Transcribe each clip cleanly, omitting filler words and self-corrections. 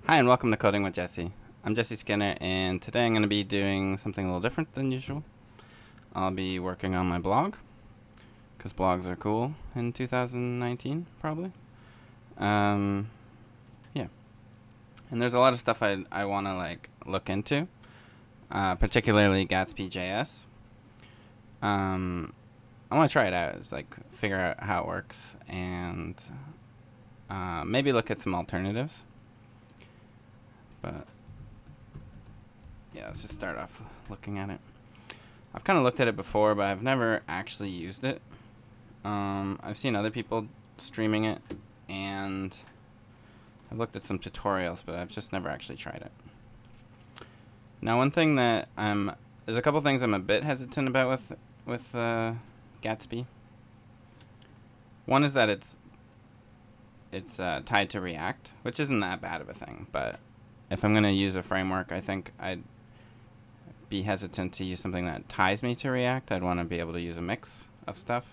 Hi and welcome to Coding with Jesse. I'm Jesse Skinner and today I'm going to be doing something a little different than usual. I'll be working on my blog because blogs are cool in 2019 probably. Yeah. And there's a lot of stuff I want to look into, particularly GastbyJS. I want to try it out, figure out how it works and maybe look at some alternatives. But yeah, let's just start off looking at it. I've kind of looked at it before, but I've never actually used it. I've seen other people streaming it, and I've looked at some tutorials, but I've just never actually tried it. Now, one thing that there's a couple things I'm a bit hesitant about with Gatsby. One is that it's tied to React, which isn't that bad of a thing, but if I'm going to use a framework, I think I'd be hesitant to use something that ties me to React. I'd want to be able to use a mix of stuff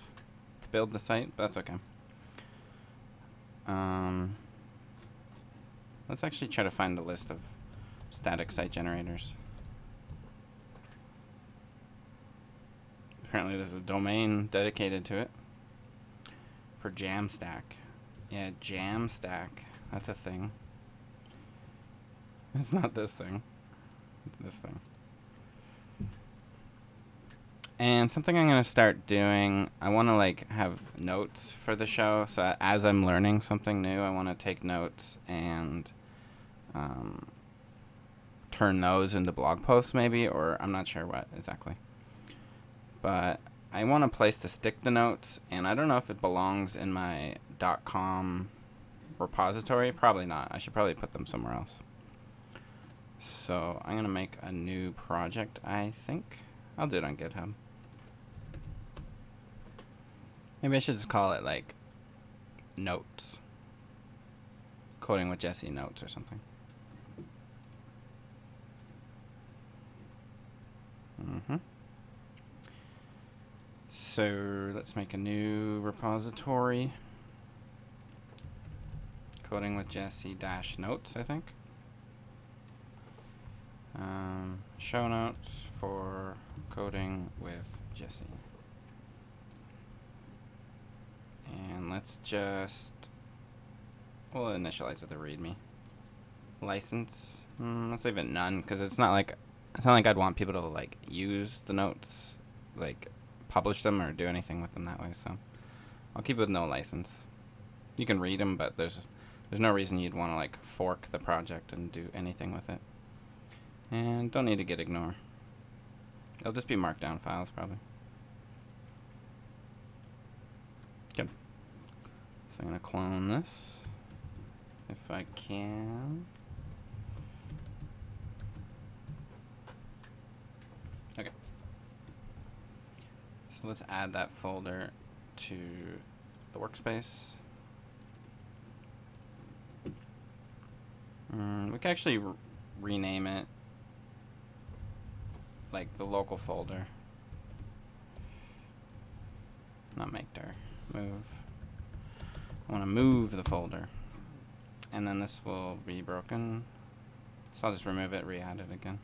to build the site, but that's okay. Let's actually try to find the list of static site generators. Apparently there's a domain dedicated to it for Jamstack. Yeah, Jamstack. That's a thing. It's not this thing. It's this thing. And something I'm going to start doing, I want to have notes for the show. So as I'm learning something new, I want to take notes and turn those into blog posts maybe, or I'm not sure what exactly. But I want a place to stick the notes, and I don't know if it belongs in my .com repository. Probably not. I should probably put them somewhere else. So I'm going to make a new project, I think. I'll do it on GitHub. Maybe I should just call it notes. Coding with Jesse notes or something. So let's make a new repository. Coding with Jesse -notes, I think. Show notes for Coding with Jesse. And let's we'll initialize with a README. License, let's leave it none, because it's not like I'd want people to use the notes, publish them or do anything with them that way. So I'll keep it with no license. You can read them, but there's no reason you'd want to fork the project and do anything with it. And don't need to git ignore. It'll just be markdown files probably. Good. So I'm going to clone this if I can. Okay. So let's add that folder to the workspace. We can actually rename it the local folder. Not make dir. Move. I want to move the folder. And then this will be broken. So I'll just remove it, re-add it again.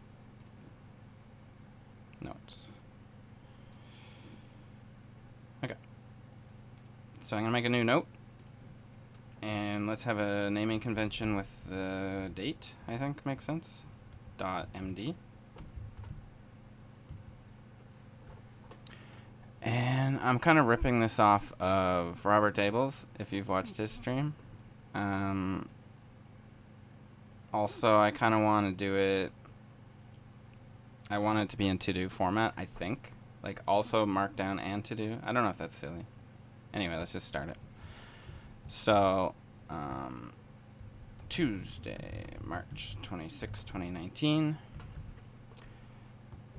Notes. Okay. So I'm going to make a new note. And let's have a naming convention with the date, I think makes sense. .md. And I'm kind of ripping this off of Robert Abels, if you've watched his stream. Also, I kind of want to do it. I want it to be in to-do format, I think. Also markdown and to-do. I don't know if that's silly. Anyway, let's just start it. So, Tuesday, March 26, 2019.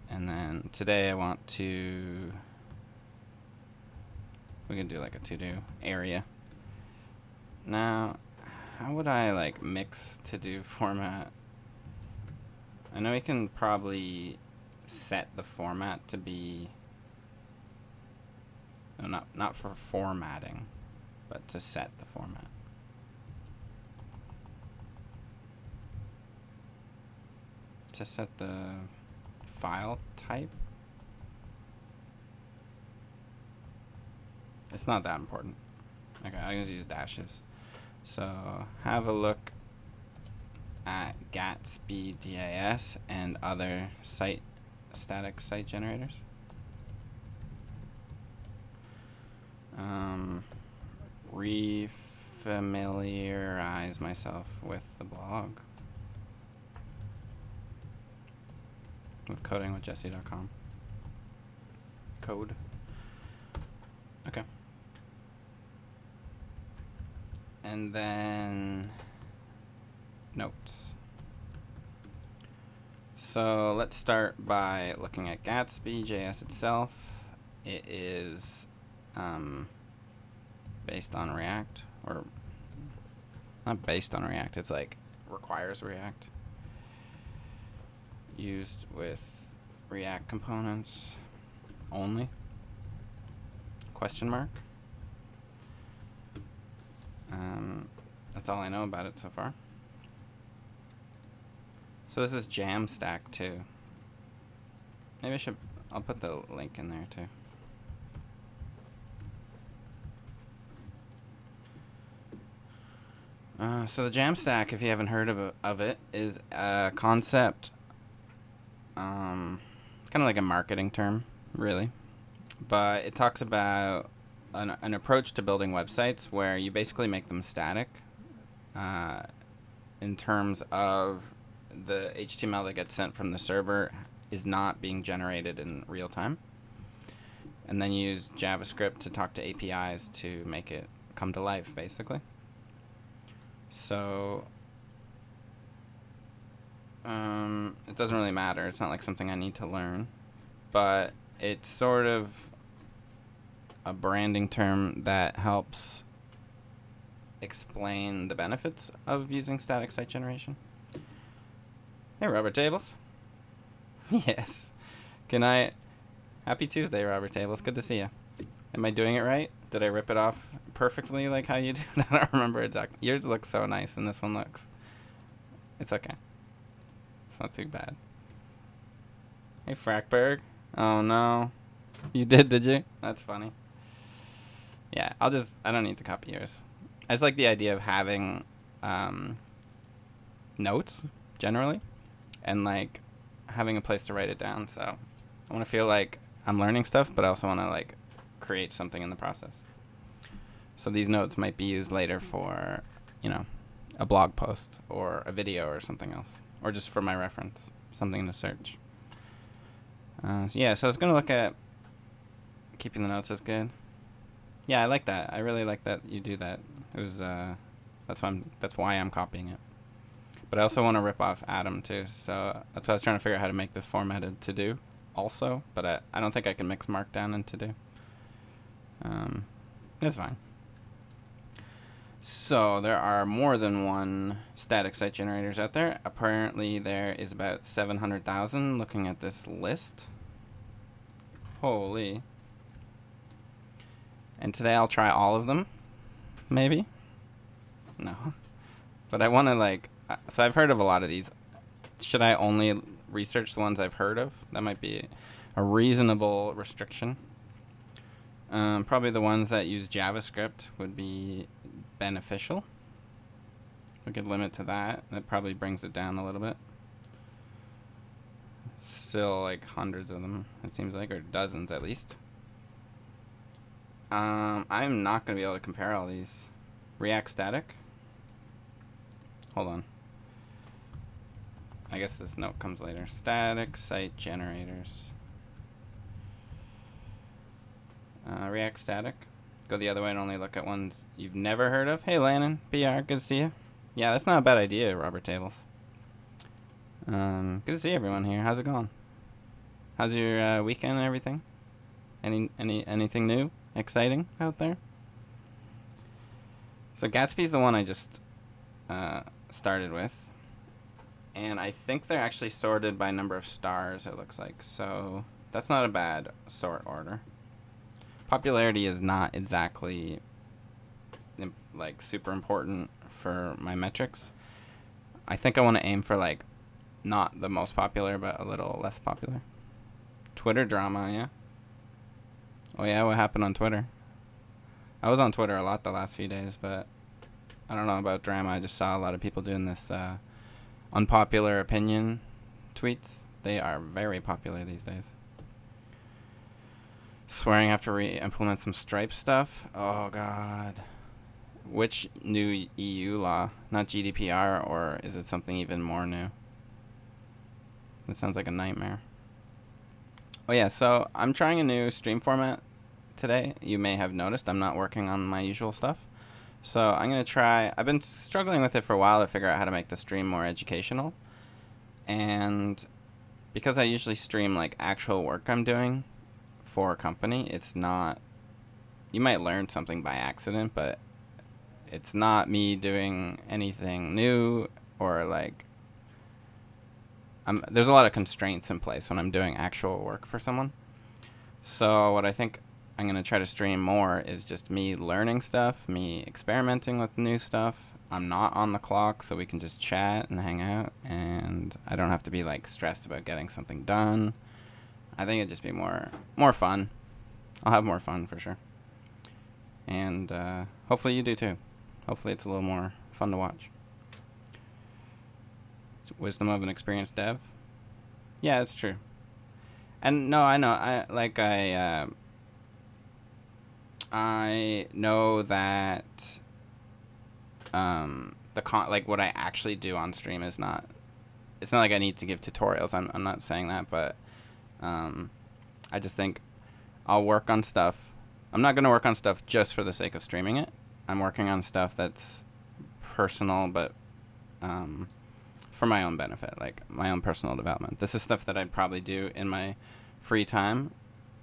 And then today I want to... We can do a to-do area. Now, how would I mix to-do format? I know we can probably set the format to be... No, not for formatting, but to set the format. to set the file type. It's not that important. Okay, I can just use dashes. So have a look at GastbyJS and other static site generators. Refamiliarize myself with the blog. With codingwithjesse.com. Code. Okay. And then notes. So let's start by looking at GatsbyJS itself. It is based on React, or not based on React, it's like requires React. Used with React components only? Question mark. That's all I know about it so far. So this is Jamstack too. Maybe I'll put the link in there too. So the Jamstack, if you haven't heard of it, is a concept, kind of like a marketing term, really. But it talks about an approach to building websites where you basically make them static in terms of the HTML that gets sent from the server is not being generated in real time. And then you use JavaScript to talk to APIs to make it come to life, basically. So it doesn't really matter. It's not like something I need to learn. But it's sort of a branding term that helps explain the benefits of using static site generation. Hey, Robert Tables. Yes. Good night. Happy Tuesday, Robert Tables. Good to see you. Am I doing it right? Did I rip it off perfectly like how you did? I don't remember exactly. Yours looks so nice, and this one looks... It's okay. It's not too bad. Hey, Frackberg. Oh, no. You did you? That's funny. Yeah, I don't need to copy yours. I just like the idea of having notes, generally, and, like, having a place to write it down. So I want to feel like I'm learning stuff, but I also want to, like, create something in the process. So these notes might be used later for, you know, a blog post or a video or something else, or just for my reference, something to search. Yeah, so I was going to look at keeping the notes is good. Yeah, I like that. I really like that you do that. It was that's why I'm copying it. But I also want to rip off Adam too, so that's why I was trying to figure out how to make this formatted to do also, but I don't think I can mix Markdown and to do. It's fine. So there are more than one static site generators out there. Apparently there is about 700,000 looking at this list. Holy. And today I'll try all of them. Maybe. No. But I want to like... So I've heard of a lot of these. Should I only research the ones I've heard of? That might be a reasonable restriction. Probably the ones that use JavaScript would be beneficial. We could limit to that. That probably brings it down a little bit. Still like hundreds of them, it seems like, or dozens at least. I'm not going to be able to compare all these. React static. Hold on. I guess this note comes later. Static site generators. React static. Go the other way and only look at ones you've never heard of. Hey, Lannon. BR, good to see you. Yeah, that's not a bad idea, Robert Tables. Good to see everyone here. How's it going? How's your weekend and everything? Anything new, exciting out there? So Gatsby's the one I just started with. And I think they're actually sorted by number of stars, it looks like. So that's not a bad sort order. Popularity is not exactly like super important for my metrics. I think I want to aim for like not the most popular, but a little less popular. Twitter drama, yeah. Oh yeah, what happened on Twitter? I was on Twitter a lot the last few days, but I don't know about drama. I just saw a lot of people doing this unpopular opinion tweets. They are very popular these days. Swearing I have to re-implement some Stripe stuff. Oh god. Which new EU law? Not GDPR, or is it something even more new? That sounds like a nightmare. Oh yeah, so I'm trying a new stream format today. You may have noticed I'm not working on my usual stuff. So I'm going to try... I've been struggling with it for a while to figure out how to make the stream more educational. And because I usually stream like actual work I'm doing for a company, it's not... You might learn something by accident, but it's not me doing anything new or like... there's a lot of constraints in place when I'm doing actual work for someone. So what I think I'm going to try to stream more is just me learning stuff, me experimenting with new stuff. I'm not on the clock, so we can just chat and hang out, and I don't have to be like stressed about getting something done. I think it'd just be more fun. I'll have more fun for sure. And hopefully you do too. Hopefully it's a little more fun to watch. Wisdom of an experienced dev. Yeah, it's true. And no, I know. I know that like what I actually do on stream is not. It's not like I need to give tutorials. I'm not saying that, but I just think I'll work on stuff. I'm not going to work on stuff just for the sake of streaming it. I'm working on stuff that's personal, but for my own benefit, like my own personal development. This is stuff that I'd probably do in my free time.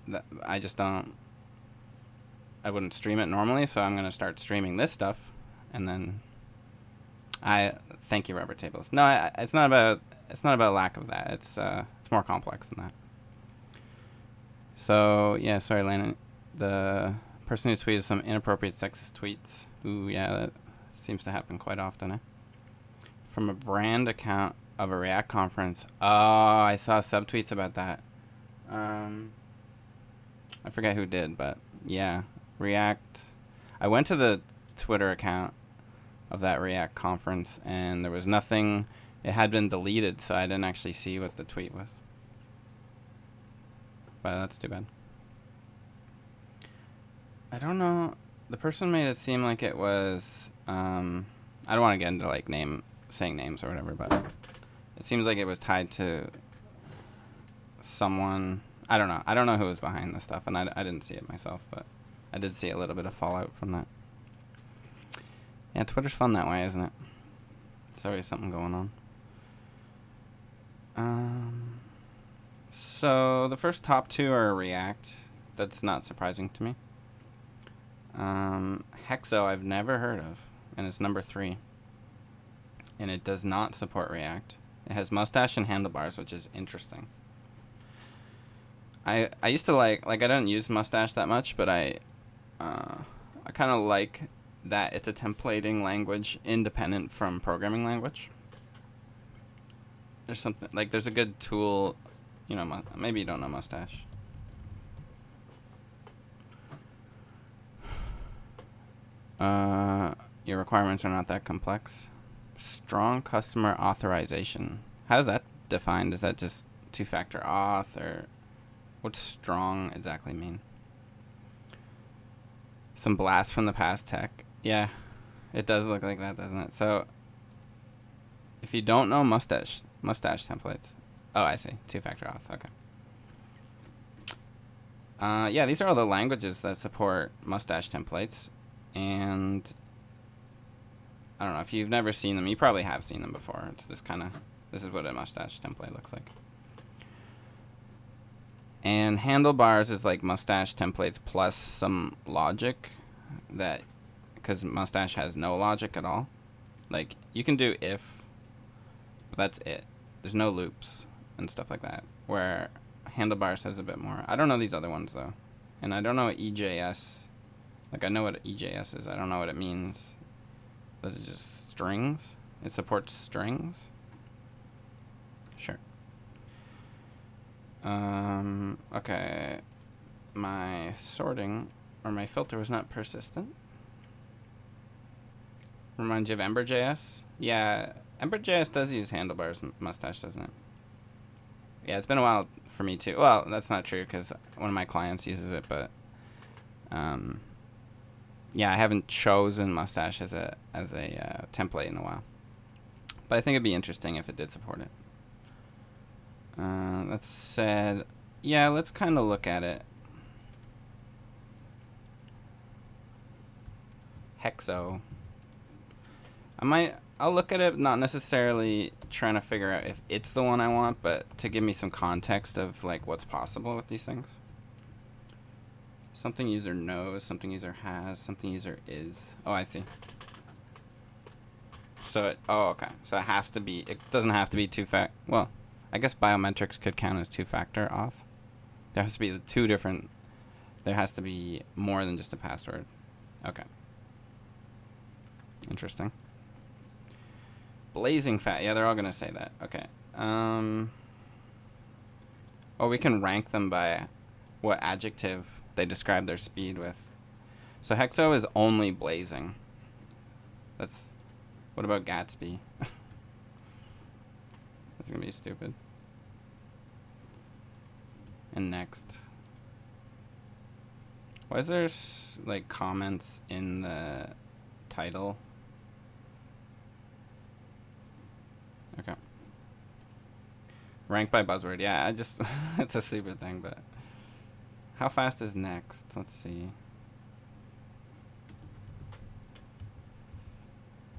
That I just don't. I wouldn't stream it normally, so I'm gonna start streaming this stuff, and then thank you, rubber tables. No, it's not about lack of that. It's more complex than that. So yeah, sorry, Landon. The person who tweeted some inappropriate sexist tweets. Ooh, yeah, that seems to happen quite often. From a brand account of a React conference. Oh, I saw subtweets about that. I forget who did, but yeah, React. I went to the Twitter account of that React conference, and there was nothing. It had been deleted, so I didn't actually see what the tweet was. But that's too bad. I don't know. The person made it seem like it was. I don't want to get into like saying names or whatever, but it seems like it was tied to someone. I don't know. I don't know who was behind this stuff, and I didn't see it myself, but I did see a little bit of fallout from that. Yeah, Twitter's fun that way, isn't it? There's always something going on. So the first top two are React. That's not surprising to me. Hexo I've never heard of, and it's number 3. And it does not support React. It has mustache and handlebars, which is interesting. I used to like I don't use mustache that much, but I kind of like that it's a templating language independent from programming language. There's something like there's a good tool, you know, maybe you don't know mustache. Your requirements are not that complex. Strong customer authorization. How's that defined? Is that just two-factor auth, or what's strong exactly mean? Some blast from the past tech. Yeah, it does look like that, doesn't it? So if you don't know mustache templates. Oh, I see. Two-factor auth. Okay. Yeah, these are all the languages that support mustache templates. And I don't know, if you've never seen them, you probably have seen them before. It's this is what a mustache template looks like. And handlebars is like mustache templates plus some logic because mustache has no logic at all. Like, you can do if, but that's it. There's no loops and stuff like that, where handlebars has a bit more. I don't know these other ones, though. And I don't know what EJS, like, I know what EJS is. I don't know what it means. Those are just strings. It supports strings. Sure. Okay. My sorting or my filter was not persistent. Reminds you of Ember.js? Yeah, Ember.js does use handlebars mustache, doesn't it? Yeah, it's been a while for me too. Well, that's not true because one of my clients uses it, but yeah, I haven't chosen mustache as a template in a while. But I think it'd be interesting if it did support it. That said, yeah, let's kind of look at it. Hexo. I'll look at it, not necessarily trying to figure out if it's the one I want, but to give me some context of like what's possible with these things. Something user knows, something user has, something user is. Oh, I see. So oh, okay. So it has to be, it doesn't have to be well, I guess biometrics could count as two-factor auth. There has to be there has to be more than just a password. Okay. Interesting. Blazing fast. Yeah, they're all going to say that. Okay. Oh, we can rank them by what adjective they describe their speed with. So Hexo is only blazing. What about Gatsby? That's going to be stupid. And next. Why is there like comments in the title? Okay. Rank by buzzword. Yeah, it's a stupid thing, but how fast is next? Let's see.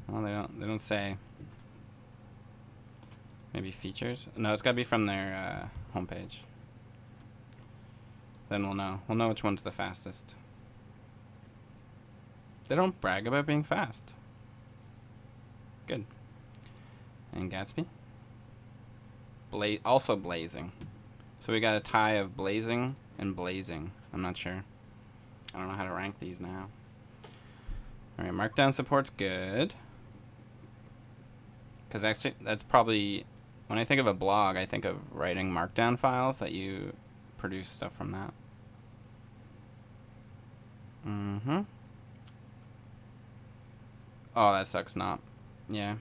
Well, they don't say. Maybe features? No, it's got to be from their homepage. Then we'll know. We'll know which one's the fastest. They don't brag about being fast. Good. And Gatsby? Also blazing. So we got a tie of blazing and blazing. I'm not sure. I don't know how to rank these now. Alright, Markdown support's good. Because actually, that's probably... When I think of a blog, I think of writing Markdown files that you produce stuff from that. Mm-hmm. Oh, that sucks not. Yeah.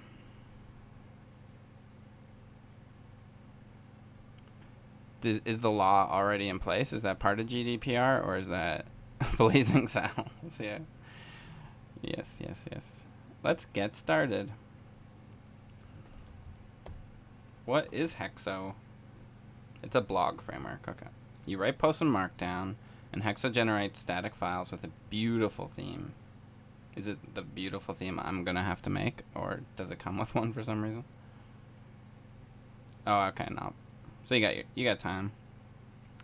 Is the law already in place? Is that part of GDPR or is that blazing sounds? Yeah. Yes, yes, yes. Let's get started. What is Hexo? It's a blog framework. Okay. You write posts in Markdown, and Hexo generates static files with a beautiful theme. Is it the beautiful theme I'm gonna have to make, or does it come with one for some reason? Oh, okay, no. So you got time.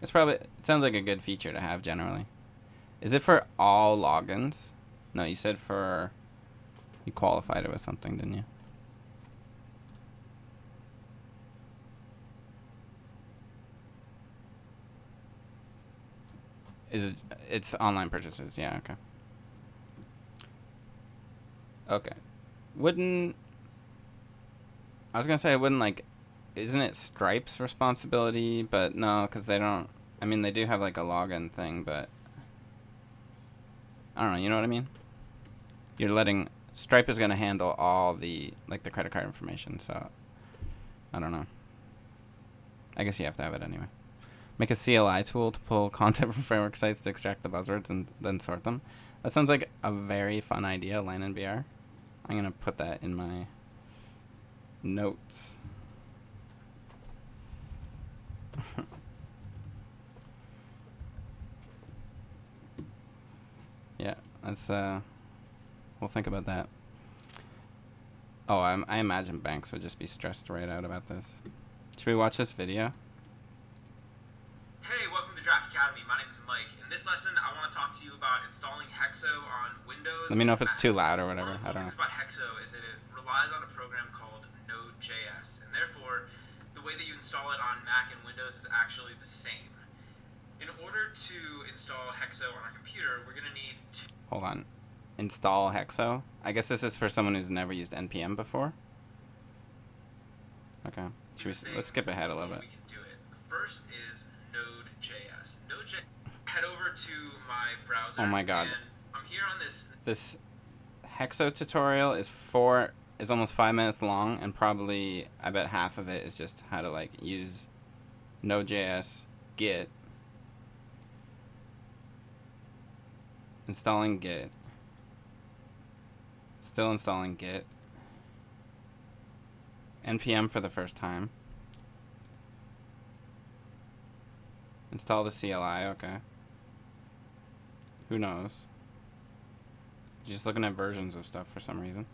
It sounds like a good feature to have generally. Is it for all logins? No, you said you qualified it with something, didn't you? It's online purchases, yeah, okay. Okay. I was gonna say it wouldn't like, isn't it Stripe's responsibility? But no, because they don't, I mean, they do have like a login thing, but I don't know, you know what I mean? You're letting, Stripe is gonna handle all the, like the credit card information, so I don't know. I guess you have to have it anyway. Make a CLI tool to pull content from framework sites to extract the buzzwords and then sort them. That sounds like a very fun idea, Line and BR. I'm going to put that in my notes. Yeah, that's, we'll think about that. Oh, I imagine banks would just be stressed right out about this. Should we watch this video? Hey, welcome to Draft Academy. My name is Mike. In this lesson, I want to talk to you about installing Hexo on Windows. Let me know if it's too loud or whatever. I don't know. One of the things about Hexo is that it relies on a program called Node.js, and therefore, the way that you install it on Mac and Windows is actually the same. In order to install Hexo on our computer, we're going to need to... Hold on. Install Hexo? I guess this is for someone who's never used NPM before. Okay. Let's skip ahead a little bit. We can do it. The first is Node.js. Head over to my browser. Oh my god. And I'm here on this. This Hexo tutorial is almost 5 minutes long, and probably I bet half of it is just how to like use Node.js, Git, installing Git, still installing Git, npm for the first time, install the CLI. Okay, who knows? Just looking at versions of stuff for some reason.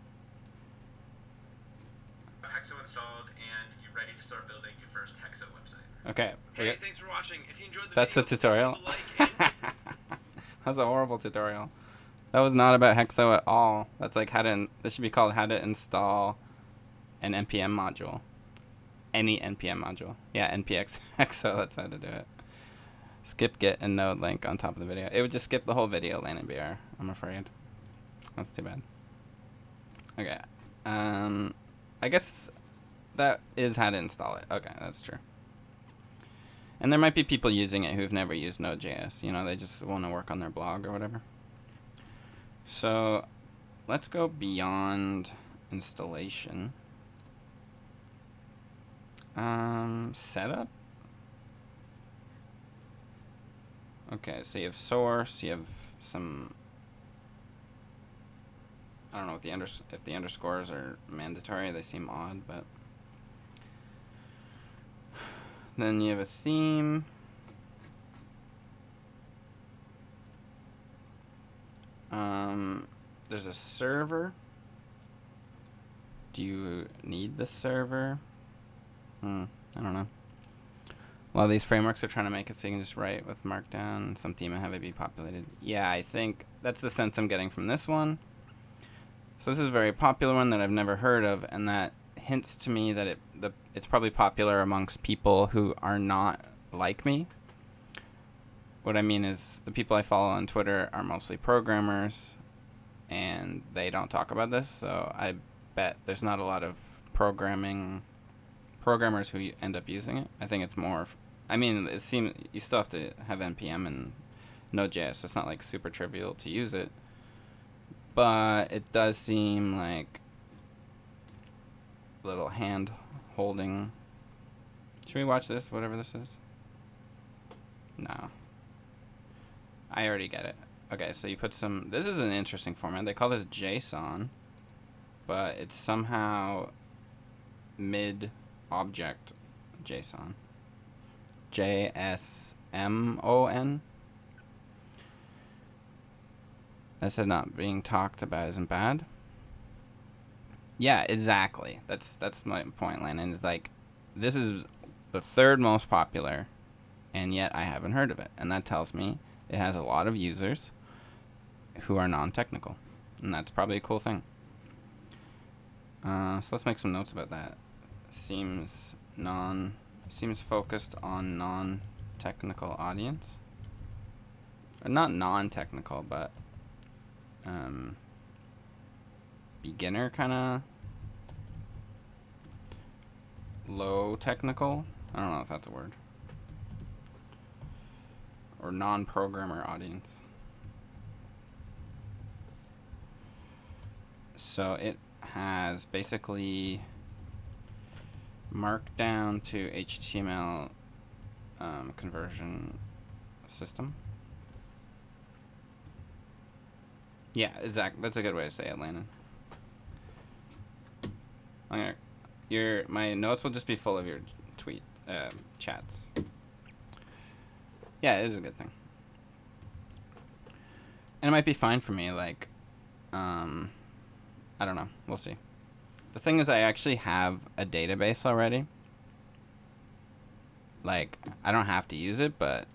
Hexo installed, and you're ready to start building your first Hexo website. Okay. Hey, thanks for watching. If you enjoyed the That's video, the tutorial. leave a like and That's a horrible tutorial. That was not about Hexo at all. That's like this should be called how to install an npm module. Any npm module. Yeah, npx Hexo, that's how to do it. Skip Git and Node link on top of the video. It would just skip the whole video, Landon BR, I'm afraid. That's too bad. Okay. I guess that is how to install it. Okay, that's true. And there might be people using it who've never used Node.js. You know, they just want to work on their blog or whatever. So let's go beyond installation. Setup. Okay, so you have source, you have some, I don't know if the underscores are mandatory. They seem odd, but then you have a theme. There's a server. Do you need the server? I don't know. A lot of these frameworks are trying to make it so you can just write with Markdown. Some theme and have it be populated. Yeah, I think that's the sense I'm getting from this one. So this is a very popular one that I've never heard of, and that hints to me that it's probably popular amongst people who are not like me. What I mean is the people I follow on Twitter are mostly programmers, and they don't talk about this, so I bet there's not a lot of programmers who end up using it. I think it's more, I mean, it seems you still have to have NPM and Node.js, so it's not like super trivial to use it. But it does seem like a little hand holding. Should we watch this, whatever this is? No. I already get it. Okay, so you put some, this is an interesting format. They call this JSON, but it's somehow mid-object JSON. JSMON. I said not being talked about isn't bad. Yeah, exactly. That's my point, Landon. Is like, this is the third most popular, and yet I haven't heard of it. And that tells me it has a lot of users who are non-technical. And that's probably a cool thing. So let's make some notes about that. Seems focused on non-technical audience. Or not non-technical, but beginner kind of low technical. I don't know if that's a word. Or non-programmer audience. So it has basically Markdown to HTML conversion system. Yeah, exactly. That's a good way to say it, Landon. My notes will just be full of your chats. Yeah, it is a good thing. And it might be fine for me, like, I don't know. We'll see. The thing is, I actually have a database already. Like, I don't have to use it, but,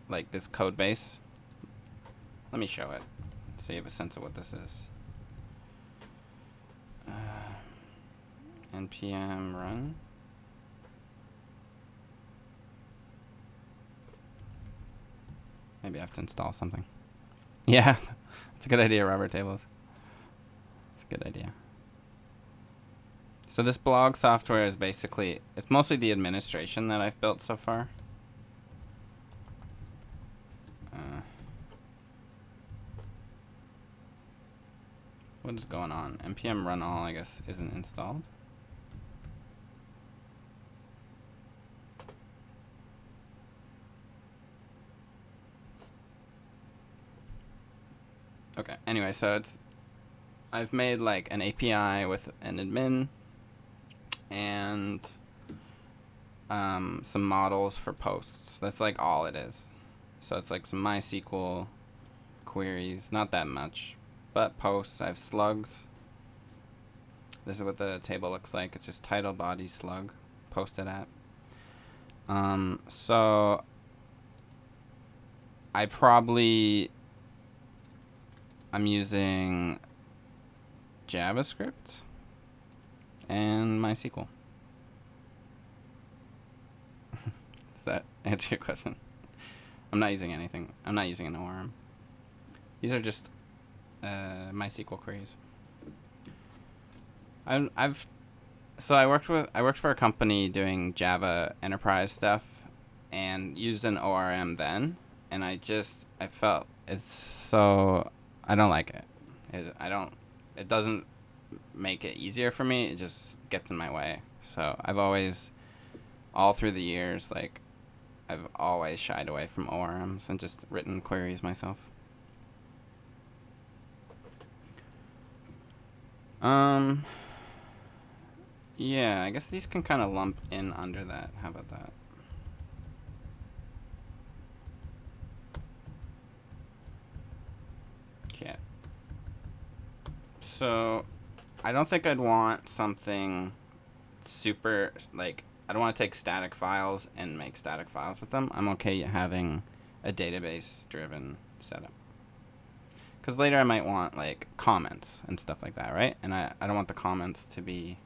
like, this code base. Let me show it so you have a sense of what this is. npm run. Maybe I have to install something. Yeah, that's a good idea, Robert Tables. That's a good idea. So this blog software is basically, it's mostly the administration that I've built so far. What is going on? npm run all, I guess, isn't installed. Okay, anyway, so I've made like an API with an admin and some models for posts. That's like all it is. So it's like some MySQL queries, not that much, but posts. I have slugs. This is what the table looks like. It's just title, body, slug, posted at. So I'm using JavaScript and MySQL. Does that answer your question? I'm not using anything. I'm not using an ORM. These are just MySQL queries. I worked for a company doing Java enterprise stuff and used an ORM then, and I felt it's so, I don't like it. It doesn't make it easier for me. It just gets in my way. So I've always, all through the years, like, I've always shied away from ORMs and just written queries myself. Yeah, I guess these can kind of lump in under that. How about that? Okay. So, I don't think I'd want something super, like, I don't want to take static files and make static files with them. I'm okay having a database-driven setup. Because later I might want, like, comments and stuff like that, right? And I don't want the comments to be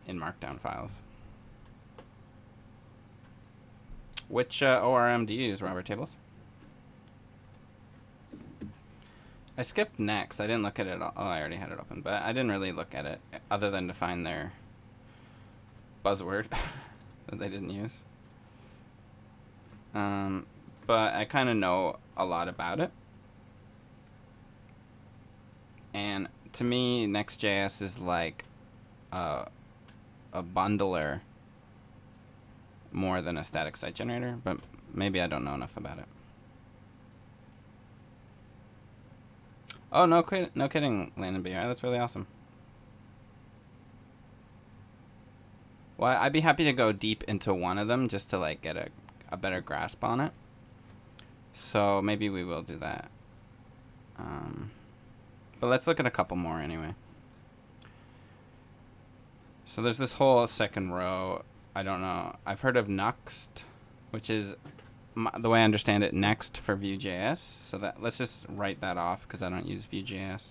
in markdown files. Which ORM do you use, Robert Tables? I skipped next. I didn't look at it. Oh, I already had it open, but I didn't really look at it other than to find their buzzword that they didn't use. But I kind of know a lot about it. And to me, Next.js is like a bundler more than a static site generator, but maybe I don't know enough about it. Oh, no kidding, Landon BR. That's really awesome. Well, I'd be happy to go deep into one of them just to like get a better grasp on it. So maybe we will do that. But let's look at a couple more anyway. So there's this whole second row. I don't know. I've heard of Nuxt, which is, the way I understand it, next for Vue.js. So let's just write that off because I don't use Vue.js.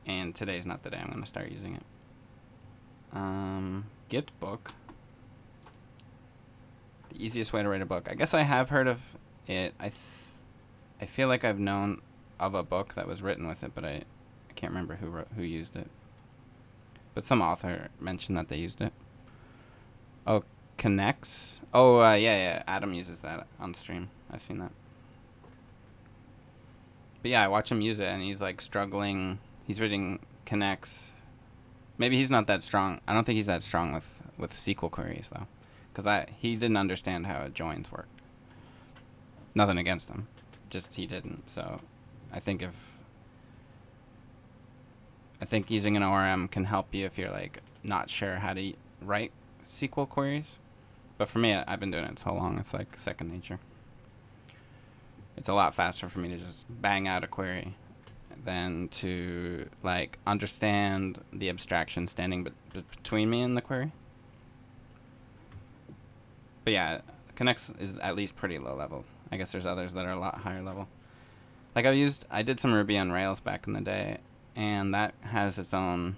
And today's not the day I'm going to start using it. Gitbook. The easiest way to write a book. I guess I have heard of it. I feel like I've known of a book that was written with it, but I can't remember who used it. But some author mentioned that they used it. Oh, Connects. Oh, yeah. Adam uses that on stream. I've seen that. But yeah, I watch him use it, and he's like struggling. He's reading Connects. Maybe he's not that strong. I don't think he's that strong with SQL queries though, because he didn't understand how joins worked. Nothing against him, just he didn't. So, I think using an ORM can help you if you're like not sure how to write SQL queries. But for me, I've been doing it so long, it's like second nature. It's a lot faster for me to just bang out a query than to like understand the abstraction standing between me and the query. But yeah, Connects is at least pretty low level. I guess there's others that are a lot higher level. Like I did some Ruby on Rails back in the day, and that has its own,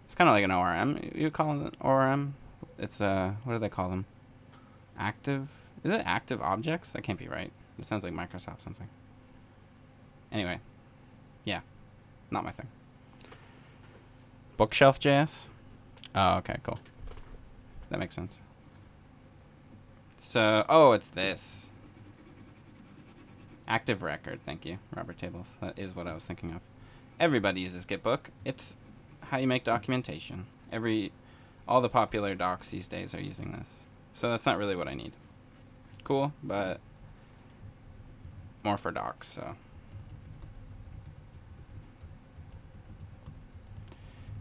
it's kind of like an ORM. You call it an ORM? It's what do they call them? Active? Is it active objects? That can't be right. It sounds like Microsoft something. Anyway, yeah, not my thing. Bookshelf.js? Oh, okay, cool. That makes sense. So, oh, it's this. Active record, thank you, Robert Tables. That is what I was thinking of. Everybody uses Gitbook. It's how you make documentation. All the popular docs these days are using this. So that's not really what I need. Cool, but more for docs, so.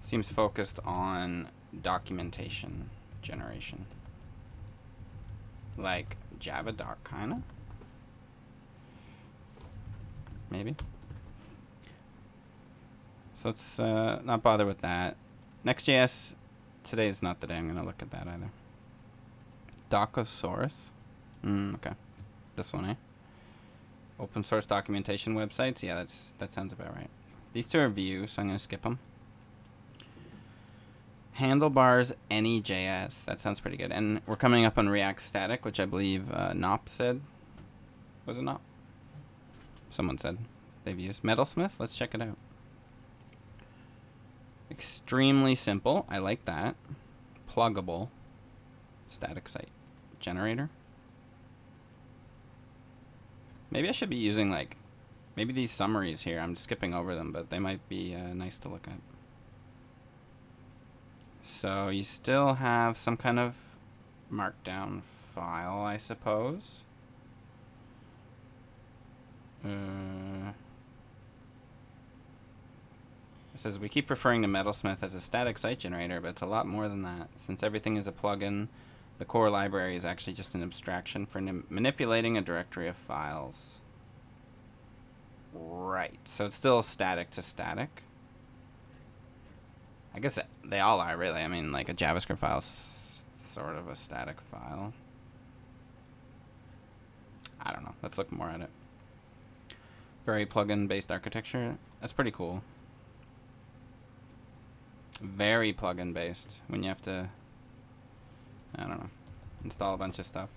Seems focused on documentation generation. Like Java doc, kinda? Maybe. So let's not bother with that. Next.js, today is not the day I'm going to look at that either. Docosaurus. Okay. This one, eh? Open source documentation websites. Yeah, that sounds about right. These two are views, so I'm going to skip them. Handlebars any.js. That sounds pretty good. And we're coming up on React Static, which I believe Nop said. Was it Nop? Someone said they've used. Metalsmith. Let's check it out. Extremely simple. I like that. Pluggable. Static site generator. Maybe I should be using like, maybe these summaries here. I'm skipping over them, but they might be nice to look at. So you still have some kind of markdown file, I suppose. It says we keep referring to Metalsmith as a static site generator, but it's a lot more than that. Since everything is a plugin, the core library is actually just an abstraction for manipulating a directory of files. Right, so it's still static to static. I guess they all are, really. I mean, like a JavaScript file is sort of a static file. I don't know. Let's look more at it. Very plugin-based architecture. That's pretty cool. Very plugin-based when you have to, I don't know, install a bunch of stuff.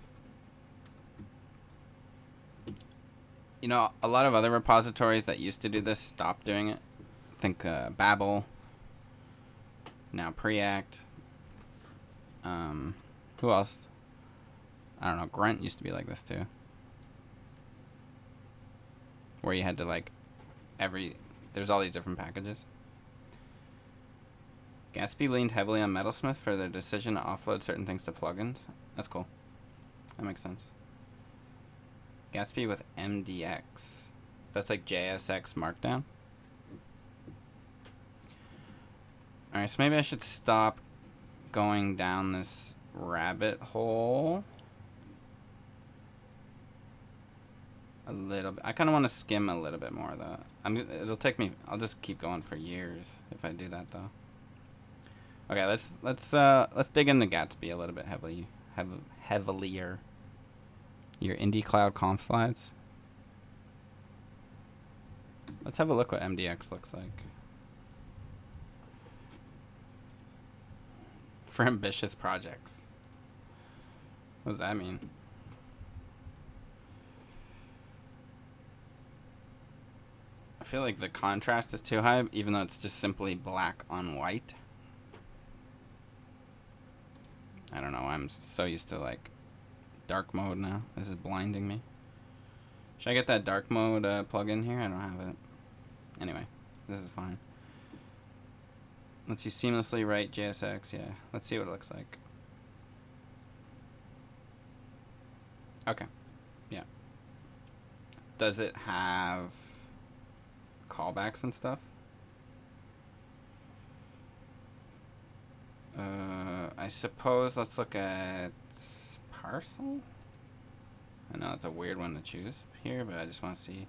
You know, a lot of other repositories that used to do this stopped doing it. Think Babel. Now Preact. Who else? I don't know. Grunt used to be like this too. Where you had to like there's all these different packages. Gatsby leaned heavily on Metalsmith for their decision to offload certain things to plugins. That's cool. That makes sense. Gatsby with MDX. That's like JSX Markdown. Alright, so maybe I should stop going down this rabbit hole a little bit. I kind of want to skim a little bit more though. It'll take me, I'll just keep going for years if I do that though. Okay, let's dig into Gatsby a little bit heavilier. Your Indie Cloud Conf slides. Let's have a look what MDX looks like. For ambitious projects. What does that mean? I feel like the contrast is too high, even though it's just simply black on white. I don't know, I'm so used to like dark mode now. This is blinding me. Should I get that dark mode plugin here? I don't have it. Anyway, this is fine. Lets you seamlessly write JSX, yeah. Let's see what it looks like. Okay, yeah. Does it have callbacks and stuff? I suppose let's look at parcel. I know it's a weird one to choose here, but I just want to see.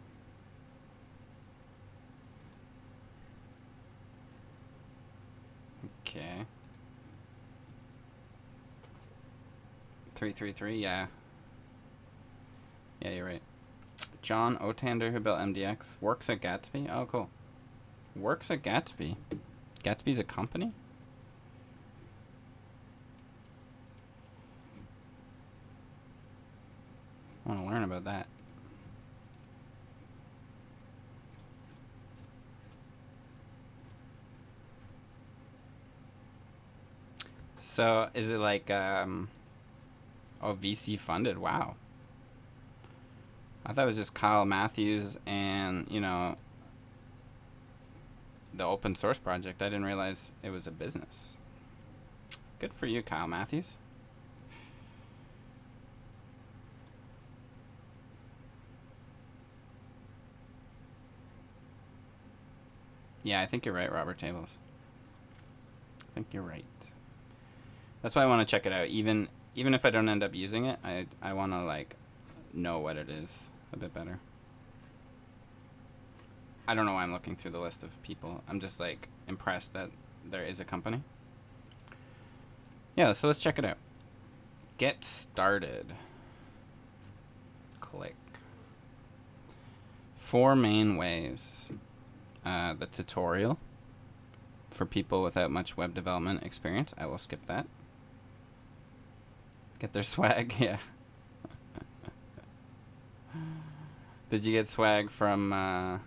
Okay. 333, yeah. Yeah, you're right. John Otander, who built MDX, works at Gatsby. Oh, cool. Works at Gatsby. Gatsby's a company? I want to learn about that. So is it like oh, VC funded? Wow. I thought it was just Kyle Matthews and, you know, the open source project. I didn't realize it was a business. Good for you, Kyle Matthews. Yeah, I think you're right, Robert Tables. I think you're right. That's why I want to check it out. Even if I don't end up using it, I want to like know what it is a bit better. I don't know why I'm looking through the list of people. I'm just like impressed that there is a company. Yeah, so let's check it out. Get started. Click. 4 main ways. The tutorial for people without much web development experience. I will skip that. Get their swag, yeah. Did you get swag from,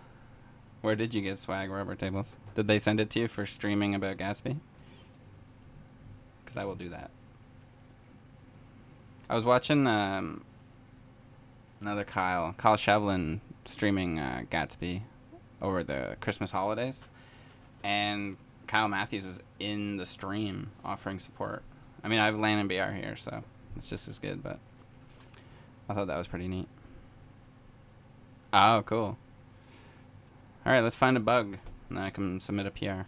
where did you get swag, Robert Tables? Did they send it to you for streaming about Gatsby? Because I will do that. I was watching another Kyle Shevlin streaming Gatsby over the Christmas holidays, and Kyle Matthews was in the stream offering support. I mean, I have LAN and BR here, so it's just as good, but I thought that was pretty neat. Oh, cool. Alright, let's find a bug, and then I can submit a PR.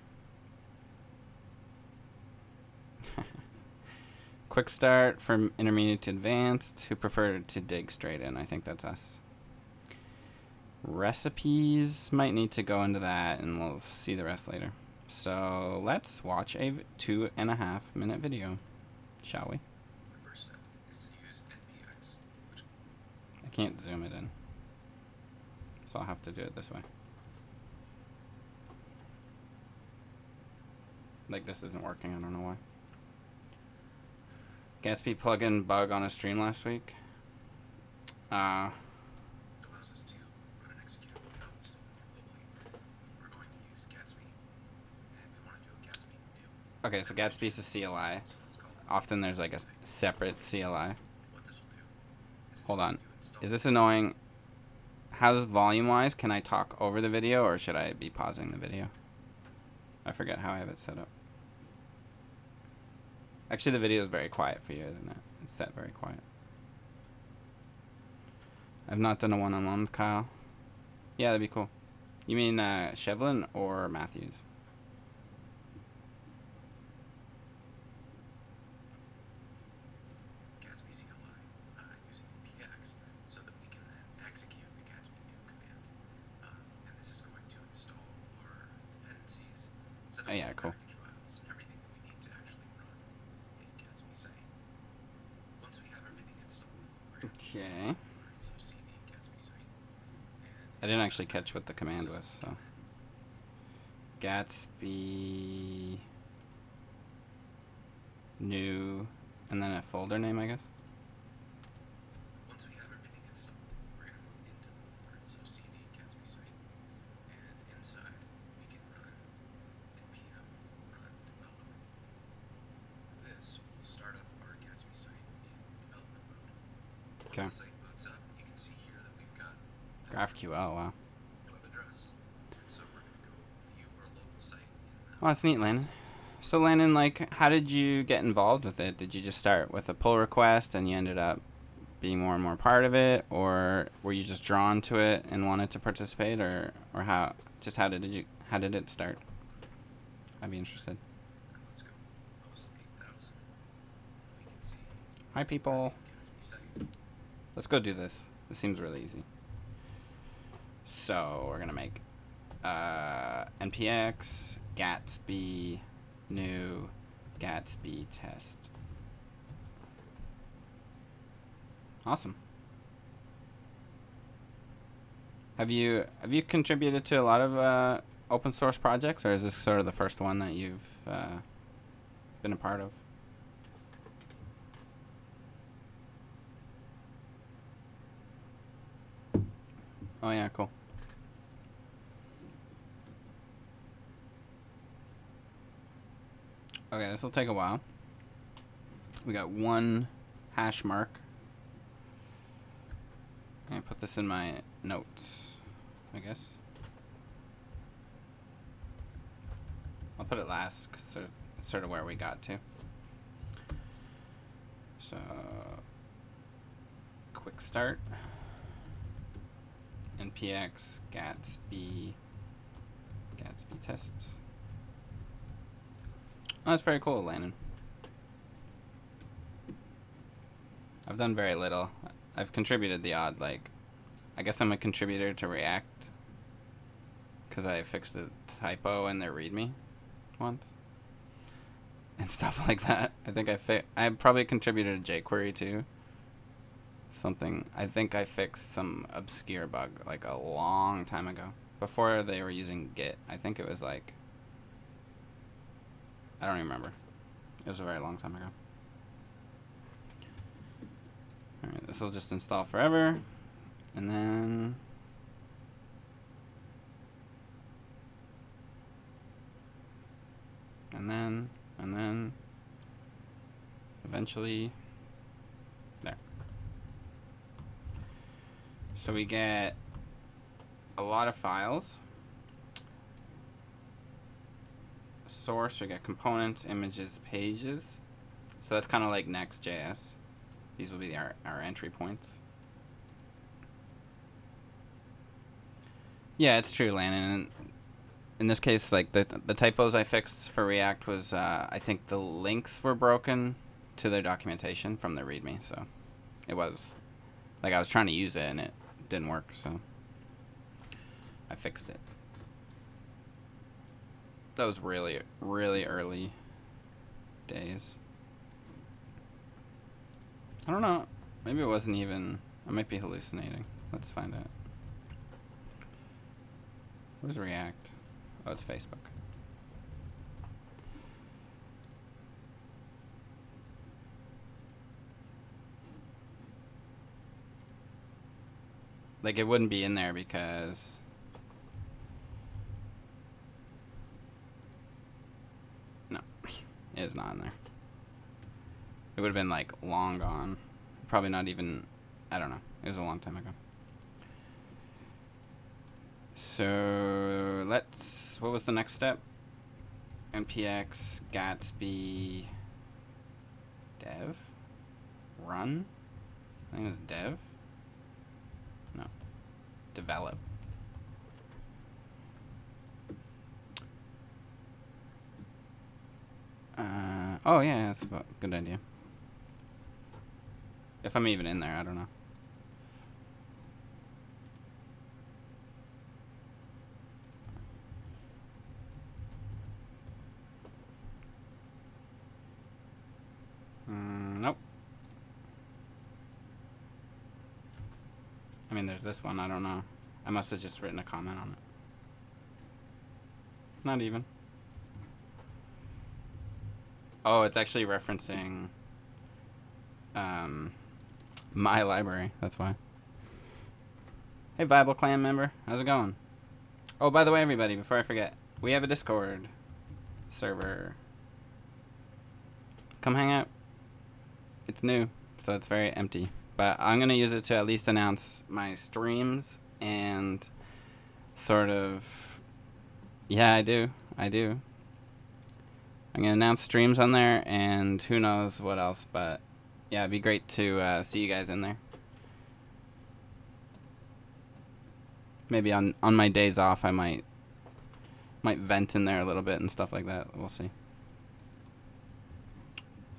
Quick start from intermediate to advanced. Who prefer to dig straight in? I think that's us. Recipes might need to go into that, and we'll see the rest later. So let's watch a 2.5 minute video, shall we? The first step is to use NPX, which I can't zoom it in, so I'll have to do it this way. Like this isn't working, I don't know why. Gatsby plugin bug on a stream last week. allows us to run an executable out globally. We're going to use Gatsby, and we want to do a Gatsby new. Okay, so Gatsby's a CLI. So let's call that. Often there's like a separate CLI. What this will do is Hold on. you install Is this annoying? How's volume-wise? Can I talk over the video, or should I be pausing the video? I forget how I have it set up. Actually, the video is very quiet for you, isn't it? It's set very quiet. I've not done a one-on-one with Kyle. Yeah, that'd be cool. You mean Shevlin or Matthews? Gatsby CLI using NPX so that we can then execute the Gatsby new command. And this is going to install our dependencies, set up Oh, yeah, our cool. package files, and everything that we need to actually run a Gatsby site. Once we have everything installed, we're going to Okay. CD Gatsby site. I didn't actually catch what the command was, so. Gatsby new, and then a folder name, I guess. Once we have everything installed, we're going to move into the folder, so CD Gatsby site, and inside we can run npm run develop. This will start up our Gatsby site in development mode. Okay. Once the site boots up, you can see here that we've got GraphQL, wow. web address. So we're going to go view our local site in Oh, that's neat, Landon. So, Landon, like, how did you get involved with it? Did you just start with a pull request and you ended up being more and more part of it, or were you just drawn to it and wanted to participate, or how? Just how did it start? I'd be interested. let's go host 8000. We can see Hi, people. Gatsby site. Let's go do this. This seems really easy. So we're gonna make npx Gatsby new Gatsby test. Awesome. Have you contributed to a lot of open source projects, or is this sort of the first one that you've been a part of? Oh yeah, cool. Okay, this will take a while. We got one hash mark. I'm gonna put this in my notes, I guess. I'll put it last because it's sort of where we got to. So, quick start. NPX Gatsby tests. Oh, that's very cool, Landon. I've done very little. I've contributed the odd, like, I guess I'm a contributor to React because I fixed a typo in their README once and stuff like that. I think I probably contributed to jQuery too. I think I fixed some obscure bug like a long time ago before they were using Git. I think it was like, I don't even remember. It was a very long time ago. Alright, this will just install forever. And then eventually there. So we get a lot of files. Source, we got components, images, pages. So that's kind of like Next.js. These will be our entry points. Yeah, it's true, Landon. In this case, like the typos I fixed for React was I think the links were broken to their documentation from the README. So it was like I was trying to use it and it didn't work. So I fixed it. That was really, really early days. I don't know. Maybe it wasn't even. I might be hallucinating. Let's find out. Where's React? Oh, it's Facebook. Like, it wouldn't be in there because no, it is not in there. It would have been like long gone. Probably not even, I don't know. It was a long time ago. So what was the next step? NPX Gatsby dev run? I think it was dev. No, develop. Oh yeah, that's a good idea. If I'm even in there, I don't know. Nope. I mean, there's this one. I don't know. I must have just written a comment on it. Not even. Oh, it's actually referencing my library. That's why. Hey, Viable Clan member. How's it going? Oh, by the way, everybody, before I forget, we have a Discord server. Come hang out. It's new, so it's very empty. But I'm going to use it to at least announce my streams and sort of... Yeah, I do. I'm going to announce streams on there and who knows what else. But yeah, it'd be great to see you guys in there. Maybe on my days off, I might vent in there a little bit and stuff like that. We'll see.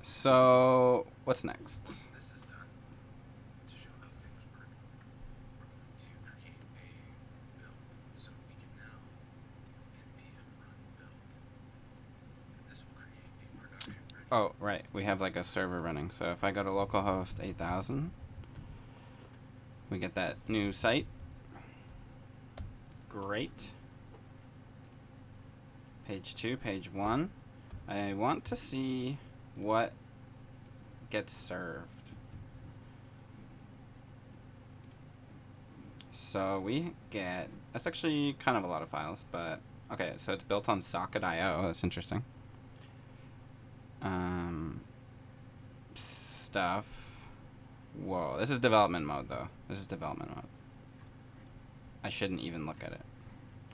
So, what's next? This is done. To show how things work, we're going to create a build. So we can now do npm run build. And this will create a production ready. Oh, right. We have like a server running. So if I go to localhost 8000, we get that new site. Great. Page 2, page 1. I want to see what gets served. So we get, that's actually kind of a lot of files, but okay, so it's built on socket.io. That's interesting. stuff. Whoa, this is development mode though. This is development mode. I shouldn't even look at it.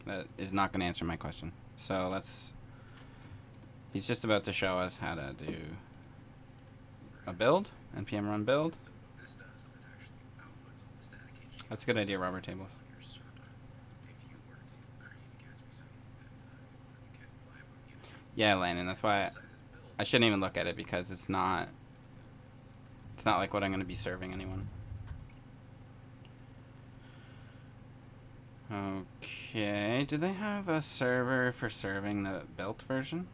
That is not going to answer my question. So let's... He's just about to show us how to do a build. NPM run build. So what this does is it actually outputs all the static HTML. That's a good idea, Robert Tables. On your server. If you were to create a Gatsby site that get live on the internet, Yeah, Landon, that's why the site is built. I shouldn't even look at it because it's not like what I'm going to be serving anyone. Okay, do they have a server for serving the built version?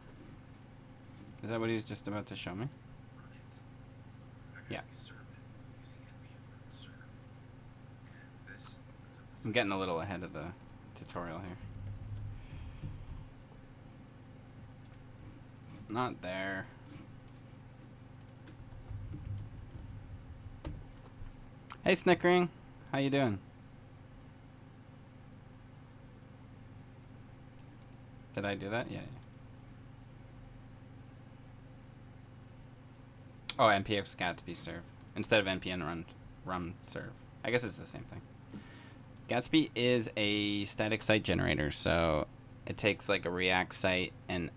Is that what he was just about to show me? Run it. Yeah. Actually serve it using npm run serve. And this opens up the I'm getting a little ahead of the tutorial here. Not there. Hey, Snickering. How you doing? Did I do that? Yeah. Oh, npx Gatsby serve instead of npm run serve. I guess it's the same thing. Gatsby is a static site generator, so it takes like a React site and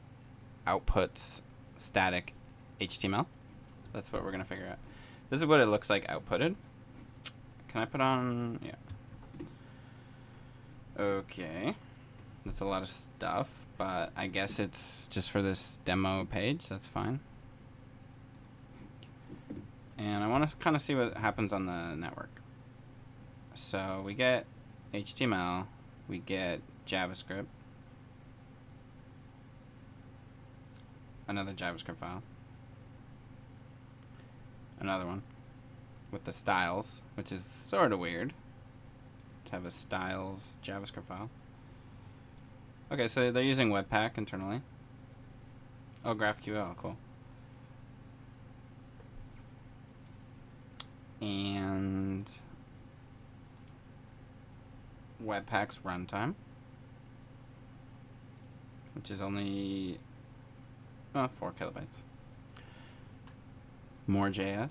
outputs static HTML. That's what we're gonna figure out. This is what it looks like outputted. Can I put on? Yeah. Okay. That's a lot of stuff, but I guess it's just for this demo page. That's fine. And I want to kind of see what happens on the network. So we get HTML, we get JavaScript, another JavaScript file, another one with the styles, which is sort of weird to have a styles JavaScript file. Okay, so they're using Webpack internally. Oh, GraphQL, cool. And Webpack's runtime, which is only 4 kilobytes. More JS.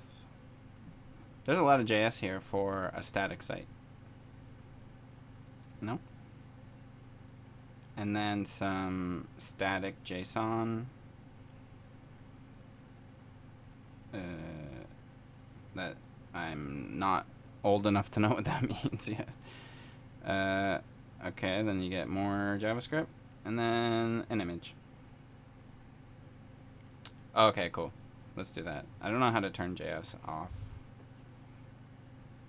There's a lot of JS here for a static site. No? And then some static JSON. That I'm not old enough to know what that means yet. Okay, then you get more JavaScript. And then an image. Okay, cool. Let's do that. I don't know how to turn JS off.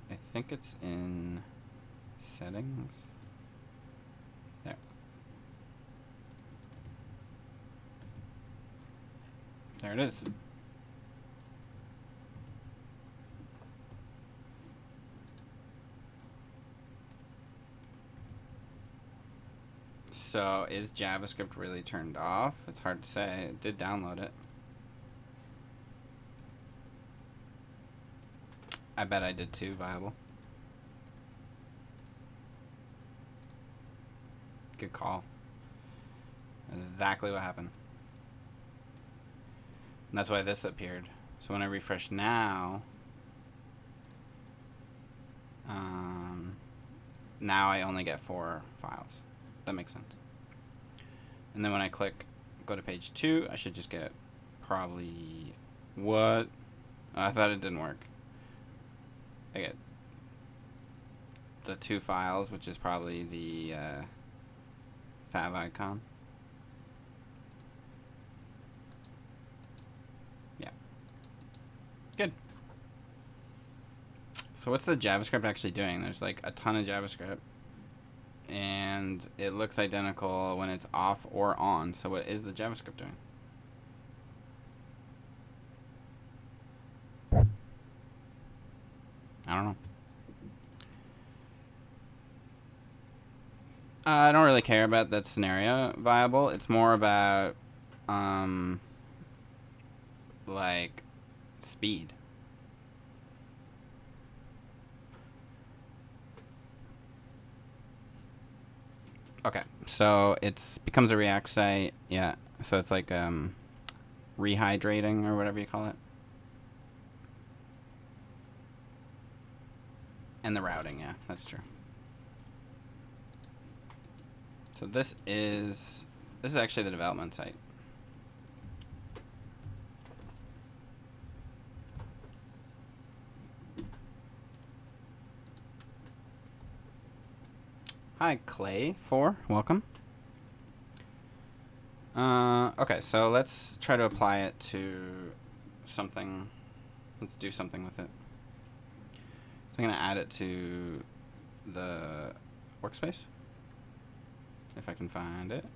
I think it's in settings. There. There it is. So is JavaScript really turned off? It's hard to say. It did download it. I bet I did too, viable. Good call. That's exactly what happened. And that's why this appeared. So when I refresh now, now I only get 4 files. That makes sense. And then when I click go to page 2, I should just get probably what? Oh, I thought it didn't work. I get the 2 files, which is probably the fav icon. Yeah. Good. So what's the JavaScript actually doing? There's like a ton of JavaScript. And it looks identical when it's off or on. So what is the JavaScript doing? I don't know. I don't really care about that scenario viable. It's more about like speed. Okay, so it's becomes a React site. Yeah, so it's like rehydrating or whatever you call it. And the routing, yeah, that's true. So this is actually the development site. Hi, Clay4, welcome. Okay, so let's try to apply it to something. Let's do something with it. So I'm gonna add it to the workspace, if I can find it.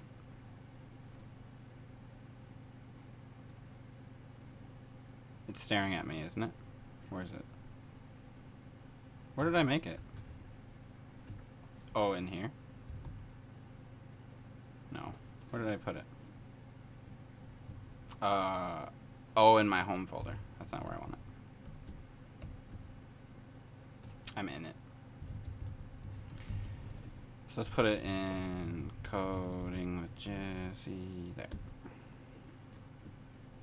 It's staring at me, isn't it? Where is it? Where did I make it? Oh, in here? No. Where did I put it? Oh, in my home folder. That's not where I want it. I'm in it. So let's put it in coding with Jesse. There.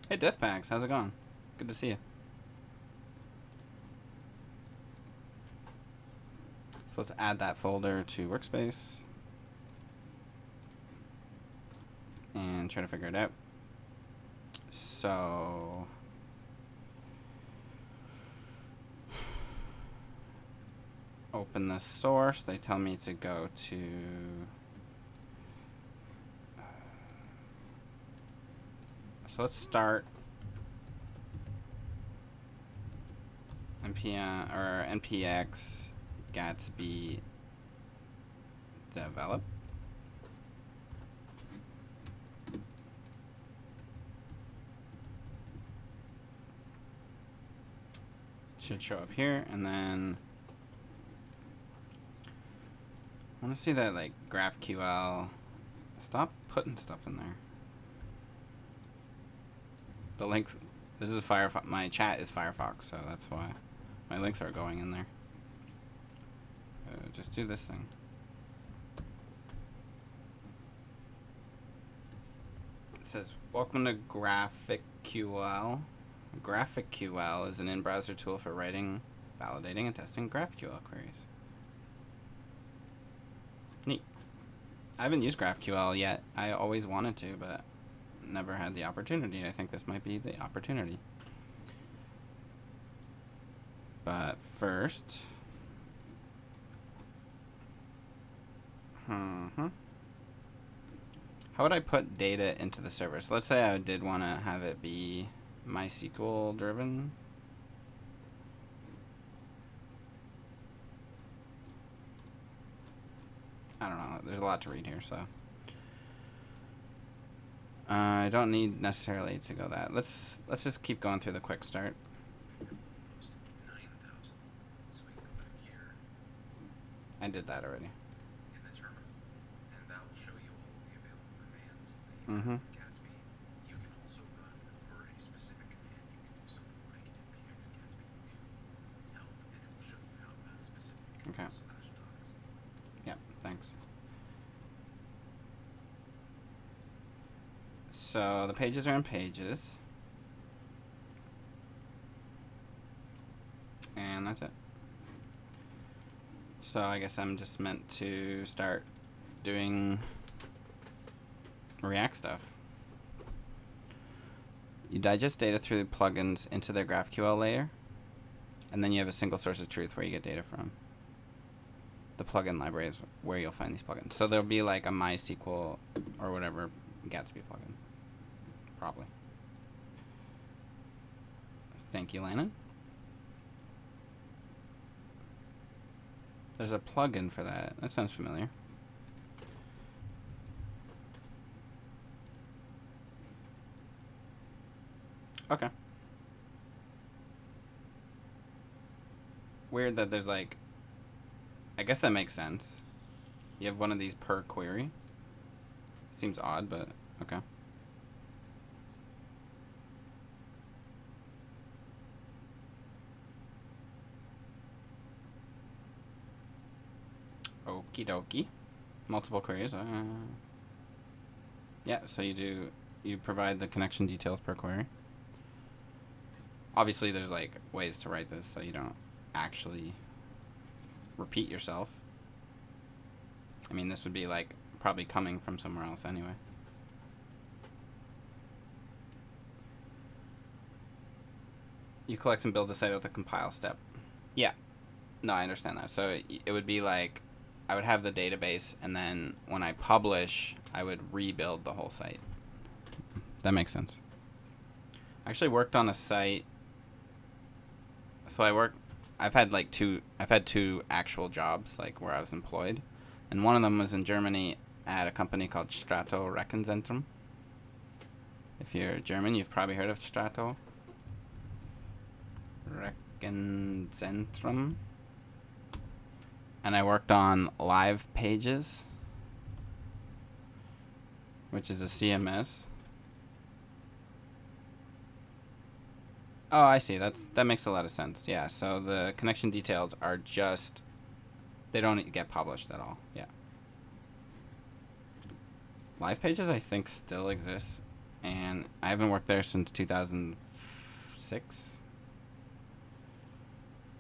Hey, Deathpacks, how's it going? Good to see you. So let's add that folder to workspace and try to figure it out. So open the source. They tell me to go to so let's start npx Gatsby develop. Should show up here, and then I want to see that like GraphQL. Stop putting stuff in there. The links. This is Firefox. My chat is Firefox, so that's why my links are going in there. Just do this thing. It says, welcome to GraphQL. GraphQL is an in-browser tool for writing, validating, and testing GraphQL queries. Neat. I haven't used GraphQL yet. I always wanted to, but never had the opportunity. I think this might be the opportunity. But first, how would I put data into the server? So let's say I did want to have it be MySQL driven. I don't know. There's a lot to read here, so I don't need necessarily to go that. Let's just keep going through the quick start. 9,000. So we can go back here I did that already. in the terminal, and that will show you all the available commands that you have in Gatsby. You can also run for a specific command. You can do something like npx Gatsby new help, and it will show you how that specific Okay. /docs. Yep, thanks. So the pages are in pages. And that's it. So I guess I'm just meant to start doing React stuff. You digest data through plugins into the GraphQL layer, and then you have a single source of truth where you get data from. The plugin library is where you'll find these plugins. So there'll be like a MySQL or whatever Gatsby plugin. Probably. Thank you, Landon. There's a plugin for that. That sounds familiar. Okay. Weird that there's like... I guess that makes sense. You have one of these per query. Seems odd, but okay. Okie dokie. Multiple queries. Yeah, so you provide the connection details per query. Obviously, there's like ways to write this so you don't actually repeat yourself. I mean, this would be like probably coming from somewhere else anyway. You collect and build the site with a compile step. Yeah. No, I understand that. So it would be like, I would have the database, and then when I publish, I would rebuild the whole site. That makes sense. I actually worked on a site. So I've had two actual jobs, like where I was employed. And one of them was in Germany at a company called Strato Rechenzentrum. If you're German, you've probably heard of Strato Rechenzentrum. And I worked on Live Pages, which is a CMS. Oh, I see. That makes a lot of sense. Yeah, so the connection details are just, they don't get published at all. Yeah. Live Pages, I think, still exists, and I haven't worked there since 2006.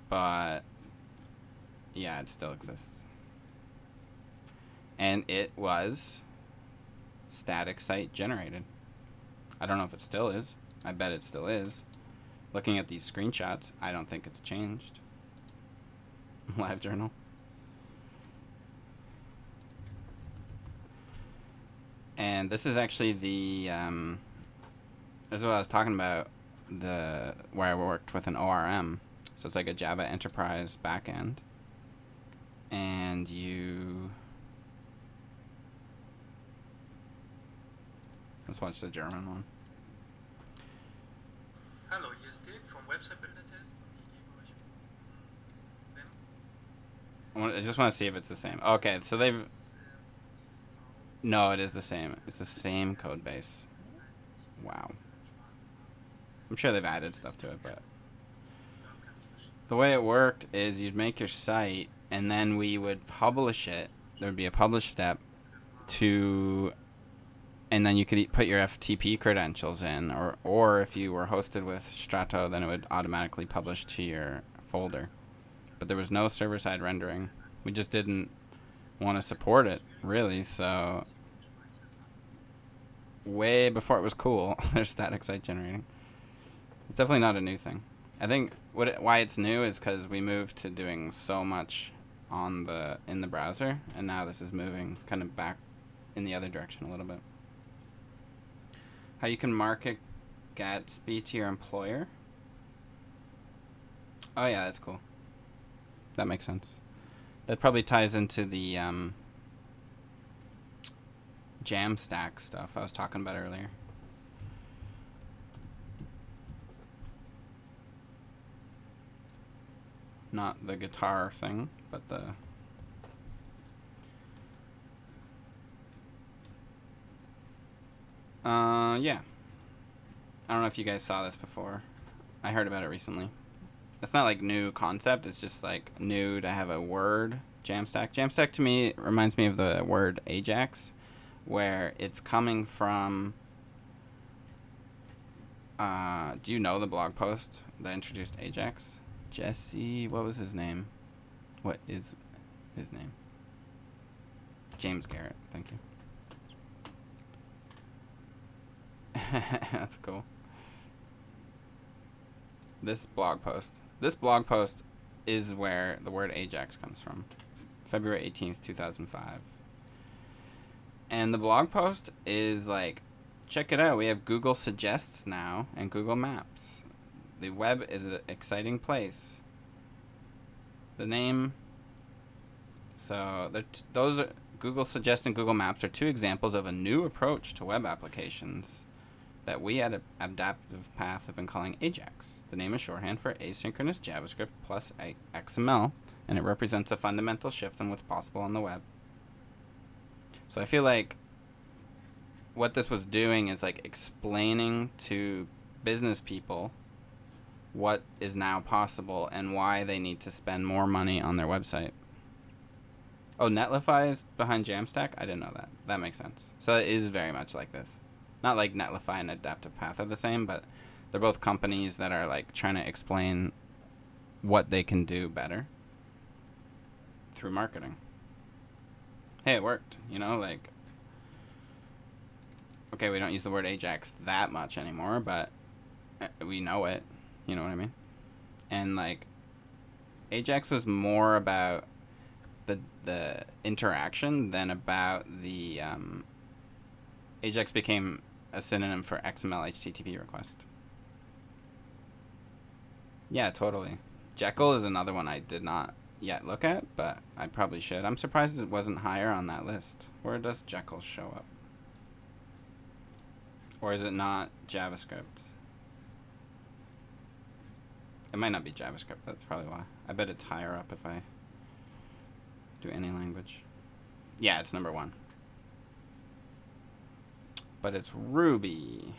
But yeah, it still exists. And it was static site generated. I don't know if it still is. I bet it still is. Looking at these screenshots, I don't think it's changed. Live journal. And this is actually the this is what I was talking about, where I worked with an ORM. So it's like a Java Enterprise backend. And let's watch the German one. Hallo, hier ist Dirk vom Website-Builder-Test. I just want to see if it's the same. Okay, so they've... No, it is the same. It's the same code base. Wow. I'm sure they've added stuff to it, but... The way it worked is you'd make your site, and then we would publish it. There would be a publish step to... And then you could put your FTP credentials in, or if you were hosted with Strato, then it would automatically publish to your folder. But there was no server-side rendering. We just didn't want to support it, really, so way before it was cool, there's static site generating. It's definitely not a new thing. I think why it's new is because we moved to doing so much in the browser, and now this is moving kind of back in the other direction a little bit. How you can market Gatsby to your employer? Oh yeah, that's cool. That makes sense. That probably ties into the Jamstack stuff I was talking about earlier. Not the guitar thing, but the... yeah. I don't know if you guys saw this before. I heard about it recently. It's not like new concept, it's just like new to have a word, Jamstack. Jamstack to me reminds me of the word Ajax, where it's coming from... do you know the blog post that introduced Ajax? Jesse, what was his name? What is his name? James Garrett, thank you. That's cool. This blog post is where the word Ajax comes from. February 18th, 2005. And the blog post is like, check it out. We have Google Suggests now and Google Maps. The web is an exciting place. The name... So, those are... Google Suggest and Google Maps are two examples of a new approach to web applications that we at Adaptive Path have been calling Ajax. The name is shorthand for asynchronous JavaScript plus XML, and it represents a fundamental shift in what's possible on the web. So I feel like what this was doing is like explaining to business people what is now possible and why they need to spend more money on their website. Oh, Netlify is behind Jamstack? I didn't know that. That makes sense. So it is very much like this. Not like Netlify and Adaptive Path are the same, but they're both companies that are like trying to explain what they can do better. through marketing. Hey, it worked. You know, like, okay, we don't use the word Ajax that much anymore, but we know it. You know what I mean? And like, Ajax was more about the interaction than about the Ajax became a synonym for XML HTTP request. Yeah, totally. Jekyll is another one I did not yet look at, but I probably should. I'm surprised it wasn't higher on that list. Where does Jekyll show up? Or is it not JavaScript? It might not be JavaScript. That's probably why. I bet it's higher up if I do any language. Yeah, it's number 1. But it's Ruby.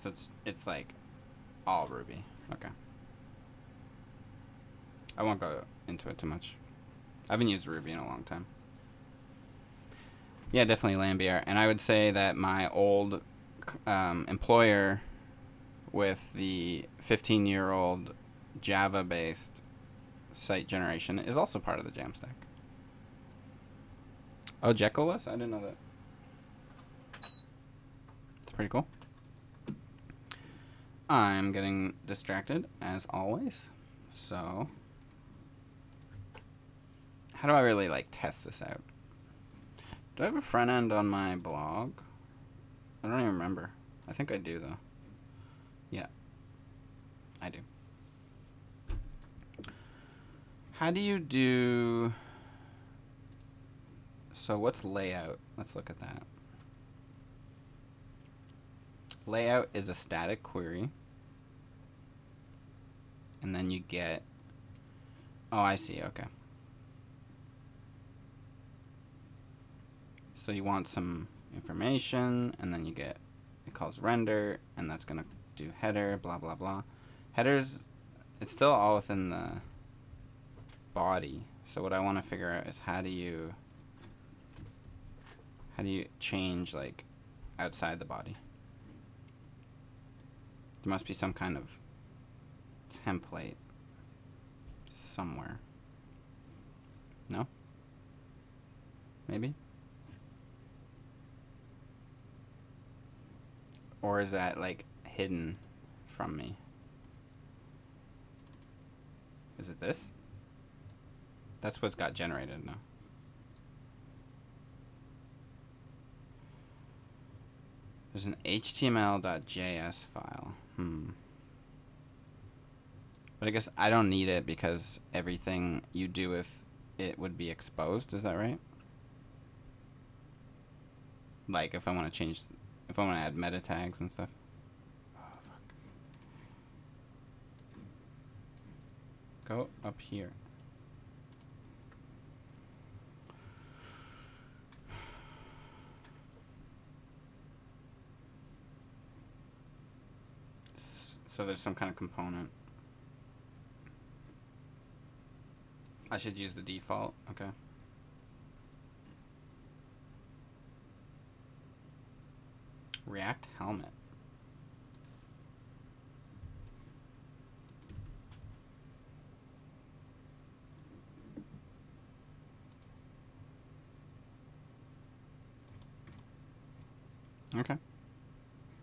So it's like all Ruby. Okay. I won't go into it too much. I haven't used Ruby in a long time. Yeah, definitely Lambier. And I would say that my old employer with the 15-year-old Java-based site generation is also part of the Jamstack. Oh, Jekyll was? I didn't know that. It's pretty cool. I'm getting distracted, as always. So, how do I really, like, test this out? Do I have a front end on my blog? I don't even remember. I think I do, though. Yeah, I do. How do you do... So what's layout? Let's look at that. Layout is a static query. And then you get... Oh, I see. Okay. So you want some information, and then you get... It calls render, and that's going to do header, blah, blah, blah. Headers, it's still all within the body. So what I want to figure out is how do you change, like, outside the body? There must be some kind of template somewhere. No? Maybe? Or is that, like, hidden from me? Is it this? That's what's got generated now. There's an html.js file. But I guess I don't need it because everything you do with it would be exposed. Is that right? Like if I want to change, if I want to add meta tags and stuff. Oh, fuck. Go up here. So there's some kind of component. I should use the default. Okay. React helmet. Okay.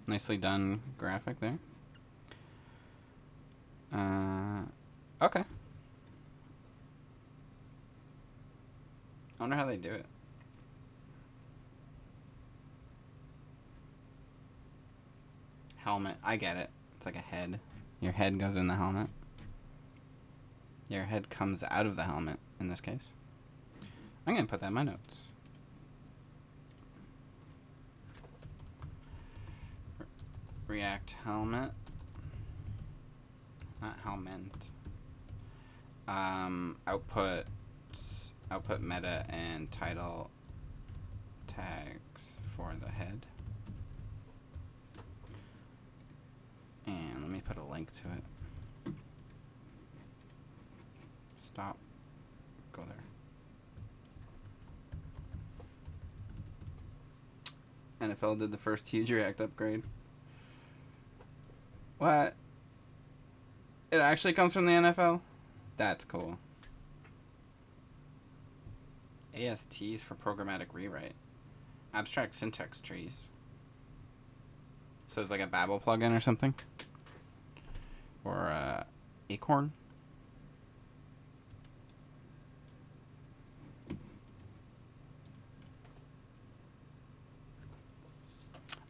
Nicely done graphic there. Okay. I wonder how they do it. Helmet. I get it. It's like a head. Your head goes in the helmet. Your head comes out of the helmet, in this case. I'm going to put that in my notes. React helmet. Not helmet. Output meta and title tags for the head. And let me put a link to it. Stop. Go there. NFL did the first huge React upgrade. What? It actually comes from the NFL? That's cool. ASTs for programmatic rewrite. Abstract syntax trees. So it's like a Babel plugin or something? Or Acorn?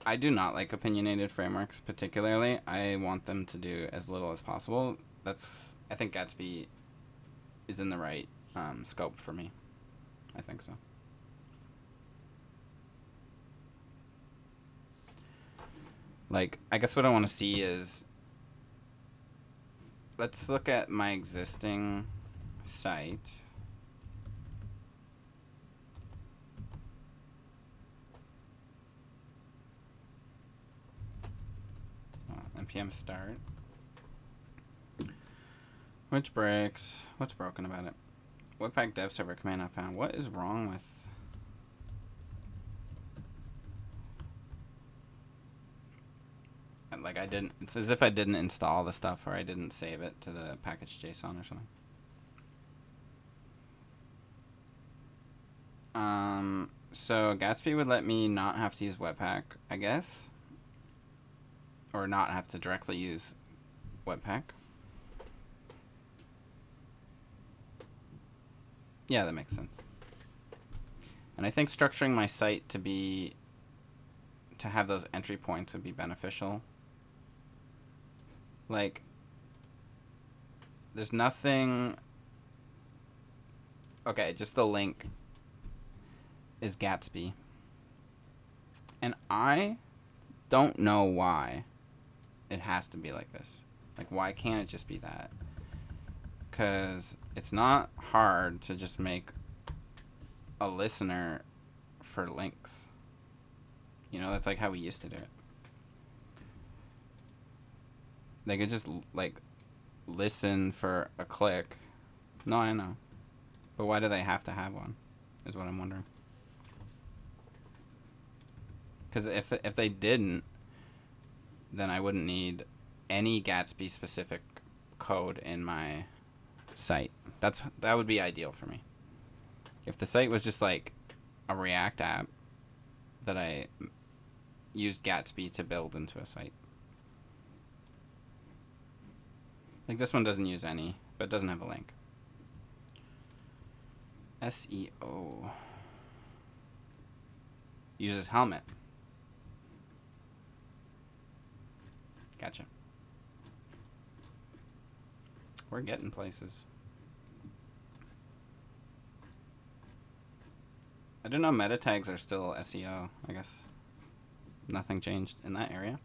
I do not like opinionated frameworks particularly. I want them to do as little as possible. I think Gatsby is in the right scope for me. I think so. Like, I guess what I want to see is, let's look at my existing site. npm start. Which breaks? What's broken about it? Webpack dev server command not found. What is wrong with... Like, I didn't... It's as if I didn't install the stuff or I didn't save it to the package JSON or something. So Gatsby would let me not have to use Webpack, I guess. Or not have to directly use Webpack. Yeah, that makes sense. And I think structuring my site to have those entry points would be beneficial. Like, there's nothing... Okay, just the link is Gatsby. And I don't know why it has to be like this. Like, why can't it just be that? Because it's not hard to just make a listener for links. You know, that's like how we used to do it. They could just, like, listen for a click. No, I know. But why do they have to have one, is what I'm wondering. Because if they didn't, then I wouldn't need any Gatsby-specific code in my site. That would be ideal for me. If the site was just like a React app that I used Gatsby to build into a site. Like, this one doesn't use any, but it doesn't have a link. SEO. Uses Helmet. Gotcha. We're getting places. I didn't know meta tags are still SEO. I guess nothing changed in that area.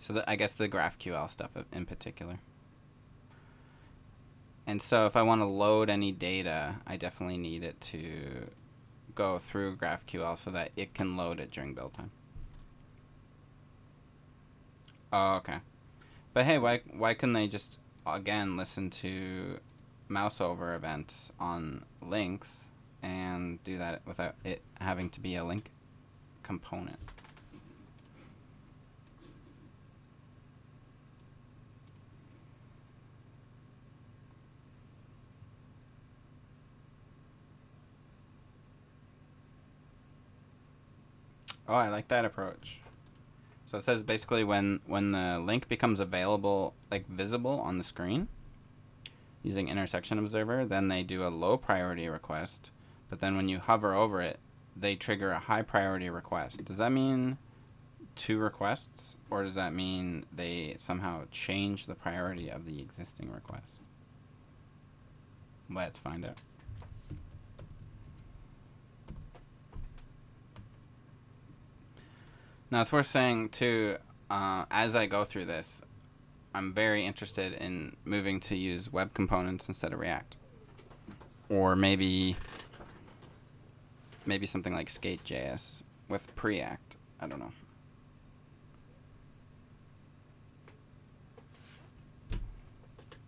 So I guess the GraphQL stuff in particular. And so if I want to load any data, I definitely need it to go through GraphQL so that it can load it during build time. Oh, okay. But hey, why couldn't they just, again, listen to mouse over events on links and do that without it having to be a link component? Oh, I like that approach. So it says basically when the link becomes available, like visible on the screen, using intersection observer, then they do a low priority request. But then when you hover over it, they trigger a high priority request. Does that mean 2 requests? Or does that mean they somehow change the priority of the existing request? Let's find out. Now, it's worth saying, too, as I go through this, I'm very interested in moving to use web components instead of React. Or maybe something like Skate.js with Preact. I don't know.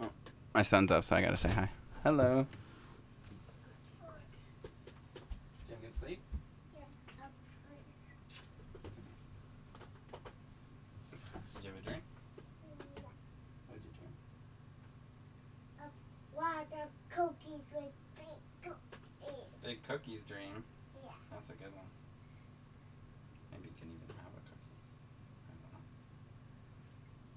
Oh, my son's up, so I gotta say hi. Hello. Did you have a good sleep? Big Cookies dream. Yeah. That's a good one. Maybe you can even have a cookie. I don't know.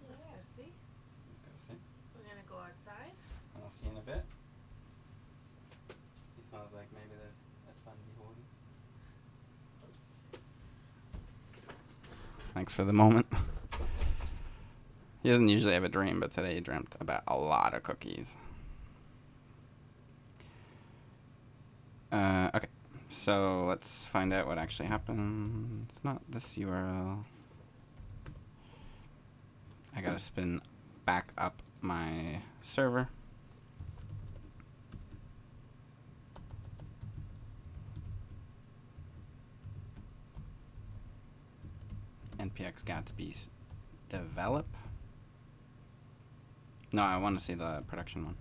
Yeah. Let's go see. Let's go see. We're gonna go outside. I'll see you in a bit. He smells like maybe there's a fun behold. Thanks for the moment. He doesn't usually have a dream, but today he dreamt about a lot of cookies. Okay, so let's find out what actually happened. It's not this URL. I gotta spin back up my server. npx Gatsby develop. No, I want to see the production one.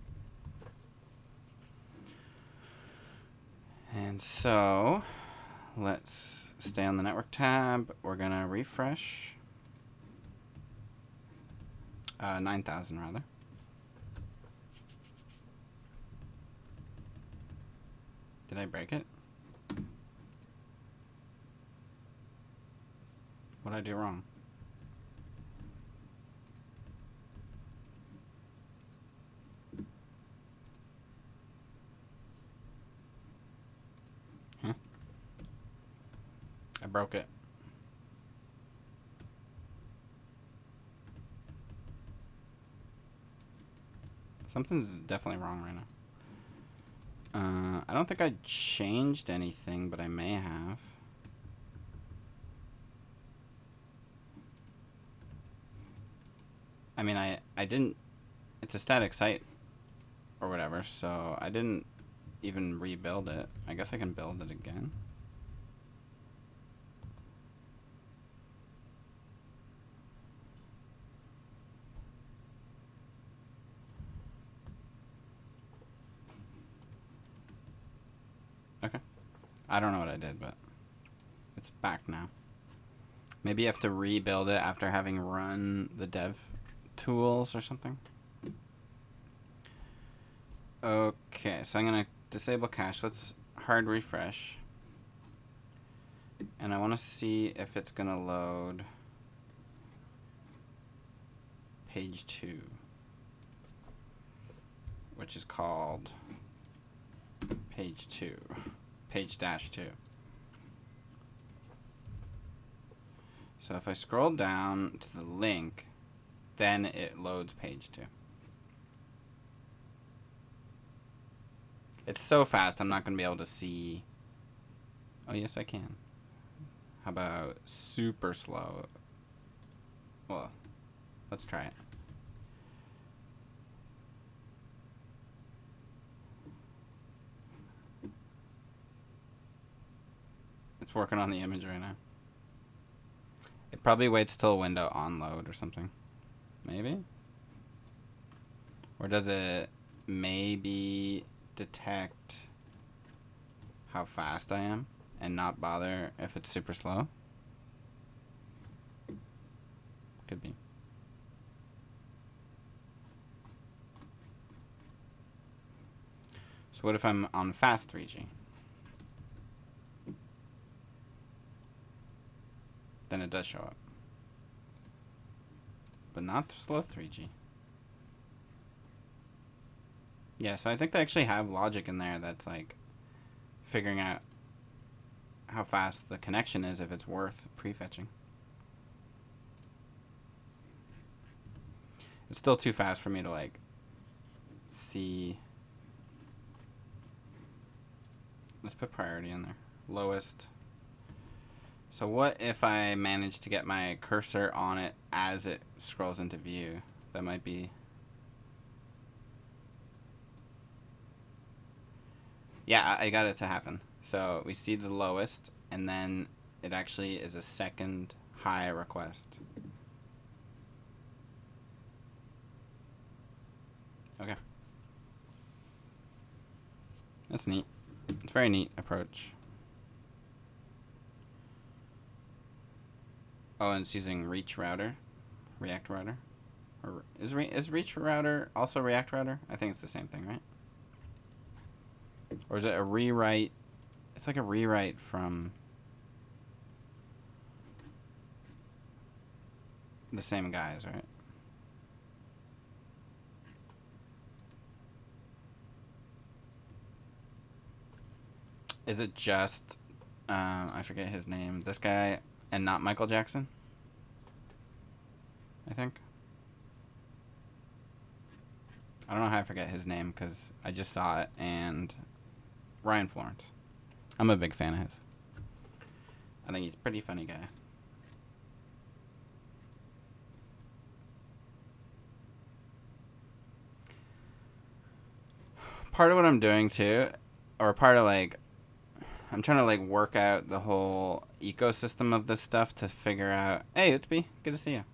And so, let's stay on the network tab. We're gonna refresh. 9,000 rather. Did I break it? What did I do wrong? Huh? I broke it. Something's definitely wrong right now. I don't think I changed anything, but I may have. I mean, I didn't, it's a static site or whatever, so I didn't even rebuild it. I guess I can build it again. Okay. I don't know what I did, but it's back now. Maybe you have to rebuild it after having run the dev tools or something. Okay, so I'm gonna disable cache. Let's hard refresh. And I want to see if it's gonna load page 2, which is called page 2, page-2. So if I scroll down to the link, then it loads page 2. It's so fast, I'm not going to be able to see. Oh, yes, I can. How about super slow? Well, let's try it. It's working on the image right now. It probably waits till window on load or something. Maybe? Or does it maybe detect how fast I am and not bother if it's super slow? Could be. So what if I'm on fast 3G? Then it does show up. But not slow 3G. Yeah, so I think they actually have logic in there that's like figuring out how fast the connection is if it's worth prefetching. It's still too fast for me to like see. Let's put priority in there. Lowest. So what if I manage to get my cursor on it as it scrolls into view? That might be... Yeah, I got it to happen. So we see the lowest, and then it actually is a second high request. Okay. That's neat. It's a very neat approach. Oh, and it's using Reach Router, React Router. Or is Reach Router also React Router? I think it's the same thing, right? Or is it a rewrite? It's like a rewrite from the same guys, right? Is it just, I forget his name, this guy, and not Michael Jackson? I think. I don't know how I forget his name because I just saw it, and Ryan Florence. I'm a big fan of his. I think he's a pretty funny guy. Part of what I'm doing too, or part of like, I'm trying to like work out the whole ecosystem of this stuff to figure out, hey, it's B, good to see you.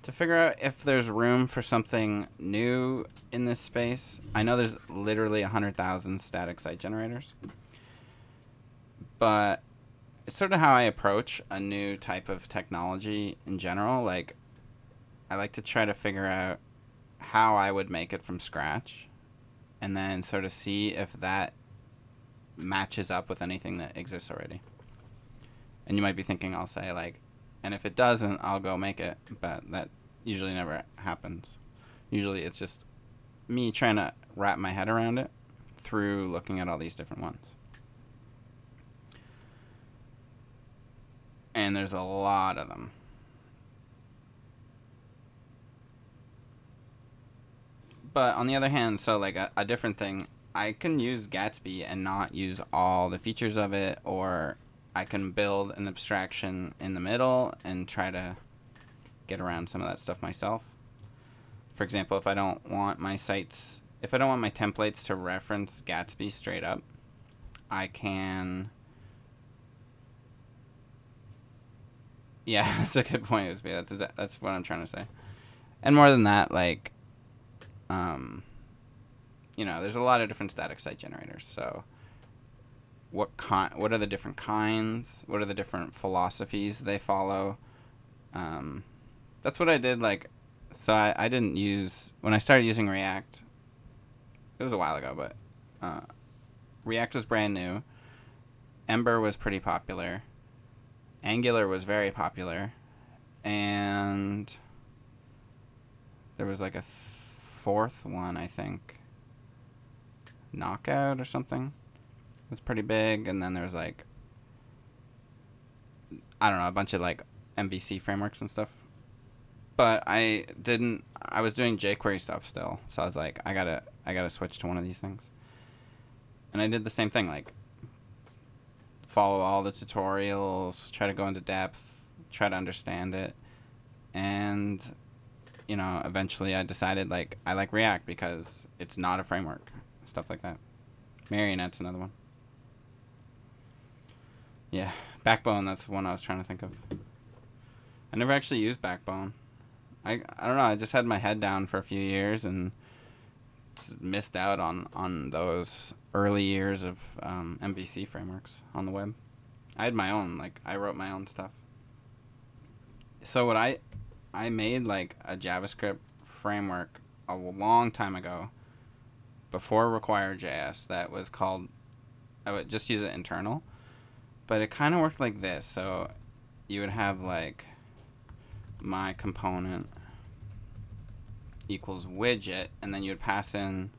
To figure out if there's room for something new in this space. I know there's literally 100,000 static site generators, but it's sort of how I approach a new type of technology in general. Like, I like to try to figure out how I would make it from scratch, and then sort of see if that matches up with anything that exists already. And you might be thinking I'll say like, and if it doesn't, I'll go make it, but that usually never happens. Usually it's just me trying to wrap my head around it through looking at all these different ones. And there's a lot of them. But on the other hand, so like a different thing, I can use Gatsby and not use all the features of it, or I can build an abstraction in the middle and try to get around some of that stuff myself. For example, if I don't want my sites, if I don't want my templates to reference Gatsby straight up, I can... Yeah, that's a good point, Usby. That's what I'm trying to say. And more than that, like, you know, there's a lot of different static site generators. So what are the different kinds? What are the different philosophies they follow? That's what I did. Like, so I didn't use, when I started using React, it was a while ago, but React was brand new. Ember was pretty popular. Angular was very popular. And there was like a fourth one, I think. Knockout or something. It was pretty big. And then there was like, I don't know, a bunch of like MVC frameworks and stuff. But I was doing jQuery stuff still. So I was like, I gotta switch to one of these things. And I did the same thing, like follow all the tutorials, try to go into depth, try to understand it. And, you know, eventually I decided like I like React because it's not a framework. Stuff like that. Marionette's another one. Yeah, Backbone, that's the one I was trying to think of. I never actually used Backbone. I don't know, I just had my head down for a few years and missed out on those early years of MVC frameworks on the web. I had my own, like, I wrote my own stuff. So what I made, like, a JavaScript framework a long time ago, before require.js, that was called, I would just use it internal, but it kind of worked like this. So you would have, like, my component equals widget, and then you'd pass in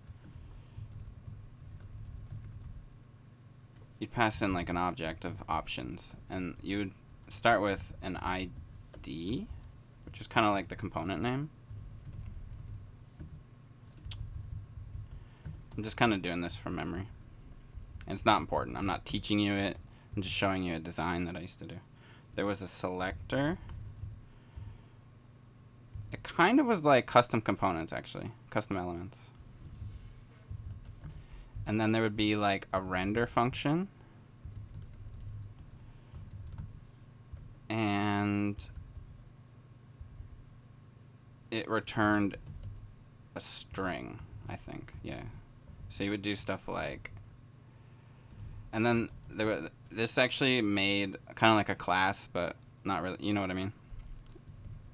like an object of options, and you would start with an ID, which is kind of like the component name. I'm just kind of doing this from memory, and it's not important. I'm not teaching you it. I'm just showing you a design that I used to do. There was a selector. It kind of was like custom components, actually, custom elements. And then there would be like a render function. And it returned a string, I think. Yeah. So you would do stuff like, and then this actually made kind of like a class, but not really, you know what I mean?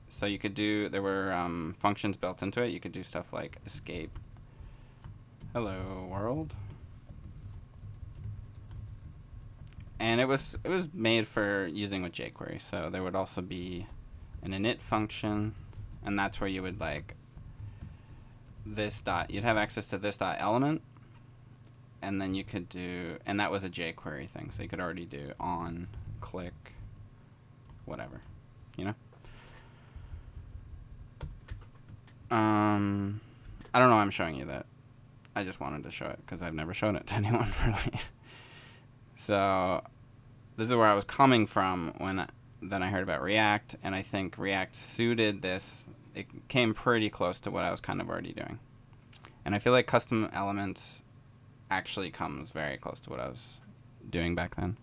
So you could do, there were functions built into it. You could do stuff like escape hello world. And it was made for using with jQuery. So there would also be an init function, and that's where you would like this dot. You'd have access to this dot element, and then you could do, and that was a jQuery thing. So you could already do on, click, whatever, you know. I don't know why I'm showing you that. I just wanted to show it because I've never shown it to anyone really. So this is where I was coming from when then I heard about React, and I think React suited this. It came pretty close to what I was kind of already doing. And I feel like custom elements actually comes very close to what I was doing back then.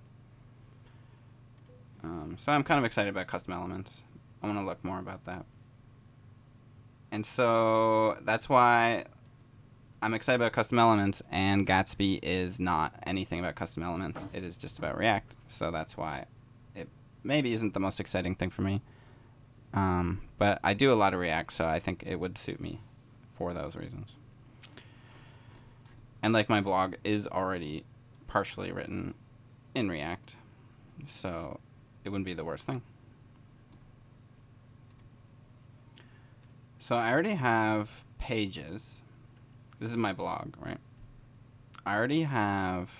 So I'm kind of excited about custom elements. I want to look more about that. And so that's why I'm excited about custom elements, and Gatsby is not anything about custom elements. It is just about React. So that's why it maybe isn't the most exciting thing for me. But I do a lot of React, so I think it would suit me for those reasons. And like my blog is already partially written in React, so it wouldn't be the worst thing. So I already have pages. This is my blog, right? I already have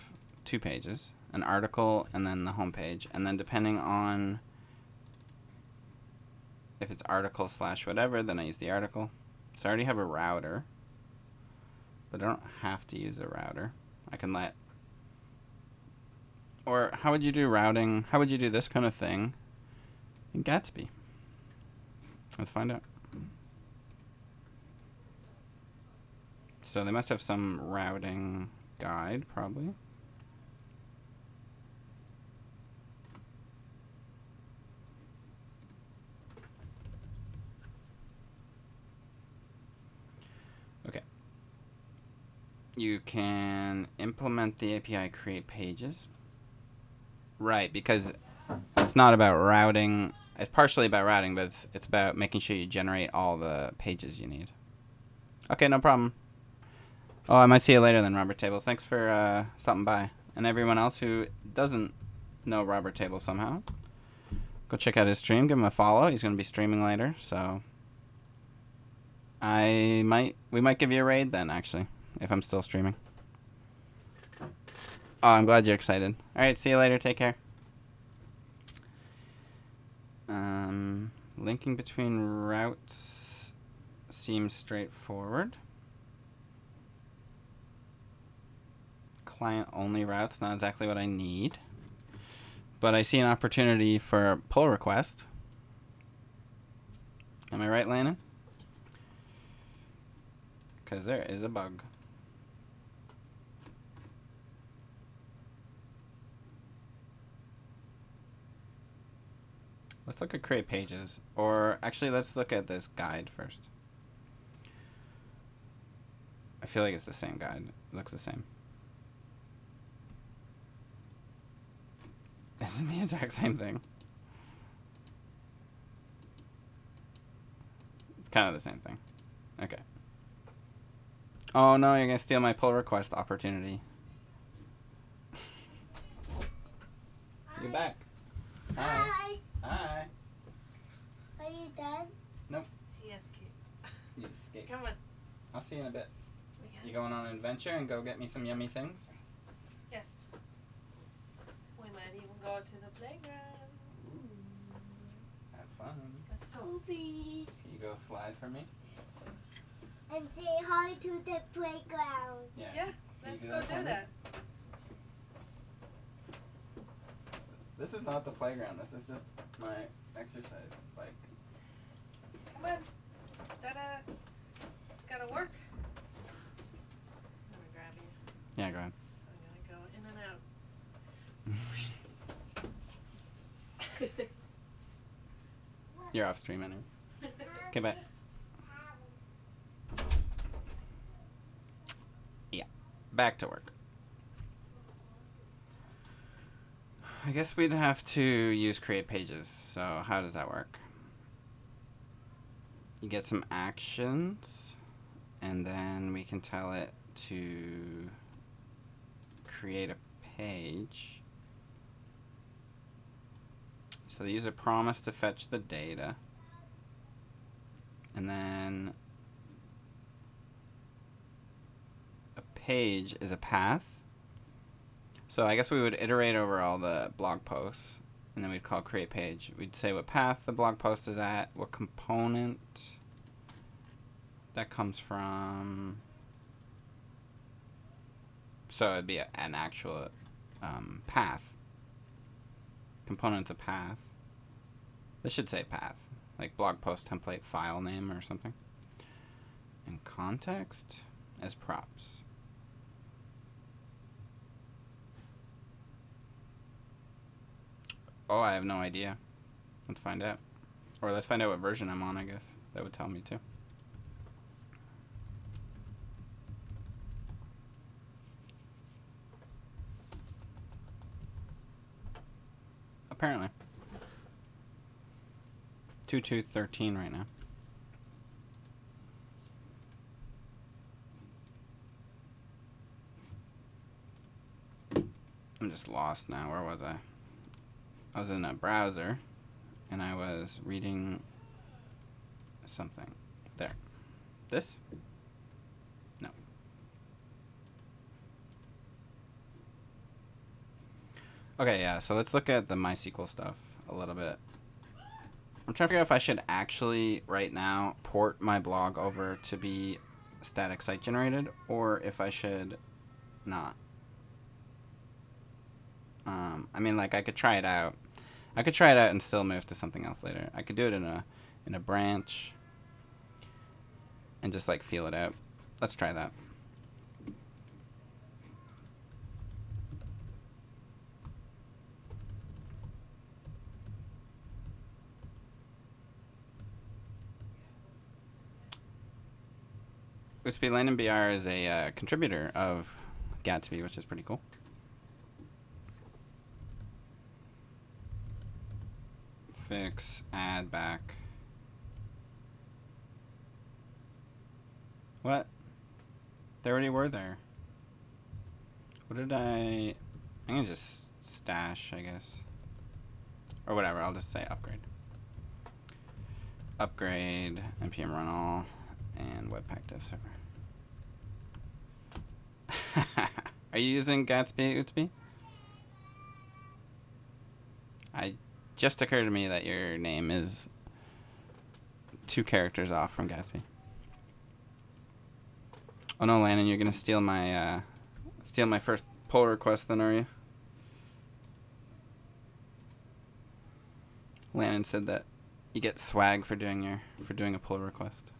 2 pages, an article and then the home page. And then depending on if it's article / whatever, then I use the article. So I already have a router, but I don't have to use a router. I can let, or how would you do routing? How would you do this kind of thing in Gatsby? Let's find out. So they must have some routing guide, probably. Okay. You can implement the API create pages. Right, because it's not about routing. It's partially about routing, but it's about making sure you generate all the pages you need. Okay, no problem. Oh, I might see you later then, Robert Table. Thanks for stopping by. And everyone else who doesn't know Robert Table somehow, go check out his stream. Give him a follow. He's going to be streaming later, so we might give you a raid then, actually, if I'm still streaming. Oh, I'm glad you're excited. All right, see you later. Take care. Linking between routes seems straightforward. Client-only routes, not exactly what I need. But I see an opportunity for pull request. Am I right, Landon? Because there is a bug. Let's look at create pages. Or actually, let's look at this guide first. I feel like it's the same guide. It looks the same. Isn't the exact same thing? It's kind of the same thing. Okay. Oh no, you're gonna steal my pull request opportunity. Get back. Hi. Hi. Are you done? Nope. He escaped. You escaped. Come on. I'll see you in a bit. You going on an adventure and go get me some yummy things? Yes. We might even go to the playground. Ooh. Have fun. Let's go. Please. Can you go slide for me? And say hi to the playground. Yeah, Can let's you go for do me? that. This is not the playground. This is just my exercise bike. Come on. It's gotta work. I'm gonna grab you. Yeah, go ahead. I'm gonna go in and out. You're off stream anyway. Okay, bye. Yeah, back to work. I guess we'd have to use create pages. So how does that work? You get some actions, and then we can tell it to create a page. So the user promised to fetch the data. And then a page is a path. So I guess we would iterate over all the blog posts, and then we'd call create page. We'd say what path the blog post is at, what component that comes from. So it'd be an actual path. Component's a path. This should say path, like blog post template file name or something. And context as props. Oh, I have no idea. Let's find out. Or let's find out what version I'm on, I guess. That would tell me too. Apparently. 2.2.13 right now. I'm just lost now. Where was I? I was in a browser and I was reading something. There. This? No. Okay, yeah, so let's look at the MySQL stuff a little bit. I'm trying to figure out if I should actually, right now, port my blog over to be static site generated, or if I should not. I mean, like, I could try it out. I could try it out and still move to something else later. I could do it in a branch and just, like, feel it out. Let's try that. Gatsby Landon BR is a contributor of Gatsby, which is pretty cool. Fix, add back. What? They already were there. What did I can just stash, I guess. Or whatever, I'll just say upgrade. Upgrade, npm run all, and webpack dev server. Are you using Gatsby, Utsby? Just occurred to me that your name is 2 characters off from Gatsby. Oh no, Landon, you're gonna steal my first pull request then, are you? Landon said that you get swag for doing a pull request.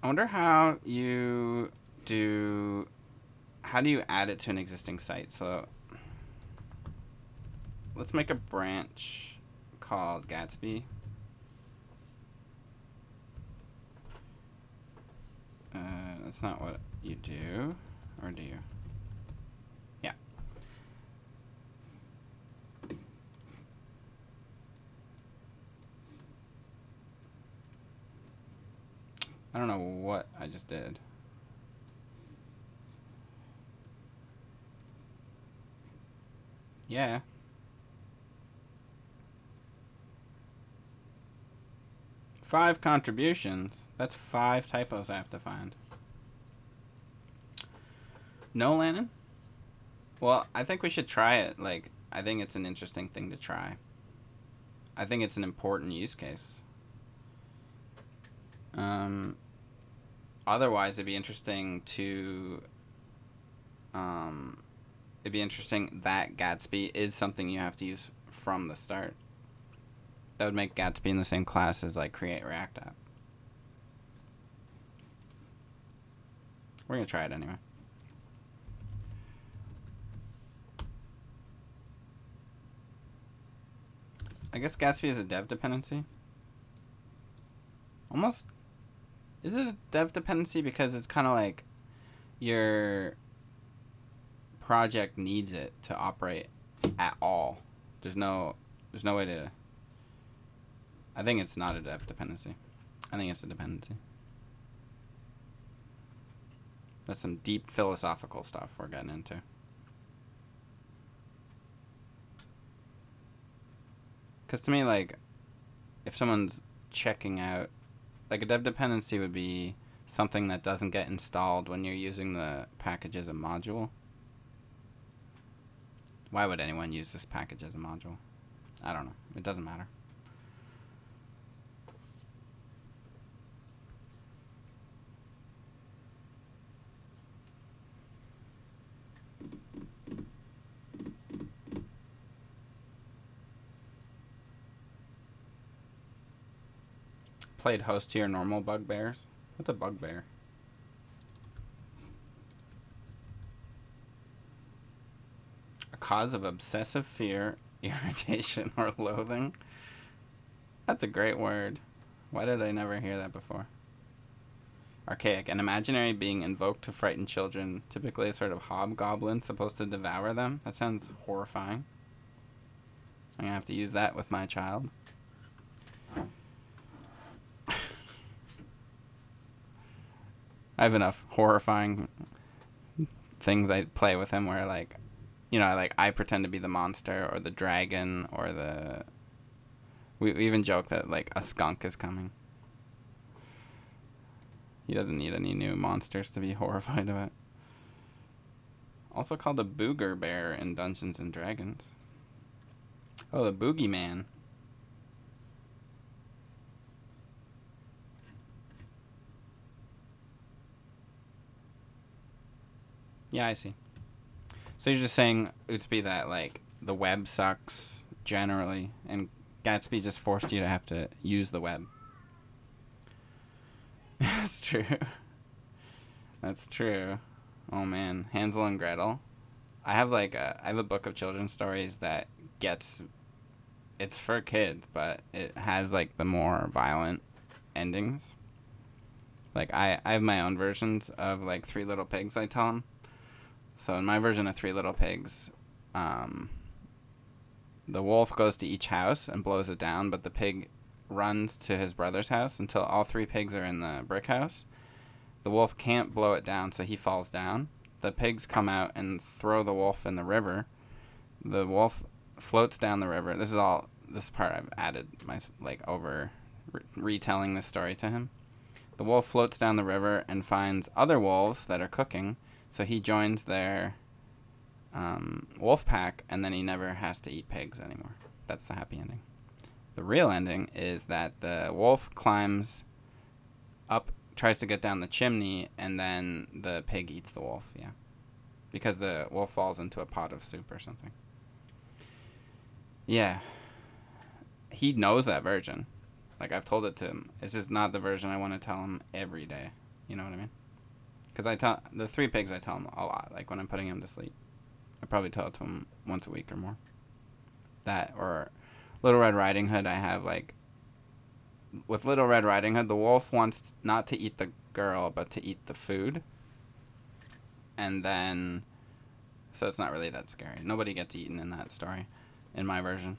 I wonder how you do. How do you add it to an existing site? So let's make a branch called Gatsby. That's not what you do, or do you? Yeah. I don't know what I just did. Yeah. Five contributions. That's 5 typos I have to find. No, Landon? Well, I think we should try it. Like, I think it's an interesting thing to try. I think it's an important use case. Otherwise, it'd be interesting to... it'd be interesting that Gatsby is something you have to use from the start. That would make Gatsby in the same class as, like, Create React App. We're going to try it anyway. I guess Gatsby is a dev dependency. Almost. Is it a dev dependency because it's kind of like your project needs it to operate at all. There's no way to. I think it's not a dev dependency. I think it's a dependency. That's some deep philosophical stuff we're getting into. Because to me, like, if someone's checking out, like a dev dependency would be something that doesn't get installed when you're using the package as a module. Why would anyone use this package as a module? I don't know. It doesn't matter. Played host to your normal bugbears. What's a bugbear? A cause of obsessive fear, irritation, or loathing. That's a great word. Why did I never hear that before? Archaic. An imaginary being invoked to frighten children, typically a sort of hobgoblin supposed to devour them. That sounds horrifying. I'm gonna have to use that with my child. I have enough horrifying things I play with him where, like, you know, like I pretend to be the monster or the dragon or the... We even joke that, like, a skunk is coming. He doesn't need any new monsters to be horrified about. Also called a booger bear in Dungeons and Dragons. Oh, the boogeyman. Yeah, I see. So you're just saying it would be that, like, the web sucks generally, and Gatsby just forced you to have to use the web. That's true. That's true. Oh man, Hansel and Gretel. I have a book of children's stories that it's for kids, but it has like the more violent endings. Like I have my own versions of like Three Little Pigs I tell them. So in my version of Three Little Pigs, the wolf goes to each house and blows it down, but the pig runs to his brother's house until all three pigs are in the brick house. The wolf can't blow it down, so he falls down. The pigs come out and throw the wolf in the river. The wolf floats down the river. This part I've added retelling this story to him. The wolf floats down the river and finds other wolves that are cooking, so he joins their wolf pack, and then he never has to eat pigs anymore. That's the happy ending. The real ending is that the wolf climbs up, tries to get down the chimney, and then the pig eats the wolf, yeah. Because the wolf falls into a pot of soup or something. Yeah. He knows that version. Like, I've told it to him. It's just not the version I want to tell him every day. You know what I mean? Because the three pigs I tell him a lot. Like, when I'm putting him to sleep. I probably tell it to him once a week or more. That, or Little Red Riding Hood, I have, like... With Little Red Riding Hood, the wolf wants not to eat the girl, but to eat the food. And then... So it's not really that scary. Nobody gets eaten in that story. In my version.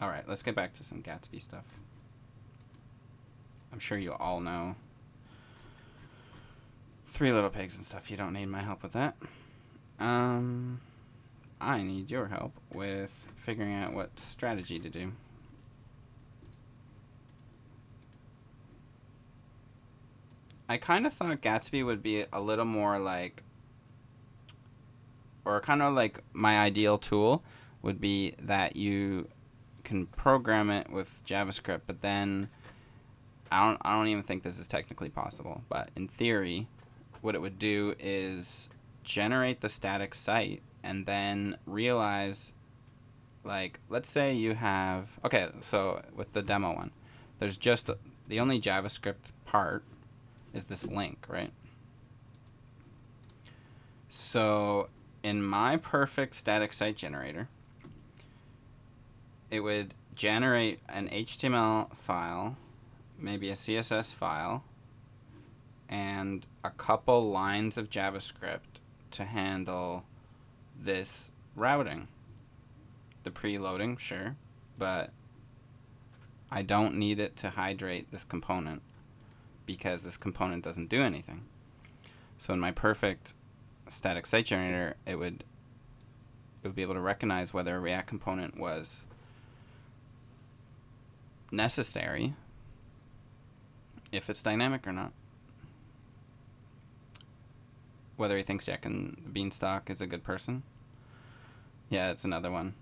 Alright, let's get back to some Gatsby stuff. I'm sure you all know Three Little Pigs and stuff. You don't need my help with that. I need your help with figuring out what strategy to do. I kind of thought Gatsby would be a little more like, or kind of like my ideal tool would be that you can program it with JavaScript, but then I don't even think this is technically possible, but in theory, what it would do is generate the static site and then realize, like, let's say you have, okay, so with the demo one, there's just the only JavaScript part is this link, right? So in my perfect static site generator, it would generate an HTML file, maybe a CSS file, and a couple lines of JavaScript to handle this routing. The preloading, sure, but I don't need it to hydrate this component. because this component doesn't do anything. So in my perfect static site generator, it would be able to recognize whether a React component was necessary, if it's dynamic or not. Whether he thinks Jack and the Beanstalk is a good person. Yeah, it's another one.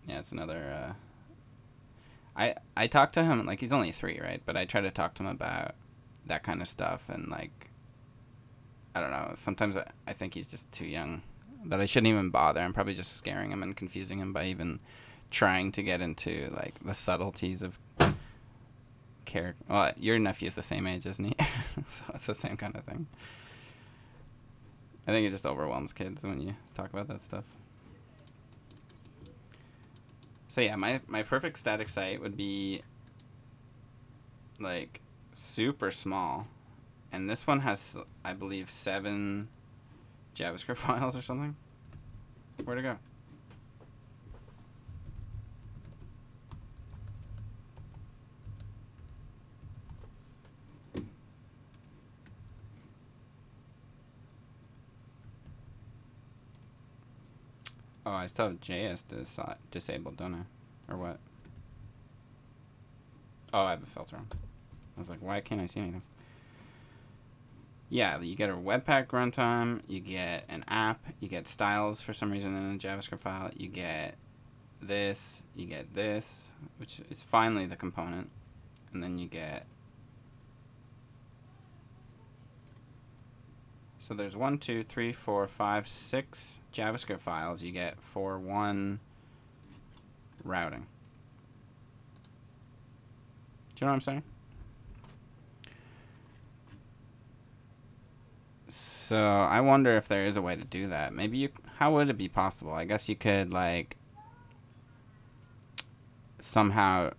Yeah, it's another. I talked to him, like, he's only 3, right? But I try to talk to him about that kind of stuff, and, like, I don't know. Sometimes I think he's just too young, that I shouldn't even bother. I'm probably just scaring him and confusing him by even trying to get into, like, the subtleties of character. Well, your nephew's the same age, isn't he? So it's the same kind of thing. I think it just overwhelms kids when you talk about that stuff. So yeah, my perfect static site would be, like, super small. And this one has, I believe, 7 JavaScript files or something. Where'd it go? Oh, I still have JS disabled, don't I? Or what? Oh, I have a filter on. I was like, why can't I see anything? Yeah, you get a Webpack runtime, you get an app, you get styles for some reason in a JavaScript file, you get this, which is finally the component, and then you get... So there's 1, 2, 3, 4, 5, 6 JavaScript files you get for one routing. Do you know what I'm saying? So I wonder if there is a way to do that. Maybe you... How would it be possible? I guess you could, like, somehow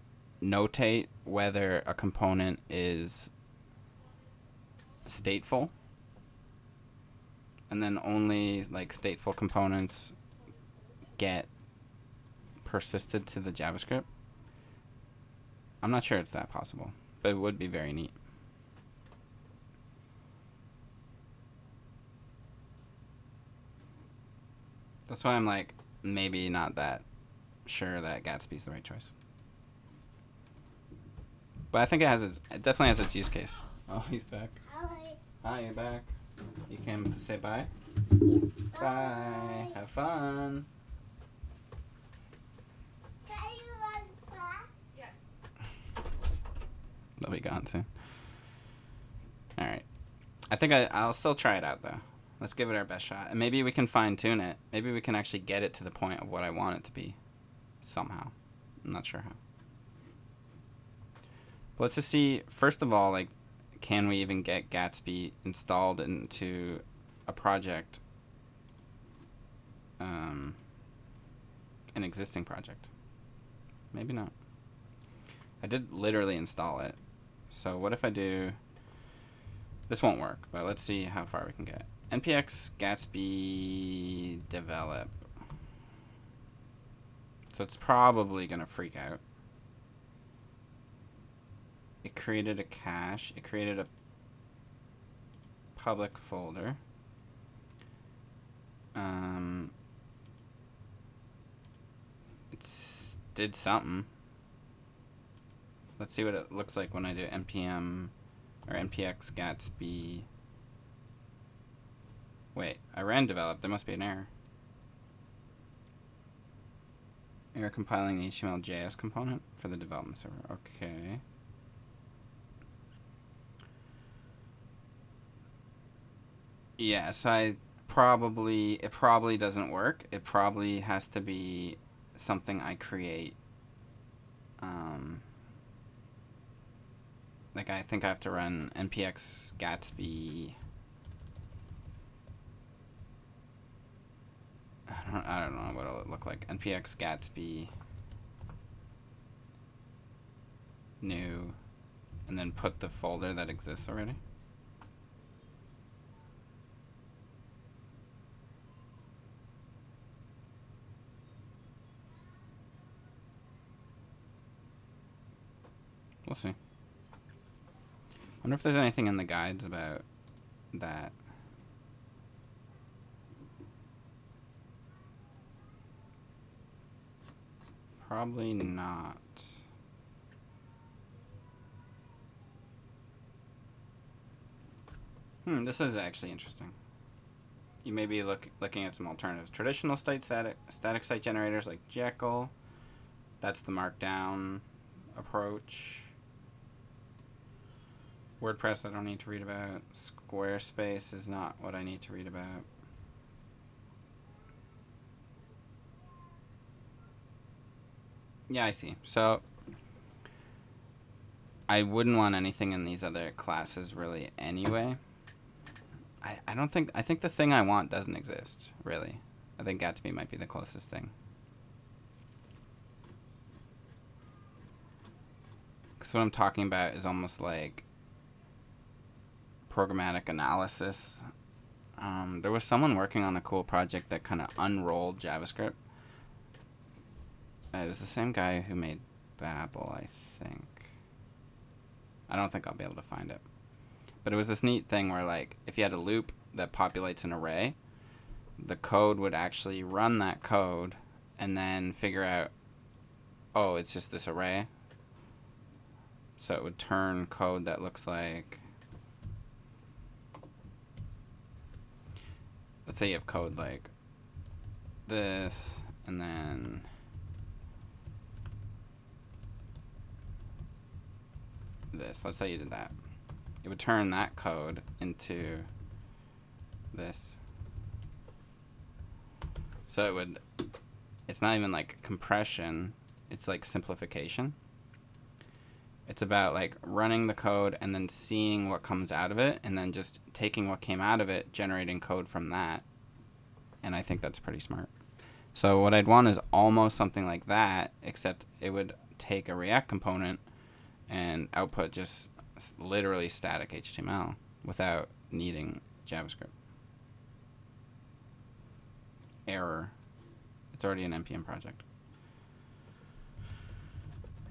notate whether a component is stateful. And then only, like, stateful components get persisted to the JavaScript. I'm not sure it's that possible, but it would be very neat. That's why I'm, like, maybe not that sure that Gatsby's the right choice. But I think it definitely has its use case. Oh, he's back. Hi. Hi, you're back. You came to say bye? Yeah. Bye. Have fun. Can you run back? Yes. They'll be gone soon. Alright. I think I'll still try it out, though. Let's give it our best shot. And maybe we can fine-tune it. Maybe we can actually get it to the point of what I want it to be. Somehow. I'm not sure how. But let's just see, first of all, like, can we even get Gatsby installed into a project, an existing project? Maybe not. I did literally install it. So what if I do... This won't work, but let's see how far we can get. npx Gatsby develop. So it's probably going to freak out. It created a cache. It created a public folder. It did something. Let's see what it looks like when I do npm or npx Gatsby. Wait, I ran develop. There must be an error. Error compiling the HTML.js component for the development server. Okay. Yeah, so it probably doesn't work. It probably has to be something I create. Like, I think I have to run npx Gatsby. I don't know what it'll look like. npx Gatsby new, and then put the folder that exists already. We'll see. wonder if there's anything in the guides about that. Probably not. This is actually interesting. You may be looking at some alternatives. Traditional static site generators like Jekyll. That's the markdown approach. WordPress I don't need to read about. Squarespace is not what I need to read about. Yeah, I see. So I wouldn't want anything in these other classes really anyway. I think the thing I want doesn't exist, really. I think Gatsby might be the closest thing. Because what I'm talking about is almost like programmatic analysis. There was someone working on a cool project that kind of unrolled JavaScript. It was the same guy who made Babel, I think. I don't think I'll be able to find it. But it was this neat thing where, like, if you had a loop that populates an array, the code would actually run that code and then figure out, oh, it's just this array. So it would turn code that looks like, let's say you have code like this, and then this. Let's say you did that. It would turn that code into this. So it would, it's not even like compression, it's like simplification. It's about like running the code and then seeing what comes out of it and then just taking what came out of it, generating code from that. And I think that's pretty smart. So what I'd want is almost something like that, except it would take a React component and output just literally static HTML without needing JavaScript. Error. It's already an NPM project.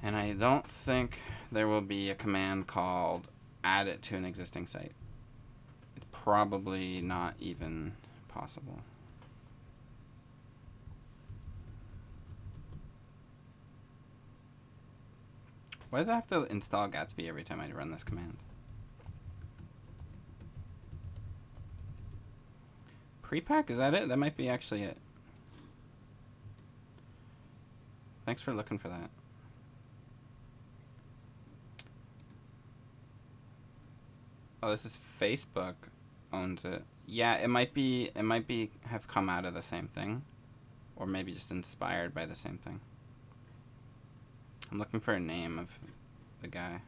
And I don't think there will be a command called add it to an existing site. It's probably not even possible. Why does it have to install Gatsby every time I run this command? Prepack, is that it? That might be actually it. Thanks for looking for that. Oh, this is Facebook owns it. Yeah, it might be have come out of the same thing, or maybe just inspired by the same thing. I'm looking for a name of the guy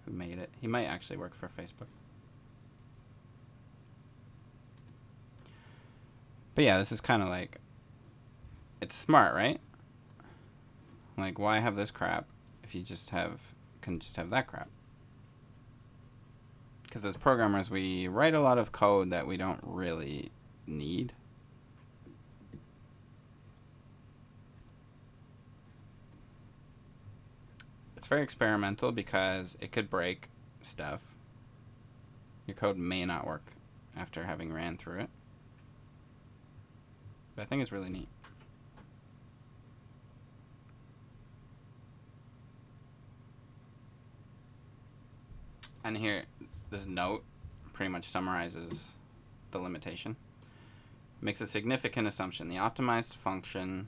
who made it. He might actually work for Facebook. But yeah, this is kind of like, it's smart, right? Like, why have this crap if you just can just have that crap? Because as programmers, we write a lot of code that we don't really need. It's very experimental because it could break stuff. Your code may not work after having ran through it. But I think it's really neat. And here, this note pretty much summarizes the limitation. Makes a significant assumption. The optimized function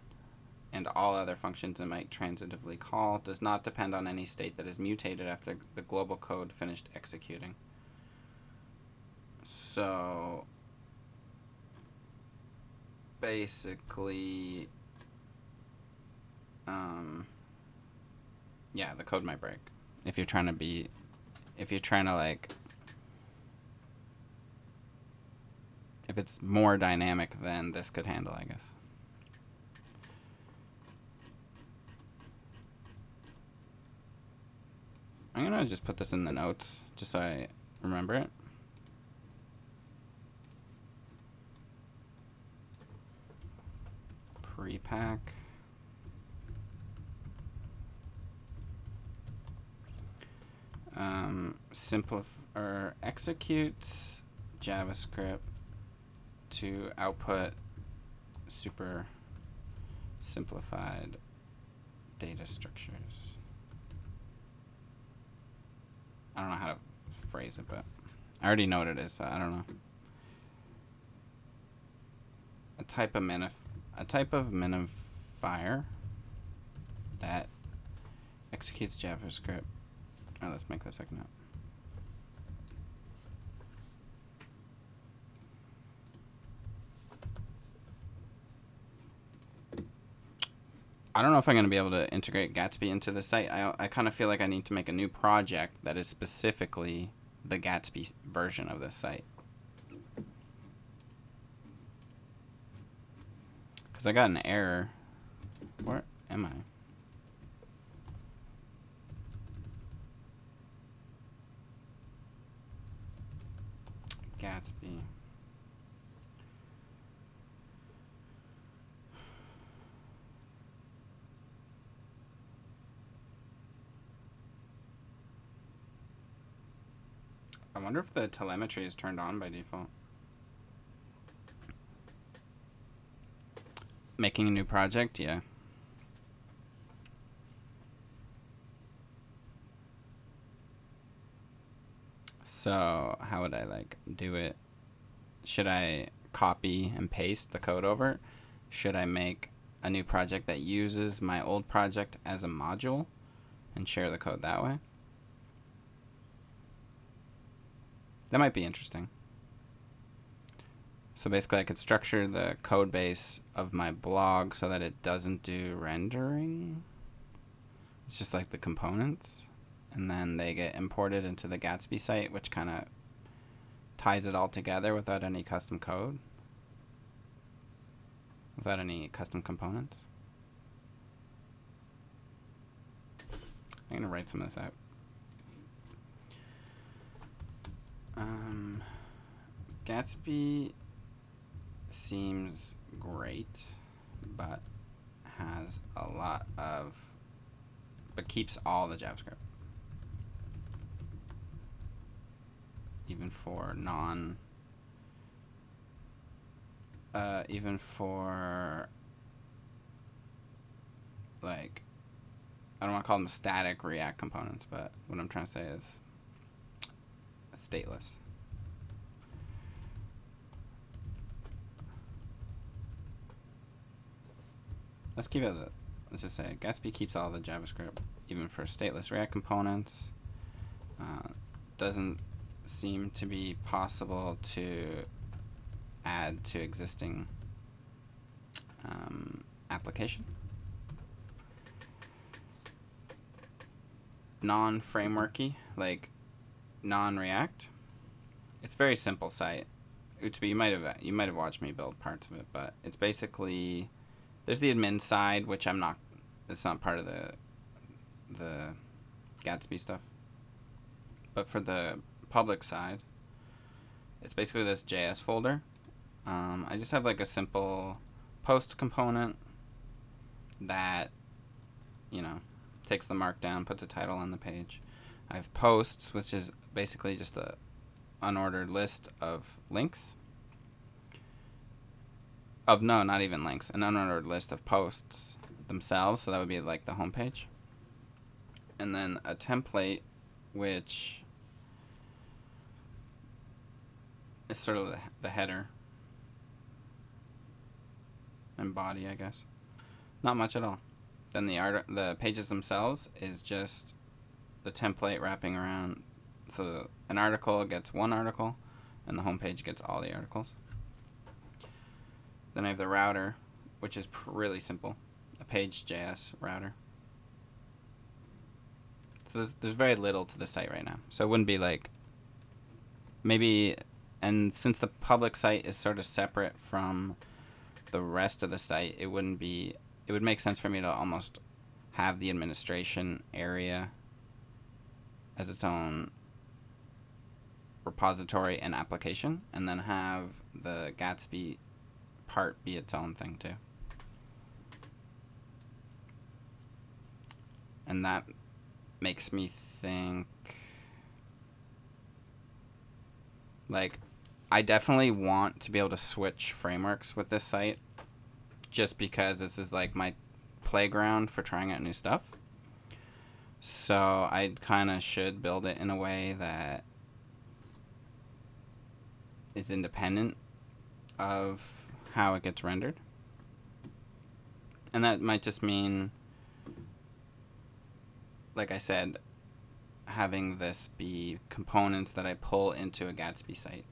and all other functions it might transitively call does not depend on any state that is mutated after the global code finished executing. So basically, yeah, the code might break if you're trying to like, if it's more dynamic than this could handle, I guess. I'm gonna just put this in the notes just so I remember it. Prepack. executes JavaScript to output super simplified data structures. I don't know how to phrase it, but I already know what it is, so I don't know. A type of minifier that executes JavaScript. Oh, let's make the second up. I don't know if I'm going to be able to integrate Gatsby into the site. I kind of feel like I need to make a new project that is specifically the Gatsby version of this site. Because I got an error. Where am I? Gatsby. I wonder if the telemetry is turned on by default. Making a new project, yeah. So how would I like do it? Should I copy and paste the code over? Should I make a new project that uses my old project as a module and share the code that way? That might be interesting. So basically I could structure the code base of my blog so that it doesn't do rendering. It's just like the components. And then they get imported into the Gatsby site, which kind of ties it all together without any custom code. Without any custom components. I'm going to write some of this out. Gatsby seems great, but has a lot of, but keeps all the JavaScript. Even for even for, like, I don't want to call them static React components, but what I'm trying to say is stateless. Let's keep it. Let's just say Gatsby keeps all the JavaScript, even for stateless React components. Doesn't seem to be possible to add to existing application. Non-frameworky, like non-React. It's a very simple site. You might have watched me build parts of it, but it's basically, there's the admin side, which it's not part of the Gatsby stuff. But for the public side, it's basically this JS folder. I just have like a simple post component that, takes the markdown, puts a title on the page. I have posts, which is basically just a unordered list of links. No, not even links. An unordered list of posts themselves. So that would be like the home page. And then a template, which is sort of the header and body, I guess. Not much at all. Then the pages themselves is just the template wrapping around. So an article gets one article, and the home page gets all the articles. Then I have the router, which is really simple, a page.js router. So there's very little to the site right now. So it wouldn't be like, maybe, and since the public site is sort of separate from the rest of the site, it would make sense for me to almost have the administration area as its own repository and application, and then have the Gatsby part be its own thing too. And that makes me think Like, I definitely want to be able to switch frameworks with this site, just because this is like my playground for trying out new stuff. So I kind of should build it in a way that is independent of how it gets rendered. And that might just mean, like I said, having this be components that I pull into a Gatsby site.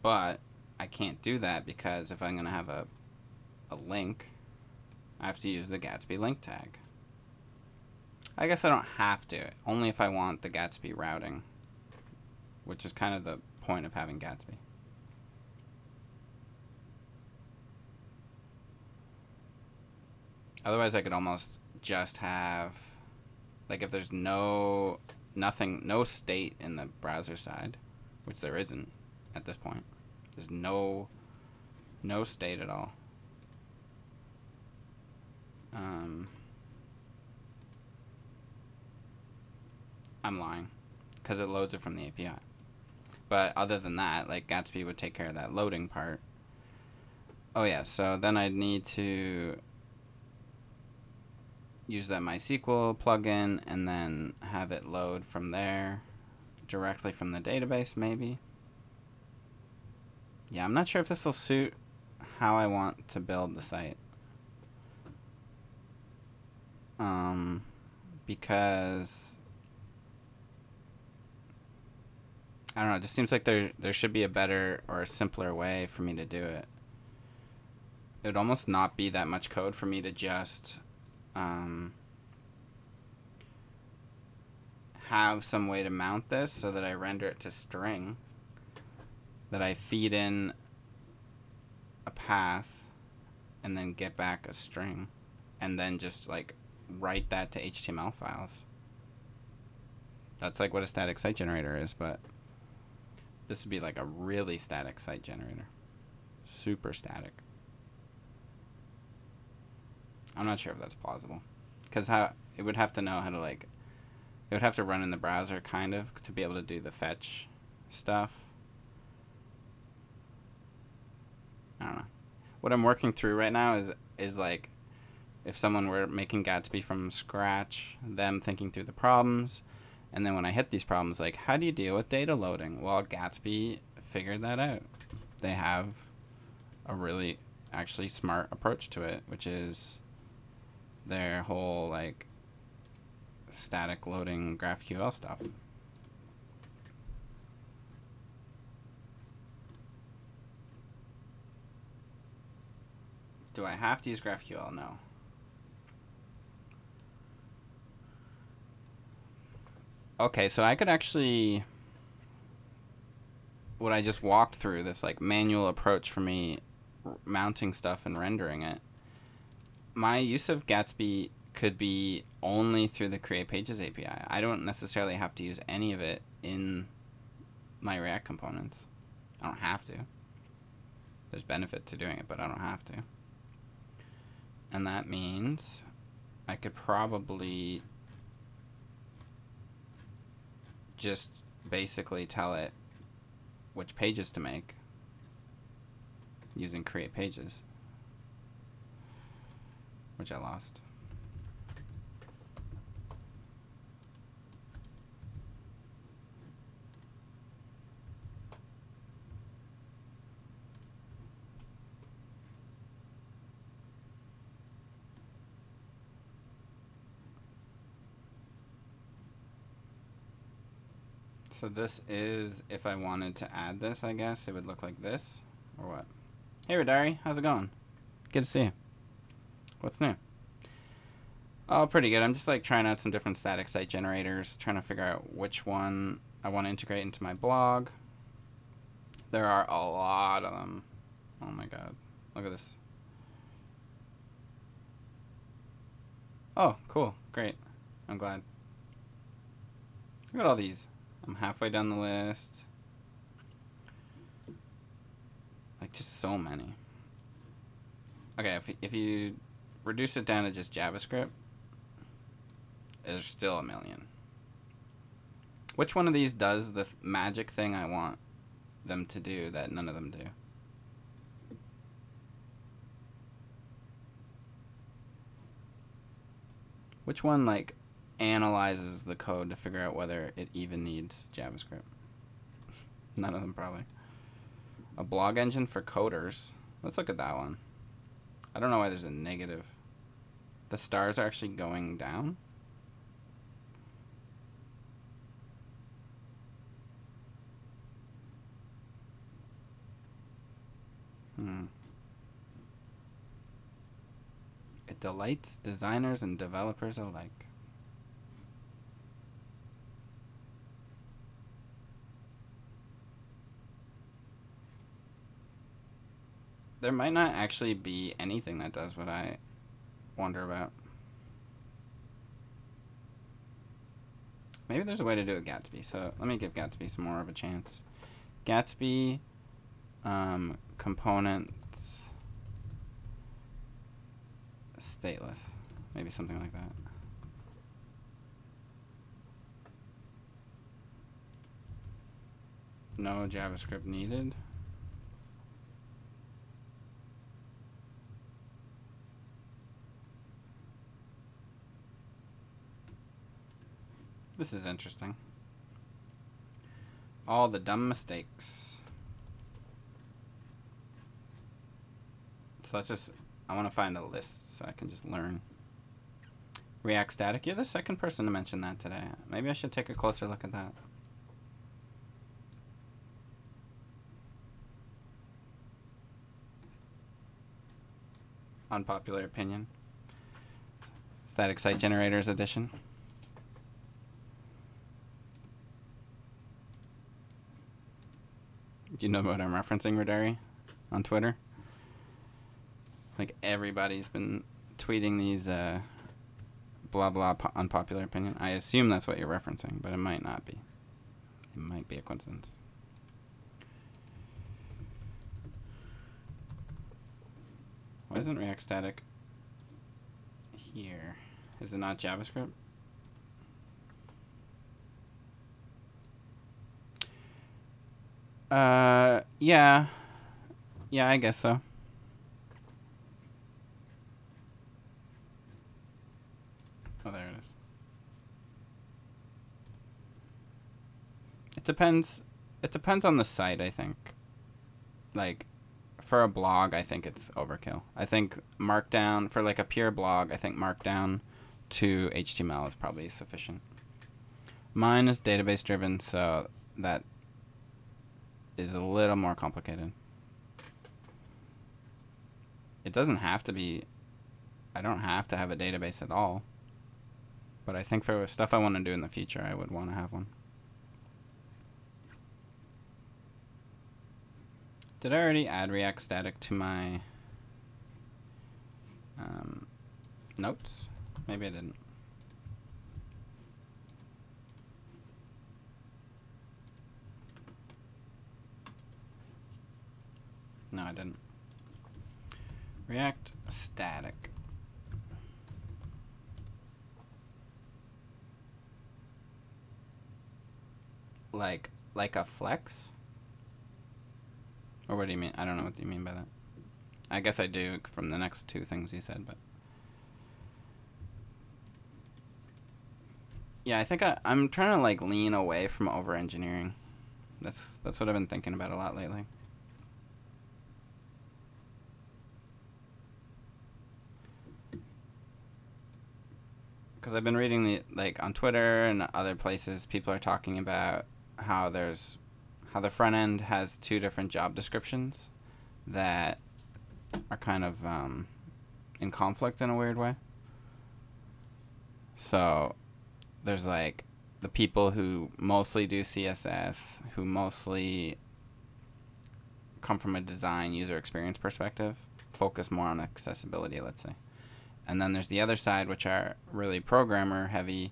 But I can't do that because if I'm going to have a link, I have to use the Gatsby link tag. I guess I don't have to, only if I want the Gatsby routing, which is kind of the point of having Gatsby. Otherwise, I could almost just have, like, if there's no state in the browser side, which there isn't at this point. There's no state at all. I'm lying, because it loads it from the API. But other than that, like, Gatsby would take care of that loading part. Oh yeah, so then I'd need to use that MySQL plugin and then have it load from there directly from the database, maybe. Yeah, I'm not sure if this will suit how I want to build the site. Because I don't know, it just seems like there should be a better or a simpler way for me to do it. It would almost not be that much code for me to just have some way to mount this so that I render it to string, that I feed in a path and then get back a string, and then just like write that to HTML files. That's like what a static site generator is, but this would be like a really static site generator. Super static. I'm not sure if that's plausible, because how it would have to know how to, like, it would have to run in the browser kind of to be able to do the fetch stuff. I don't know. What I'm working through right now is like, if someone were making Gatsby from scratch, them thinking through the problems, and then when I hit these problems, like, how do you deal with data loading? Well, Gatsby figured that out. They have a really actually smart approach to it, which is their whole, like, static loading GraphQL stuff. Do I have to use GraphQL? No. Okay, so I could actually, what I just walked through, this like manual approach for me mounting stuff and rendering it, my use of Gatsby could be only through the Create Pages API. I don't necessarily have to use any of it in my React components. I don't have to. There's benefit to doing it, but I don't have to. And that means I could probably just basically tell it which pages to make using Create Pages, which I lost. So this is, if I wanted to add this, I guess it would look like this, or what? Hey Radari, how's it going? Good to see you. What's new? Oh, pretty good. I'm just like trying out some different static site generators, trying to figure out which one I want to integrate into my blog. There are a lot of them. Oh my god. Look at this. Oh, cool. Great. I'm glad. Look at all these. I'm halfway down the list. Like, just so many. Okay, if you reduce it down to just JavaScript, there's still a million. Which one of these does the magic thing I want them to do that none of them do? Which one, like, analyzes the code to figure out whether it even needs JavaScript? None of them, probably. A blog engine for coders. Let's look at that one. I don't know why there's a negative. The stars are actually going down. It delights designers and developers alike. There might not actually be anything that does what I wonder about. Maybe there's a way to do it Gatsby, so let me give Gatsby some more of a chance. Gatsby components stateless. Maybe something like that. No JavaScript needed. This is interesting. All the dumb mistakes. So let's just, I want to find a list so I can just learn. React static. You're the second person to mention that today. Maybe I should take a closer look at that. Unpopular opinion. Static site generators edition. Do you know what I'm referencing, Rodari, on Twitter? Like, everybody's been tweeting these blah blah unpopular opinion. I assume that's what you're referencing, but it might not be. It might be a coincidence. Why isn't React static here? Is it not JavaScript? Yeah. Yeah, I guess so. Oh, there it is. It depends on the site, I think. Like, for a blog, I think it's overkill. I think Markdown, for like a pure blog, I think Markdown to HTML is probably sufficient. Mine is database driven, so that is a little more complicated. It doesn't have to be, I don't have to have a database at all. But I think for stuff I want to do in the future, I would want to have one. Did I already add React static to my notes? Maybe I didn't. No, I didn't. React static. Like a flex? Or what do you mean? I don't know what you mean by that. I guess I do from the next two things you said, but yeah, I think I'm trying to like lean away from over engineering. That's what I've been thinking about a lot lately. Because I've been reading the, like, on Twitter and other places, people are talking about how the front end has two different job descriptions that are kind of in conflict in a weird way. So there's like the people who mostly do CSS, who mostly come from a design user experience perspective, focus more on accessibility, let's say. And then there's the other side, which are really programmer heavy,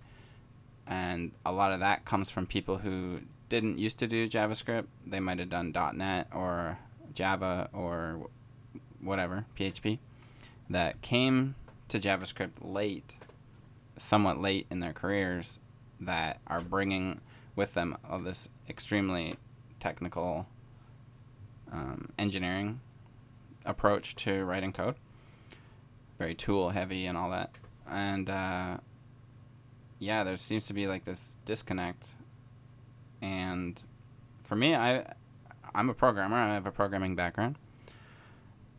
and a lot of that comes from people who didn't used to do JavaScript. They might have done .NET or Java or whatever, PHP, that came to JavaScript somewhat late in their careers, that are bringing with them all this extremely technical engineering approach to writing code. Very tool heavy and all that. And yeah, there seems to be like this disconnect. And for me, I'm a programmer. I have a programming background.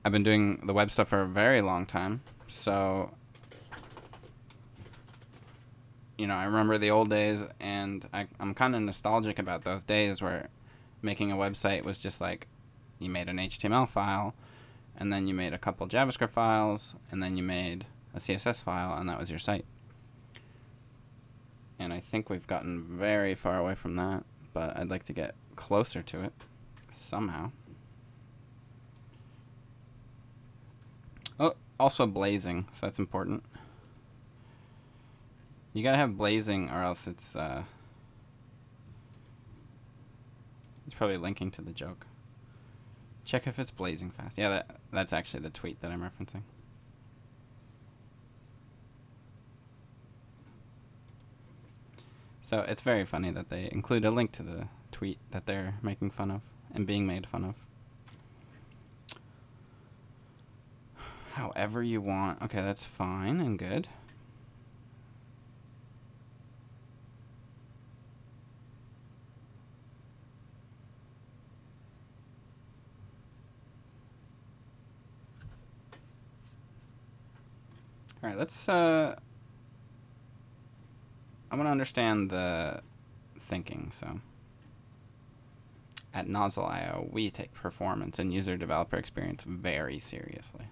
I've been doing the web stuff for a very long time. So, you know, I remember the old days, and I'm kind of nostalgic about those days where making a website was just like, you made an HTML file, and then you made a couple JavaScript files, and then you made a CSS file, and that was your site. And I think we've gotten very far away from that, but I'd like to get closer to it somehow. Oh, also blazing, so that's important. You gotta have blazing, or else it's probably linking to the joke. Check if it's blazing fast. Yeah, that's actually the tweet that I'm referencing. So it's very funny that they include a link to the tweet that they're making fun of and being made fun of. However you want. Okay, that's fine and good. All right, let's I want to understand the thinking. So at Nozzle.io, we take performance and user developer experience very seriously.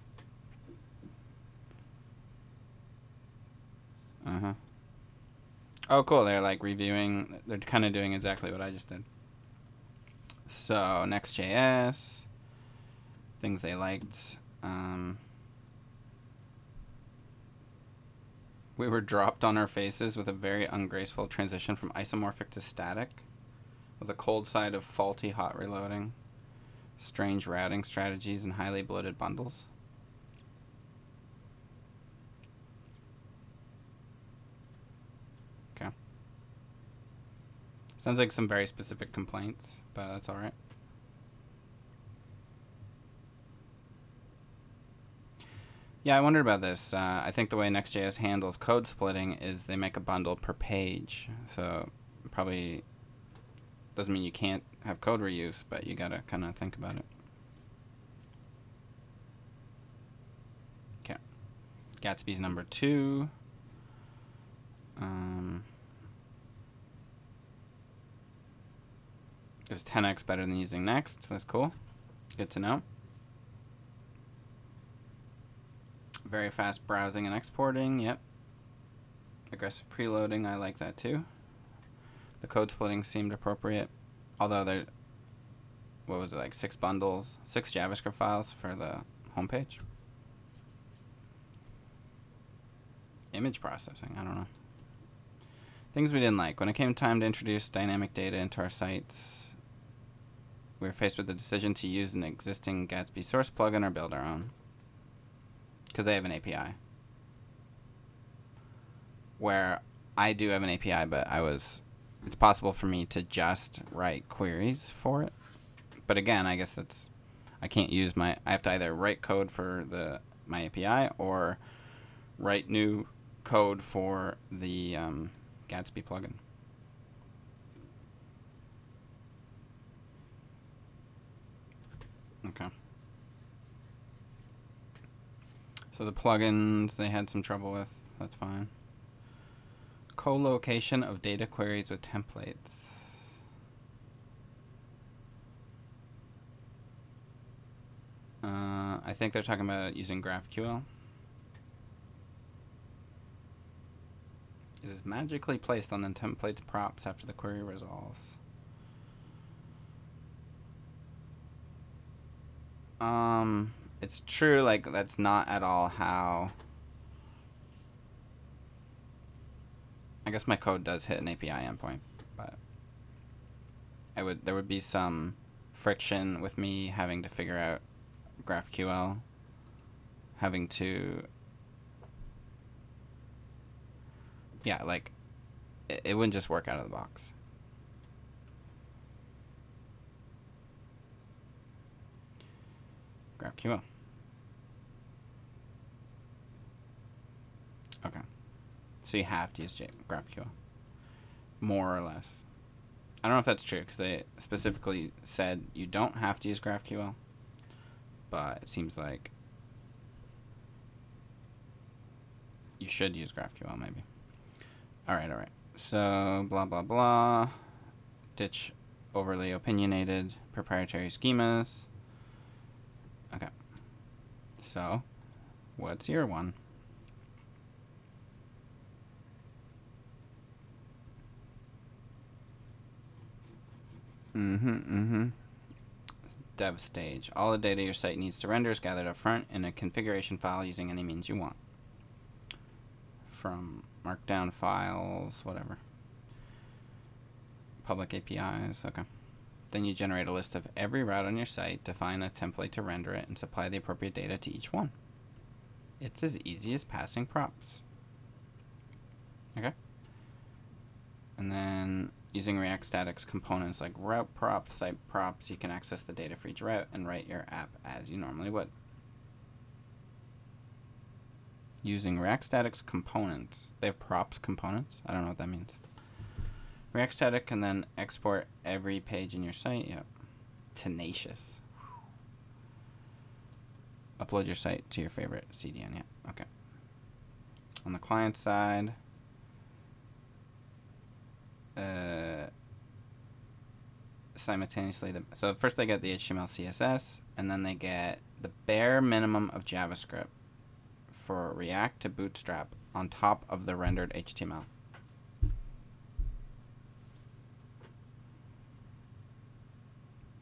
Oh, cool. They're like reviewing. They're kind of doing exactly what I just did. So Next.js, things they liked. We were dropped on our faces with a very ungraceful transition from isomorphic to static, with a cold side of faulty hot reloading, strange routing strategies, and highly bloated bundles. Okay. Sounds like some very specific complaints, but that's alright. Yeah, I wondered about this. I think the way Next.js handles code splitting is they make a bundle per page. So probably doesn't mean you can't have code reuse, but you gotta kind of think about it. Okay. Gatsby's number 2. It was 10x better than using Next. That's cool. Good to know. Very fast browsing and exporting, yep. Aggressive preloading, I like that too. The code splitting seemed appropriate. Although there, what was it, like 6 bundles, 6 JavaScript files for the homepage. Image processing, I don't know. Things we didn't like. When it came time to introduce dynamic data into our sites, we were faced with the decision to use an existing Gatsby source plugin or build our own. Because they have an API. Where I do have an API, but it's possible for me to just write queries for it. But again, I guess I can't use I have to either write code for my API or write new code for the Gatsby plugin. Okay. So the plugins they had some trouble with. That's fine. Co-location of data queries with templates. I think they're talking about using GraphQL. It is magically placed on the template's props after the query resolves. It's true, like, that's not at all how... I guess my code does hit an API endpoint, but there would be some friction with me having to figure out GraphQL, having to Yeah, like, it wouldn't just work out of the box. GraphQL. Okay. So you have to use GraphQL. More or less. I don't know if that's true, because they specifically said you don't have to use GraphQL. But it seems like you should use GraphQL, maybe. Alright. So, blah, blah, blah. Ditch overly opinionated proprietary schemas. Okay. So, what's your one? Dev stage. All the data your site needs to render is gathered up front in a configuration file using any means you want. From markdown files, whatever. Public APIs, okay. Then you generate a list of every route on your site, define a template to render it, and supply the appropriate data to each one. It's as easy as passing props. Okay? And then using React Statics components like route props, site props, you can access the data for each route and write your app as you normally would. Using React Statics components. They have props components? I don't know what that means. React Static and then export every page in your site. Yep. Tenacious. Upload your site to your favorite CDN. Yeah. Okay. On the client side, simultaneously, so first they get the HTML, CSS, and then they get the bare minimum of JavaScript for React to Bootstrap on top of the rendered HTML.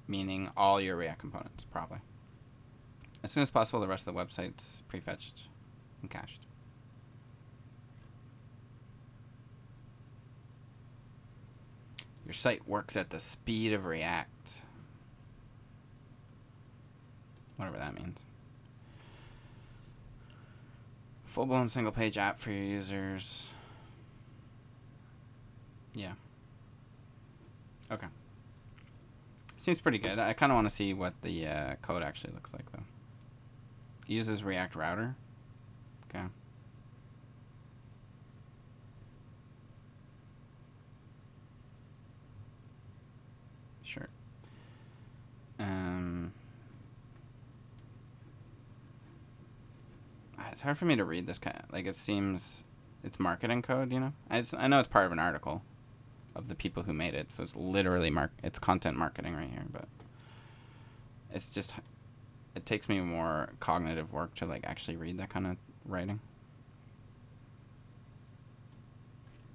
Meaning all your React components, probably. As soon as possible, the rest of the website's prefetched and cached. Your site works at the speed of React. Whatever that means. Full-blown single-page app for your users. Yeah. Okay. Seems pretty good. I kind of want to see what the code actually looks like, though. Uses React Router. Okay. Sure. It's hard for me to read this kind of, like, it seems it's marketing code, you know? I know it's part of an article of the people who made it, so it's literally it's content marketing right here, but it's just, it takes me more cognitive work to, like, actually read that kind of writing.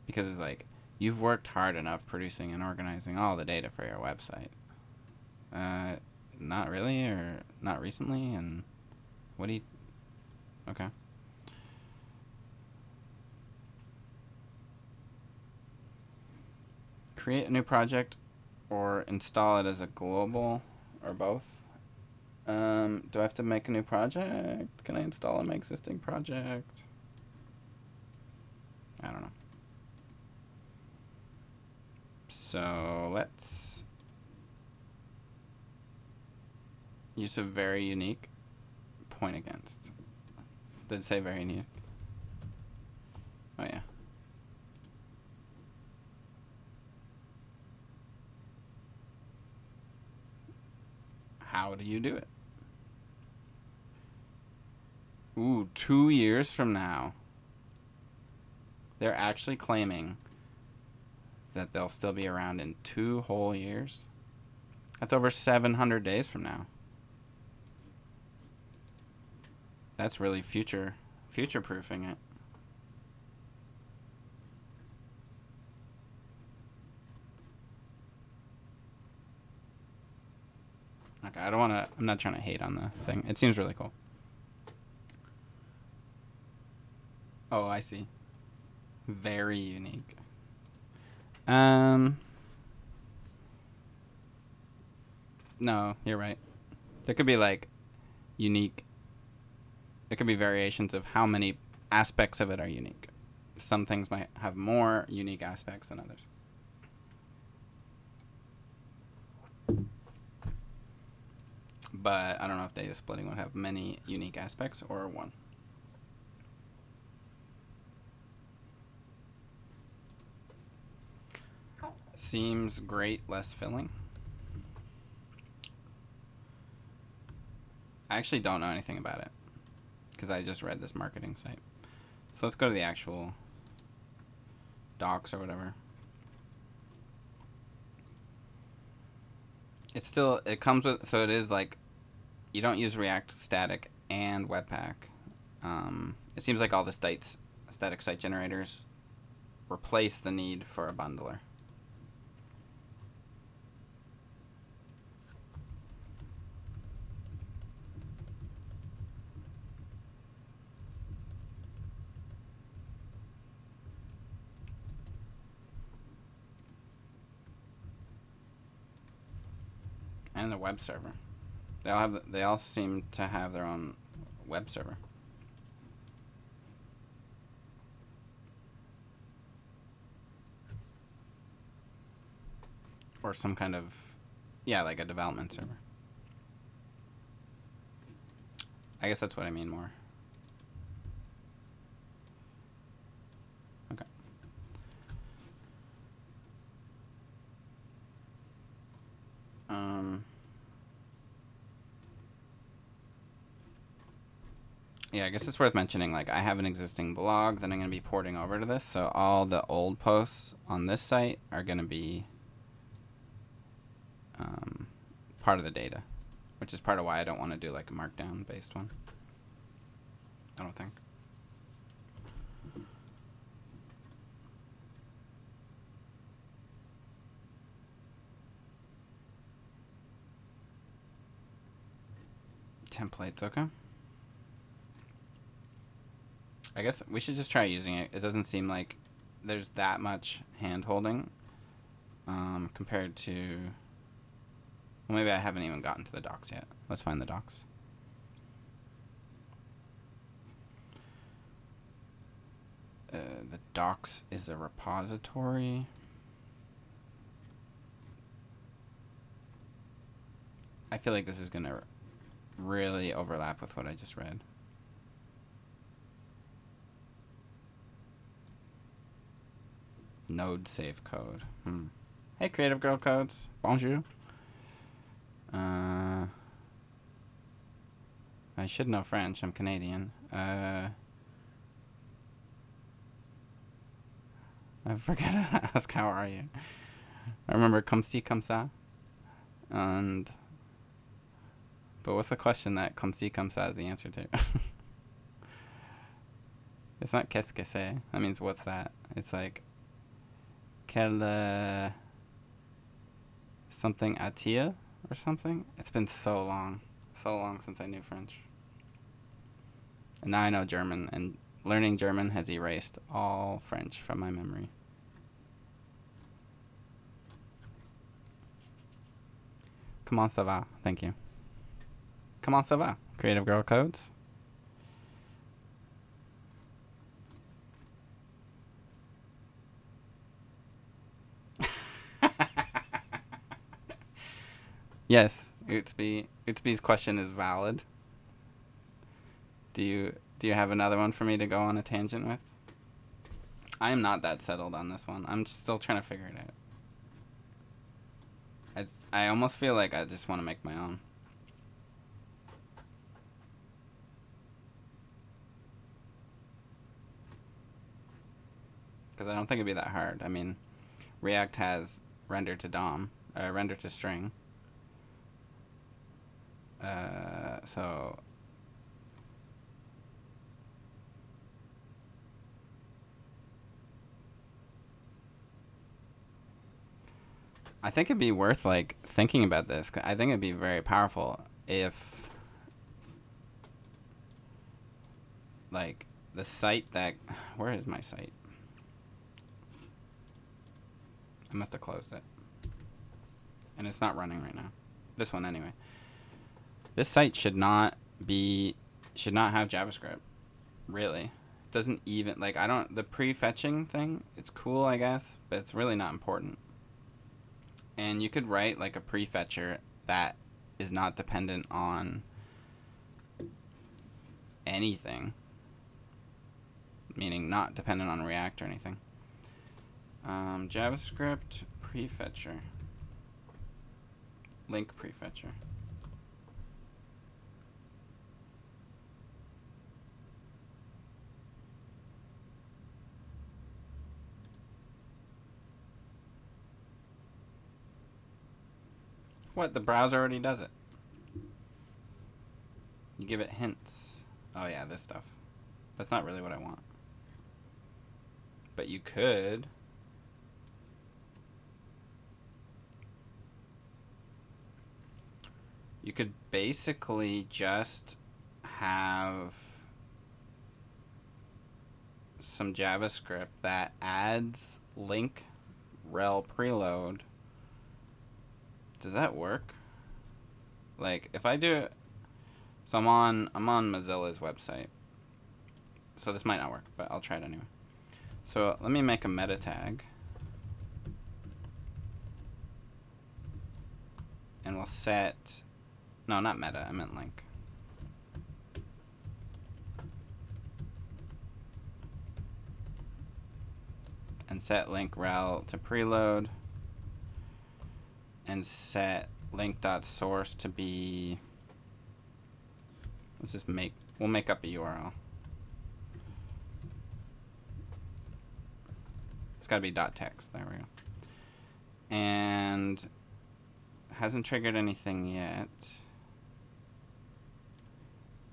Because it's like, you've worked hard enough producing and organizing all the data for your website. Not really, or not recently, and what do you... Okay. Create a new project or install it as a global, or both. Do I have to make a new project? Can I install my existing project? I don't know. So let's use a very unique point against. Did it say very unique? Oh yeah. How do you do it? Ooh, 2 years from now. They're actually claiming that they'll still be around in 2 whole years. That's over 700 days from now. That's really future-proofing it. Okay, I'm not trying to hate on the thing. It seems really cool. Oh, I see. Very unique. No, you're right. There could be, like, unique... There could be variations of how many aspects of it are unique. some things might have more unique aspects than others. But I don't know if data splitting would have many unique aspects or one. Seems great, less filling. I actually don't know anything about it because I just read this marketing site. So let's go to the actual docs or whatever. It's still, it comes with, so it is like, you don't use React Static and Webpack. It seems like all the static site generators replace the need for a bundler. And the web server. They all seem to have their own web server. Or some kind of, yeah, like a development server. I guess that's what I mean more. Okay. Yeah, I guess it's worth mentioning, like, I have an existing blog that I'm going to be porting over to this, so all the old posts on this site are going to be part of the data, which is part of why I don't want to do, like, a markdown-based one. I don't think. Templates, okay. I guess we should just try using it. It doesn't seem like there's that much hand-holding compared to... Well, maybe I haven't even gotten to the docs yet. Let's find the docs. The docs is a repository. I feel like this is going to really overlap with what I just read. Node save code. Hey, Creative Girl Codes. Bonjour. I should know French. I'm Canadian. I forget to ask, how are you? I remember comme ci, comme ça. And... But what's the question that comme ci, comme ça is the answer to? It's not qu'est-ce que c'est. That means what's that? It's like... Quel... something atia or something? It's been so long since I knew French. And now I know German, and learning German has erased all French from my memory. Comment ça va? Thank you. Comment ça va? Creative Girl Codes. Yes, Utsby's question is valid. Do you have another one for me to go on a tangent with? I am not that settled on this one. I'm just still trying to figure it out. I almost feel like I just want to make my own. Because I don't think it'd be that hard. I mean, React has render to DOM, render to string. So I think it'd be worth, like, thinking about this. I think it'd be very powerful if, like, the site that... Where is my site? I must have closed it. And it's not running right now. This one, anyway. This site should not have JavaScript, really. doesn't even, like, I don't, the prefetching thing, it's cool, I guess, but it's really not important. And you could write, like, a prefetcher that is not dependent on anything, meaning not dependent on React or anything. JavaScript prefetcher, link prefetcher. What? The browser already does it. You give it hints. Oh yeah, this stuff. That's not really what I want. But you could. You could basically just have some JavaScript that adds link rel preload. Does that work? Like, if I do it, so I'm on Mozilla's website. So this might not work, but I'll try it anyway. So let me make a meta tag. And we'll set, no, not meta, I meant link. And set link rel to preload. And set link.source to be, let's just we'll make up a URL. It's gotta be .text, there we go. And hasn't triggered anything yet.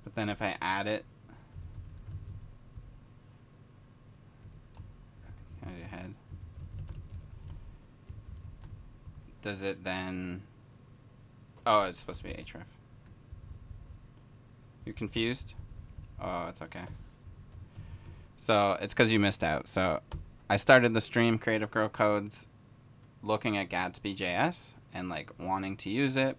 But then if I add it, can I do head? Does it then, oh, it's supposed to be href. You're confused? Oh, it's okay. So it's because you missed out. So I started the stream Creative Girl Codes looking at GastbyJS and like wanting to use it.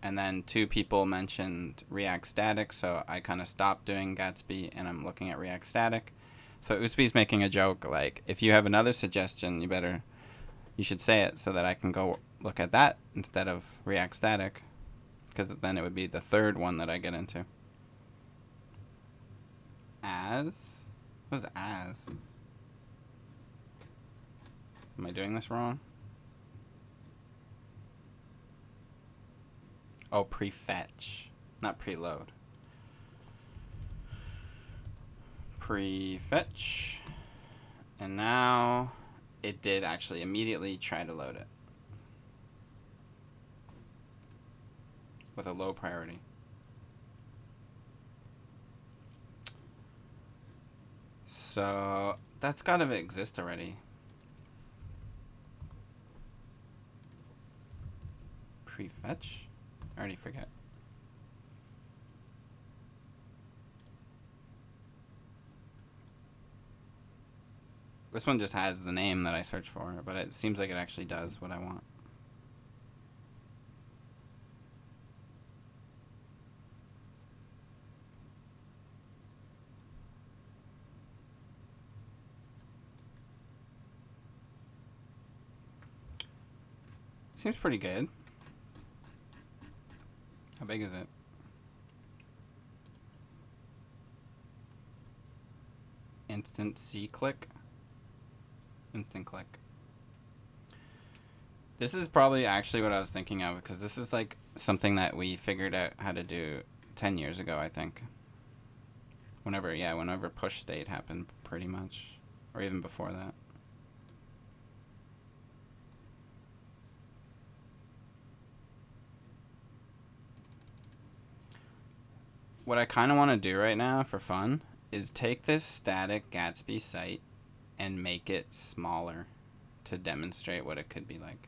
And then 2 people mentioned React Static, so I kind of stopped doing Gatsby and I'm looking at React Static. So Utsby's making a joke like, if you have another suggestion, you should say it so that I can go look at that instead of React Static, because then it would be the 3rd one that I get into. What is as? Am I doing this wrong? Oh, prefetch, not preload. Prefetch, and now it did actually immediately try to load it with a low priority. So that's gotta exist already. Prefetch? I already forget. This one just has the name that I searched for, but it seems like it actually does what I want. Seems pretty good. How big is it? Instant C click. Instant click. This is probably actually what I was thinking of, because this is like something that we figured out how to do 10 years ago, I think. Whenever push state happened, pretty much. Or even before that. What I kind of want to do right now for fun is take this static Gatsby site and make it smaller to demonstrate what it could be like.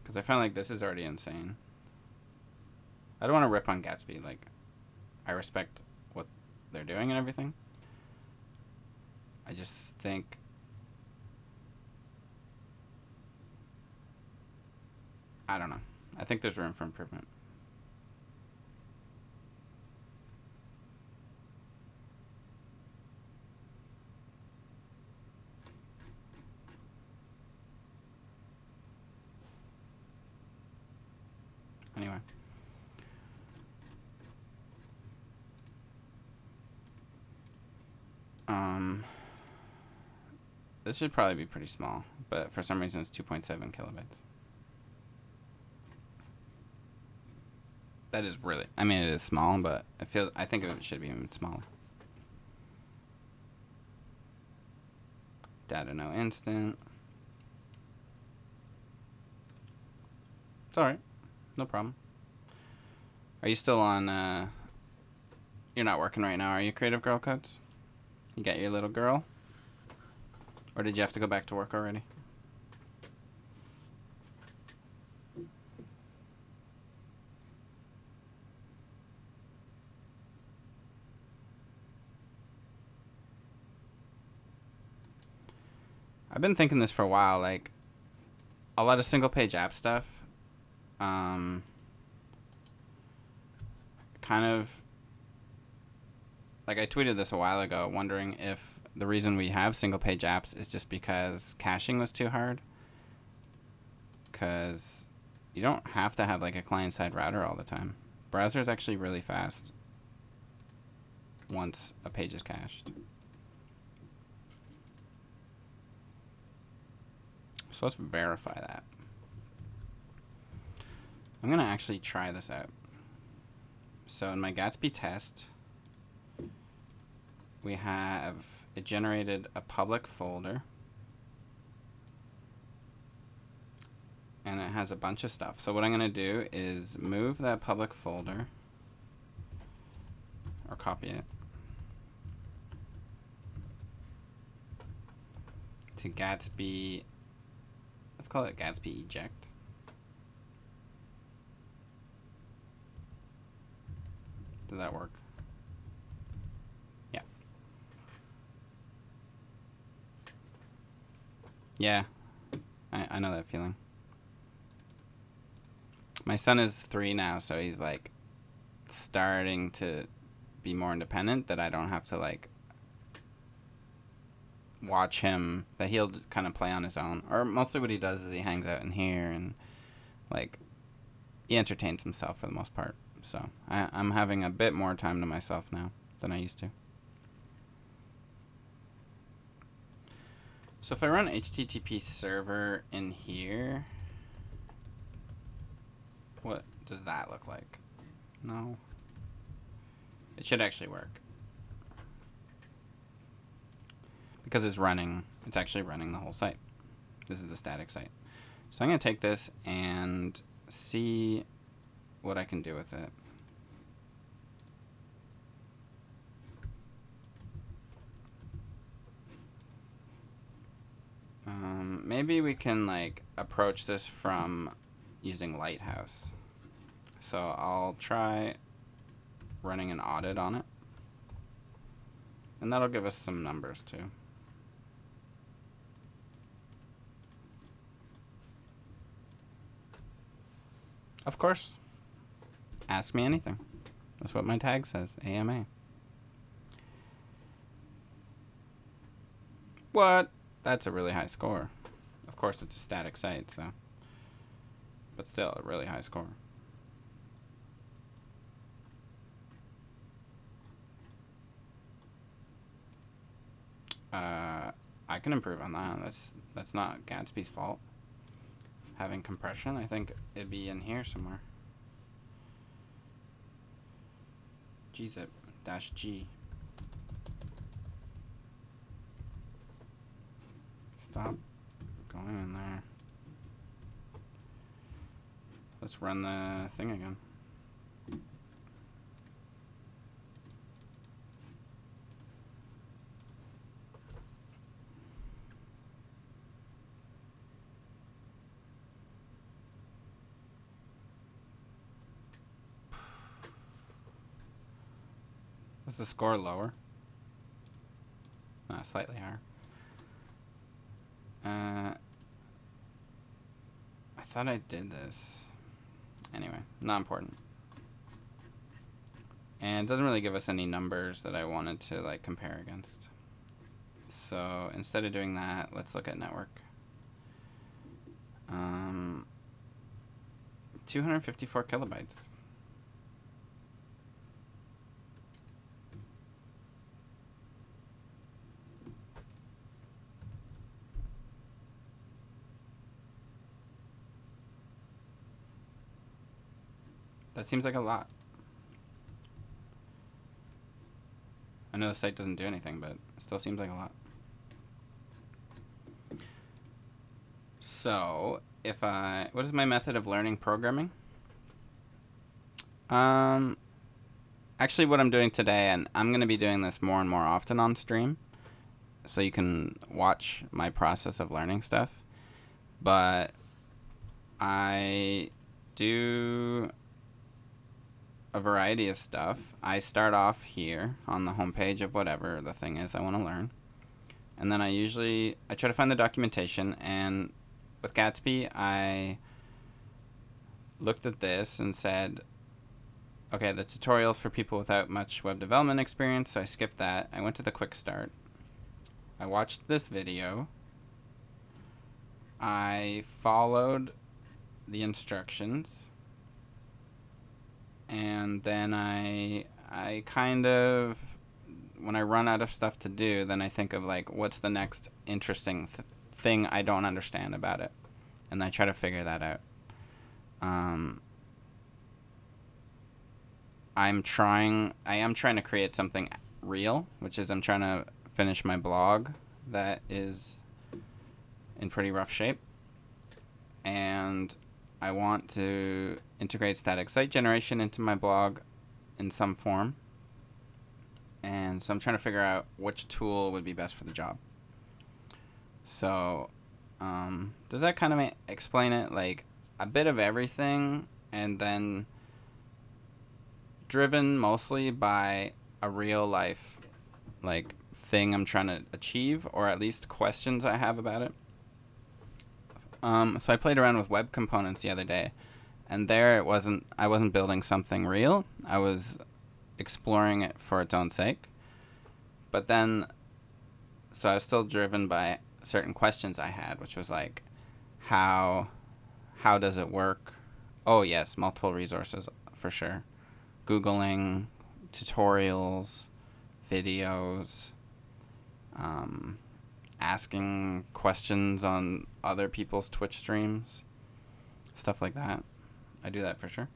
Because I find like this is already insane. I don't want to rip on Gatsby. Like, I respect what they're doing and everything. I just think I don't know. I think there's room for improvement. This should probably be pretty small, but for some reason it's 2.7 kilobytes. That is really, I mean, it is small, but I think it should be even smaller. Data no instant. It's alright. No problem. Are you still on, you're not working right now, are you, Creative Girl Codes? You got your little girl? Or did you have to go back to work already? I've been thinking this for a while, like, a lot of single page app stuff, kind of, like I tweeted this a while ago, wondering if the reason we have single page apps is just because caching was too hard. Because you don't have to have like a client-side router all the time. Browser is actually really fast once a page is cached. So let's verify that. I'm going to actually try this out. So in my Gatsby test, we have, it generated a public folder. And it has a bunch of stuff. So what I'm going to do is move that public folder, or copy it, to Gatsby. Let's call it Gatsby eject. Does that work? Yeah. Yeah. I know that feeling. My son is 3 now, so he's like starting to be more independent, that I don't have to like watch him, that he'll kind of play on his own. Or mostly what he does is he hangs out in here and like he entertains himself for the most part. So I'm having a bit more time to myself now than I used to. So if I run HTTP server in here, what does that look like? No. It should actually work. Because it's running, it's actually running the whole site. This is the static site. So I'm going to take this and see what I can do with it. Maybe we can like approach this from using Lighthouse. So I'll try running an audit on it. And that'll give us some numbers too. Of course. Ask me anything. That's what my tag says, AMA. What? That's a really high score. Of course, it's a static site, so. But still, a really high score. I can improve on that. That's not Gatsby's fault. Having compression, I think it'd be in here somewhere. gzip-g. Stop going in there. Let's run the thing again. Was the score lower? Slightly higher. I thought I did this. Anyway, not important. And it doesn't really give us any numbers that I wanted to like compare against. So instead of doing that, let's look at network. 254 kilobytes. That seems like a lot. I know the site doesn't do anything, but it still seems like a lot. So, what is my method of learning programming? Actually, what I'm doing today, and I'm going to be doing this more and more often on stream, so you can watch my process of learning stuff. But I do a variety of stuff. I start off here on the homepage of whatever the thing is I want to learn. And then I try to find the documentation, and with Gatsby, I looked at this and said, okay, the tutorials for people without much web development experience, so I skipped that. I went to the quick start. I watched this video. I followed the instructions. And then I kind of, when I run out of stuff to do, then I think of like, what's the next interesting thing I don't understand about it? And I try to figure that out. I am trying to create something real, which is I'm trying to finish my blog that is in pretty rough shape. And I want to integrate static site generation into my blog in some form. And so I'm trying to figure out which tool would be best for the job. So, does that kind of explain it? Like, a bit of everything, and then driven mostly by a real life, like, thing I'm trying to achieve, or at least questions I have about it. So I played around with web components the other day, and there I wasn't building something real. I was exploring it for its own sake. But then, so I was still driven by certain questions I had, which was like, how does it work? Oh yes, multiple resources for sure. Googling, tutorials, videos, asking questions on other people's Twitch streams, stuff like that. I do that for sure.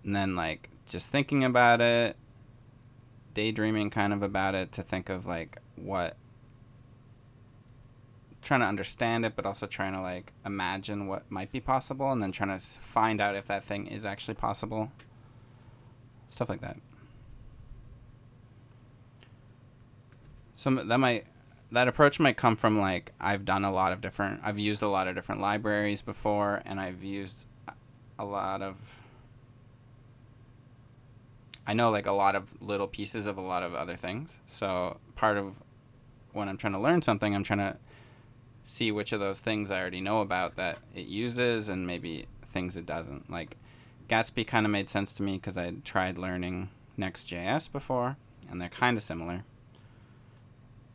And then like just thinking about it, daydreaming kind of about it, to think of like trying to understand it, but also trying to like imagine what might be possible, and then trying to find out if that thing is actually possible. Stuff like that. So that approach might come from like, I've used a lot of different libraries before, and I've used I know like a lot of little pieces of a lot of other things. So part of when I'm trying to learn something, I'm trying to see which of those things I already know about that it uses, and maybe things it doesn't. Like Gatsby kind of made sense to me because I had tried learning Next.js before, and they're kind of similar.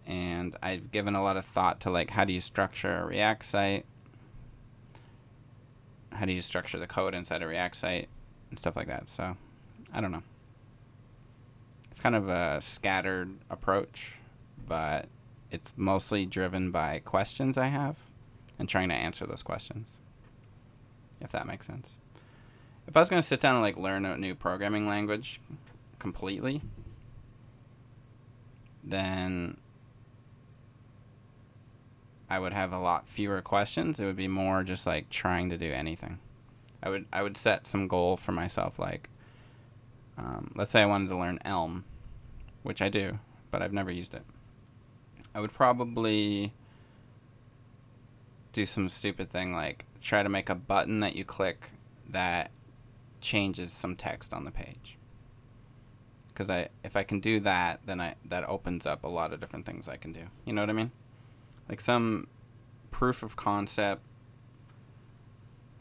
And I've given a lot of thought to like, how do you structure a React site? How do you structure the code inside a React site and stuff like that? So I don't know. It's kind of a scattered approach, but it's mostly driven by questions I have and trying to answer those questions, if that makes sense. If I was going to sit down and like learn a new programming language completely, then I would have a lot fewer questions. It would be more just like trying to do anything. I would set some goal for myself, like let's say I wanted to learn Elm, which I do, but I've never used it. I would probably do some stupid thing like try to make a button that you click that changes some text on the page. Because if I can do that, then that opens up a lot of different things I can do. You know what I mean? Like some proof of concept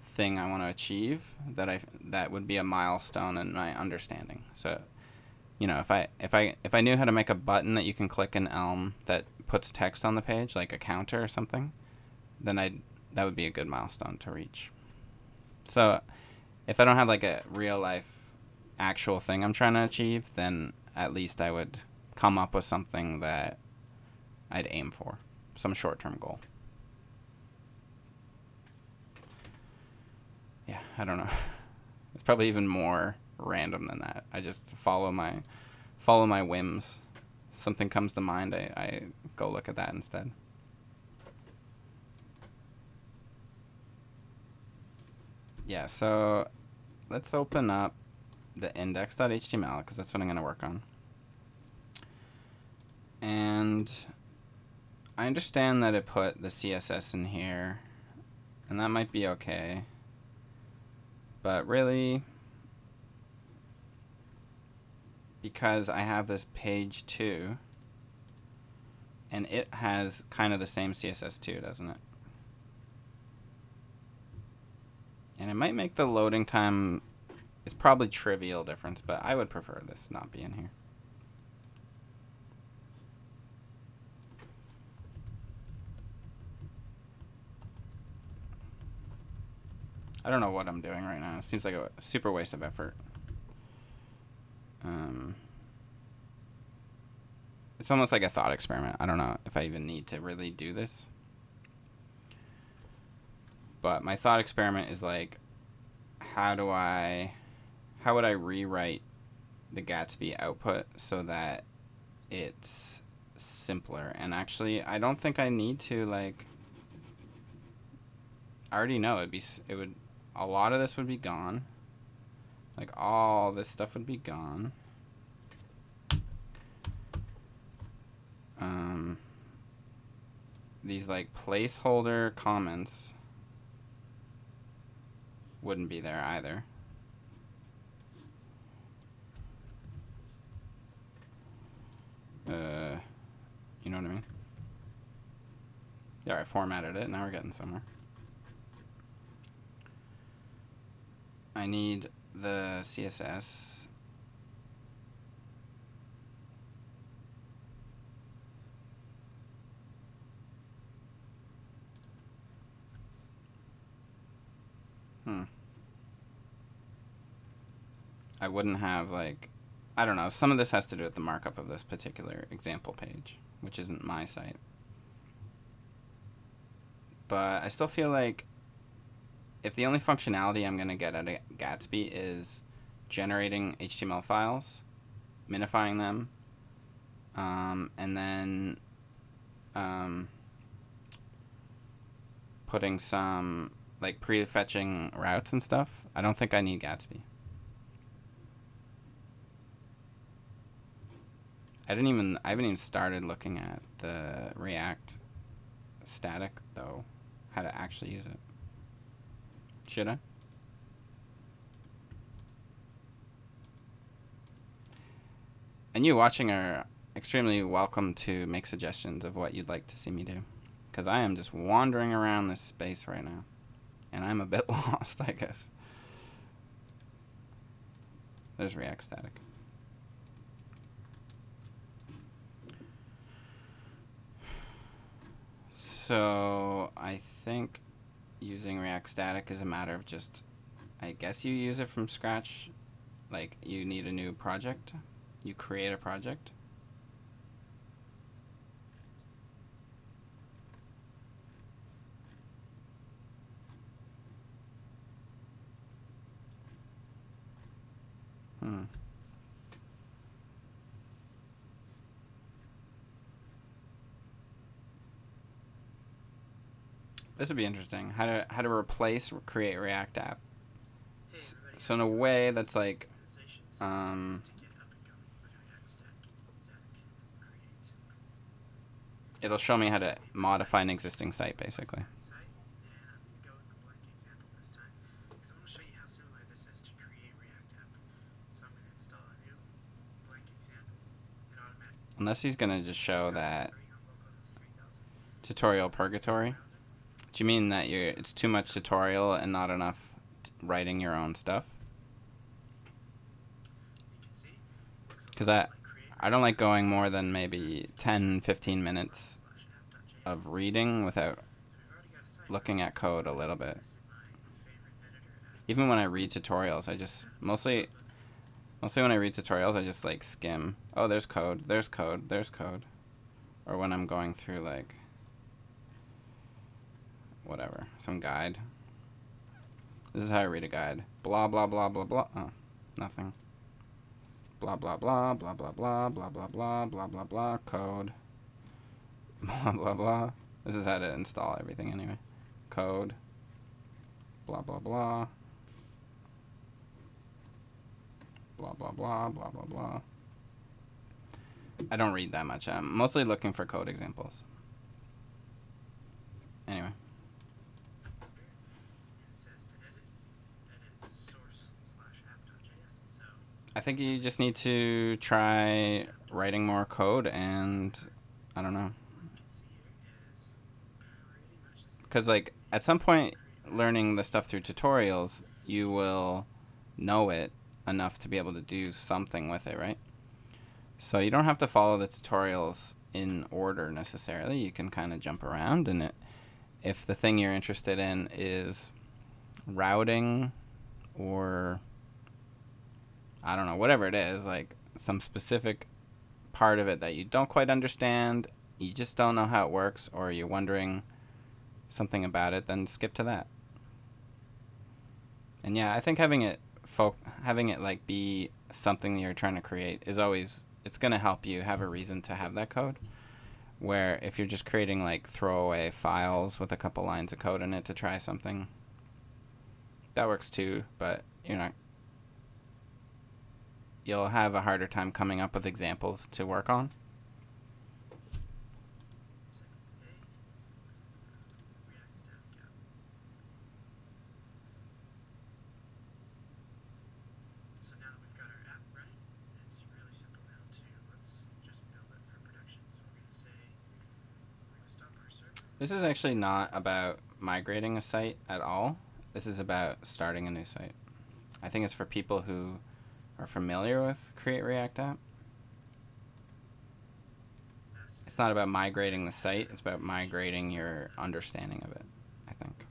thing I want to achieve that would be a milestone in my understanding. So, you know, if I knew how to make a button that you can click in Elm that puts text on the page, like a counter or something, then that would be a good milestone to reach. So, if I don't have like a real life actual thing I'm trying to achieve, then at least I would come up with something that I'd aim for. Some short-term goal. Yeah, I don't know. It's probably even more random than that. I just follow my whims. Something comes to mind, I go look at that instead. Yeah, so let's open up the index.html because that's what I'm going to work on. And I understand that it put the CSS in here, and that might be okay. But really, because I have this page 2, and it has kind of the same CSS too, doesn't it? And it might make the loading time, it's probably trivial difference, but I would prefer this not be in here. I don't know what I'm doing right now. It seems like a super waste of effort. It's almost like a thought experiment. I don't know if I even need to really do this. But my thought experiment is like, how would I rewrite the Gatsby output so that it's simpler? And actually, I don't think I need to, like, I already know a lot of this would be gone. Like, all this stuff would be gone. These, like, placeholder comments wouldn't be there either. You know what I mean? Yeah, I formatted it. Now we're getting somewhere. I need the CSS. I wouldn't have, like, I don't know. Some of this has to do with the markup of this particular example page, which isn't my site. But I still feel like if the only functionality I'm going to get out of Gatsby is generating HTML files, minifying them, and then putting some, like, prefetching routes and stuff, I don't think I need Gatsby. I haven't even started looking at the React static, though, how to actually use it. Should I? And you watching are extremely welcome to make suggestions of what you'd like to see me do, because I am just wandering around this space right now, and I'm a bit lost, I guess. There's React static. So I think using React static is a matter of just, I guess you use it from scratch. Like, you need a new project. You create a project. This would be interesting. How to replace create React app. So in a way that's like, it'll show me how to modify an existing site, basically. Unless he's gonna just show that tutorial purgatory. Do you mean that it's too much tutorial and not enough writing your own stuff? Because I don't like going more than maybe 10-15 minutes of reading without looking at code a little bit. Even when I read tutorials, I just mostly when I read tutorials, I just like skim. Oh, there's code, there's code, there's code. Or when I'm going through, like, whatever, some guide. This is how I read a guide. Blah, blah, blah, blah, blah. Oh, nothing. Blah, blah, blah, blah, blah, blah, blah, blah, blah, blah, blah, blah, code. Blah, blah, blah. This is how to install everything anyway. Code. Blah, blah, blah. Blah, blah, blah, blah, blah, blah. I don't read that much. I'm mostly looking for code examples. Anyway. I think you just need to try writing more code and I don't know. Because like at some point learning the stuff through tutorials, you will know it enough to be able to do something with it, right? So you don't have to follow the tutorials in order necessarily. You can kind of jump around, and if the thing you're interested in is routing or I don't know, whatever it is, like some specific part of it that you don't quite understand, you just don't know how it works, or you're wondering something about it, then skip to that. And yeah, I think having it like be something that you're trying to create is always, it's going to help you have a reason to have that code. Where if you're just creating like throwaway files with a couple lines of code in it to try something, that works too, but you'll have a harder time coming up with examples to work on. This is actually not about migrating a site at all. This is about starting a new site. I think it's for people who are familiar with Create React App. It's not about migrating the site, it's about migrating your understanding of it, I think.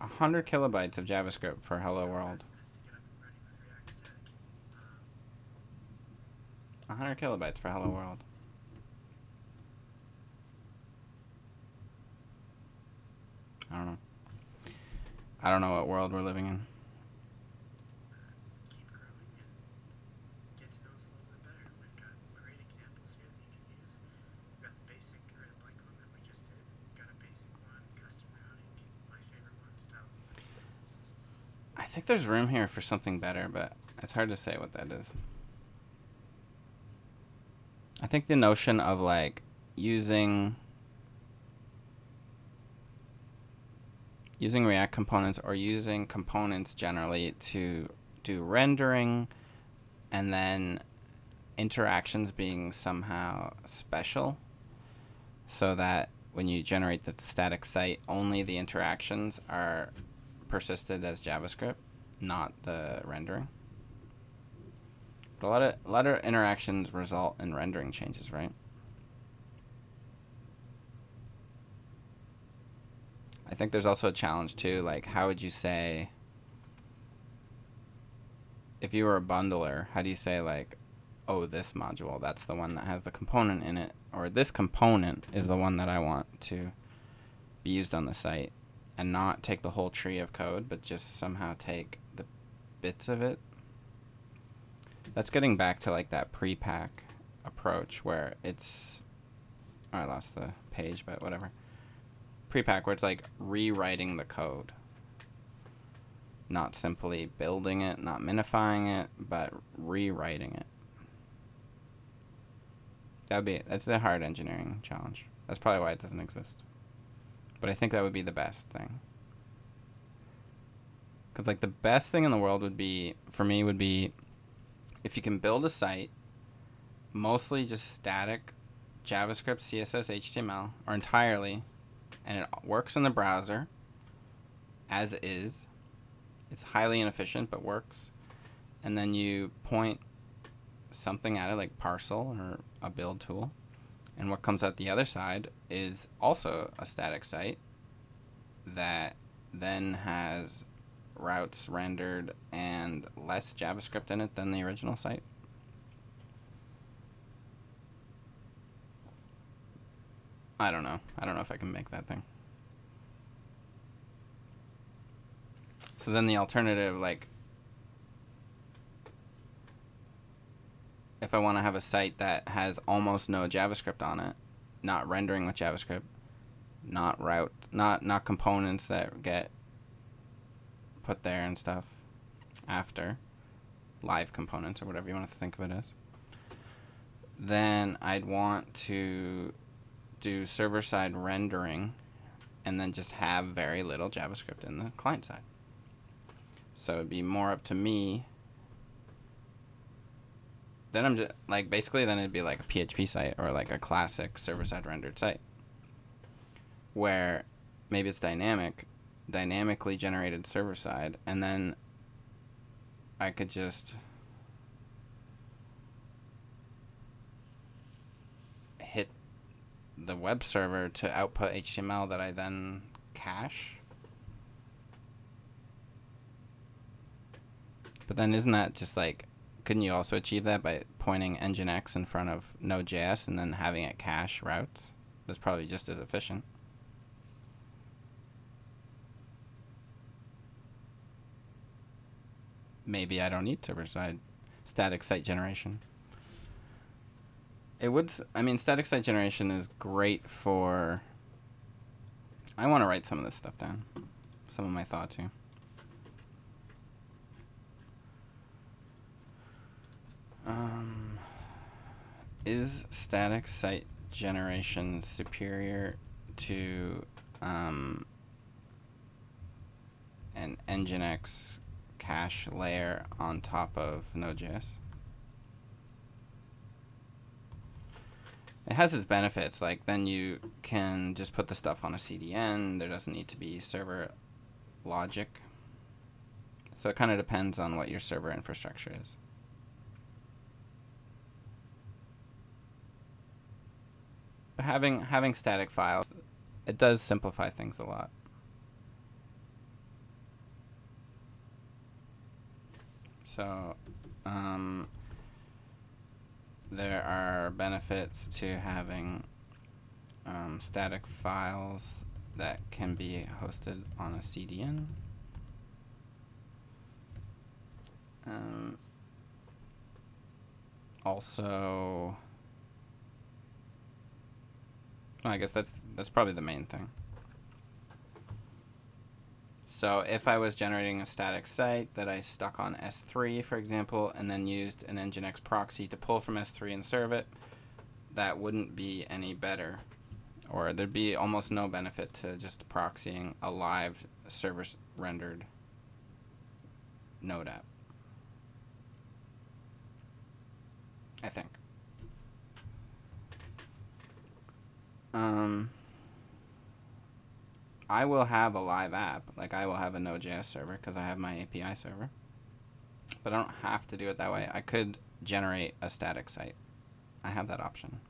A 100 kilobytes of JavaScript for Hello World. 100 kilobytes for Hello World. I don't know. I don't know what world we're living in. I think there's room here for something better, but it's hard to say what that is. I think the notion of like using React components or using components generally to do rendering and then interactions being somehow special so that when you generate the static site, only the interactions are persisted as JavaScript, not the rendering. But a lot of interactions result in rendering changes, right? I think there's also a challenge too, like how would you say, if you were a bundler, how do you say like, oh, this module, that's the one that has the component in it, or this component is the one that I want to be used on the site, and not take the whole tree of code, but just somehow take the bits of it. That's getting back to like that pre-pack approach where it's, oh, I lost the page, but whatever. Pre-pack where it's like rewriting the code. Not simply building it, not minifying it, but rewriting it. That's a hard engineering challenge. That's probably why it doesn't exist. But I think that would be the best thing. Because like the best thing in the world would be, for me, would be if you can build a site, mostly just static JavaScript, CSS, HTML, or entirely, and it works in the browser as is. It's highly inefficient, but works. And then you point something at it, like parcel or a build tool, And what comes out the other side is also a static site that then has routes rendered and less JavaScript in it than the original site. I don't know. I don't know if I can make that thing. So then the alternative, like, if I want to have a site that has almost no JavaScript on it, not rendering with JavaScript, not route, not components that get put there and stuff after, live components or whatever you want to think of it as, then I'd want to do server-side rendering and then just have very little JavaScript in the client side. So it'd be more up to me. Then I'm just like, basically then it'd be like a PHP site or like a classic server-side rendered site where maybe it's dynamically generated server-side, and then I could just hit the web server to output HTML that I then cache. But then isn't that just like, couldn't you also achieve that by pointing Nginx in front of Node.js and then having it cache routes? That's probably just as efficient. Maybe I don't need server-side static site generation. It would, I mean, static site generation is great for, I want to write some of this stuff down, some of my thoughts here. Is static site generation superior to an Nginx cache layer on top of Node.js? It has its benefits, like then you can just put the stuff on a CDN, there doesn't need to be server logic. So it kind of depends on what your server infrastructure is. But having static files, it does simplify things a lot. So there are benefits to having static files that can be hosted on a CDN. Also, well, I guess that's probably the main thing. So if I was generating a static site that I stuck on S3, for example, and then used an Nginx proxy to pull from S3 and serve it, that wouldn't be any better. Or there'd be almost no benefit to just proxying a live server-rendered Node app, I think. I will have a live app, like I will have a Node.js server because I have my API server, but I don't have to do it that way. I could generate a static site. I have that option.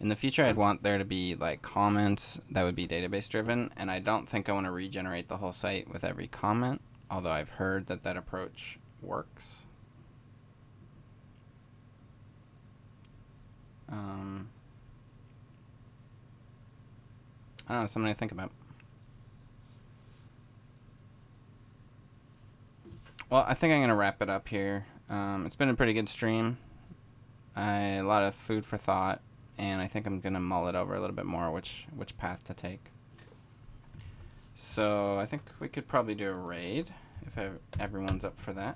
In the future, I'd want there to be like comments that would be database driven, and I don't think I want to regenerate the whole site with every comment, although I've heard that that approach works. I don't know, something to think about. Well, I think I'm going to wrap it up here. It's been a pretty good stream. A lot of food for thought, and I think I'm going to mull it over a little bit more, which path to take. So I think we could probably do a raid, if everyone's up for that.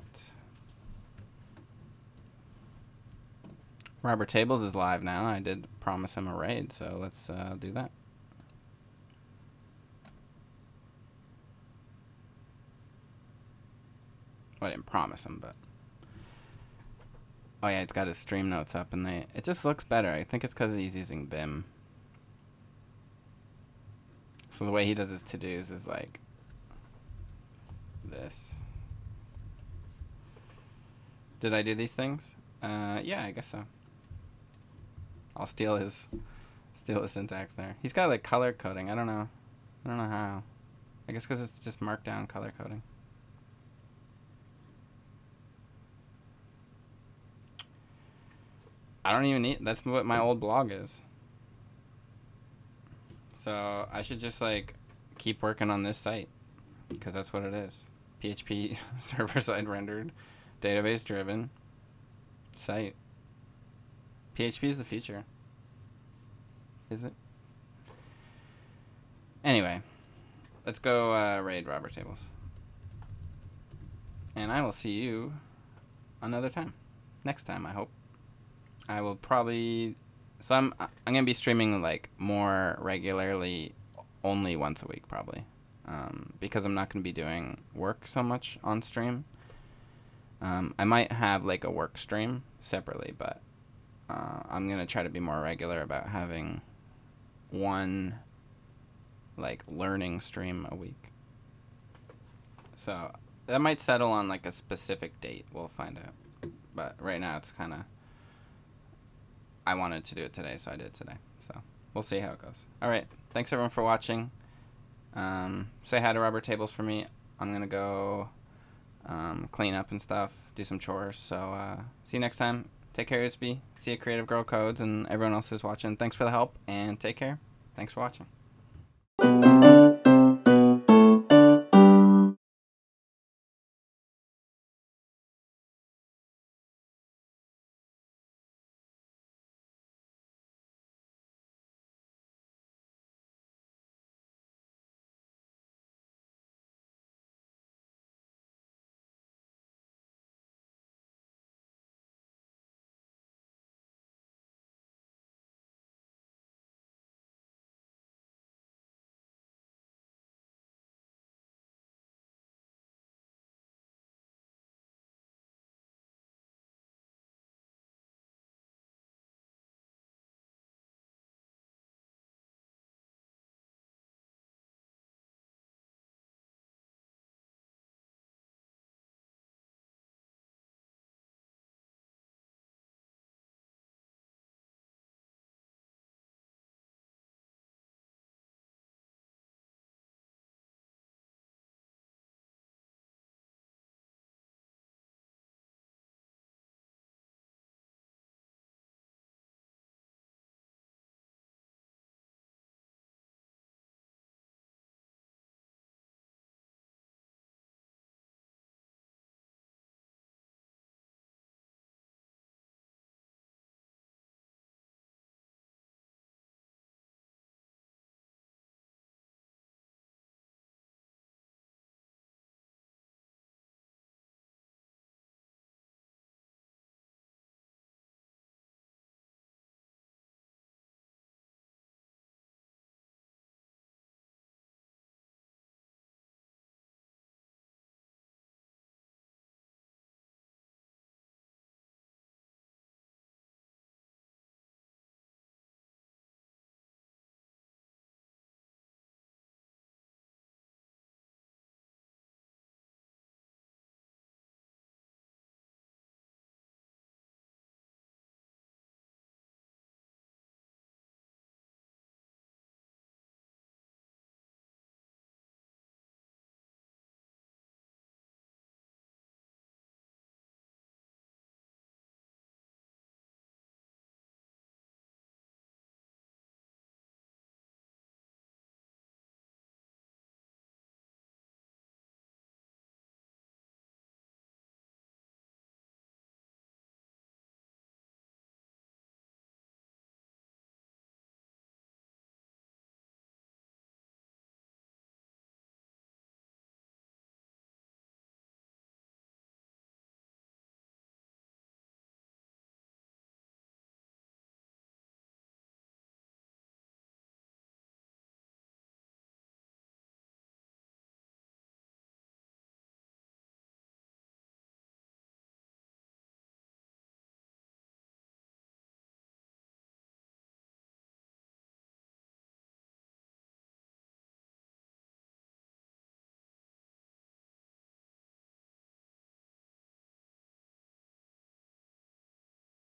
Robert Tables is live now. I did promise him a raid, so let's do that. Well, I didn't promise him, but... Oh yeah, it's got his stream notes up, and it just looks better. I think it's because he's using Vim. So the way he does his to-dos is like this. Did I do these things? Yeah, I guess so. I'll steal his Steal the syntax there. He's got like color coding. I don't know how. I guess because it's just markdown color coding. I don't even need. That's what my old blog is. So I should just like keep working on this site because that's what it is. PHP server-side rendered, database-driven site. PHP is the future. Is it? Anyway, let's go raid robber tables. And I will see you another time. Next time, I hope. I will probably... So I'm going to be streaming like more regularly, only once a week probably. Because I'm not going to be doing work so much on stream. I might have like a work stream separately, but I'm going to try to be more regular about having one like learning stream a week. So that might settle on like a specific date. We'll find out. But right now it's kind of, I wanted to do it today, so I did it today. So we'll see how it goes. All right. Thanks everyone for watching. Say hi to Robert Tables for me. I'm going to go clean up and stuff, do some chores. So see you next time. Take care, Gatsby. See you, Creative Girl Codes, and everyone else who's watching. Thanks for the help, and take care. Thanks for watching.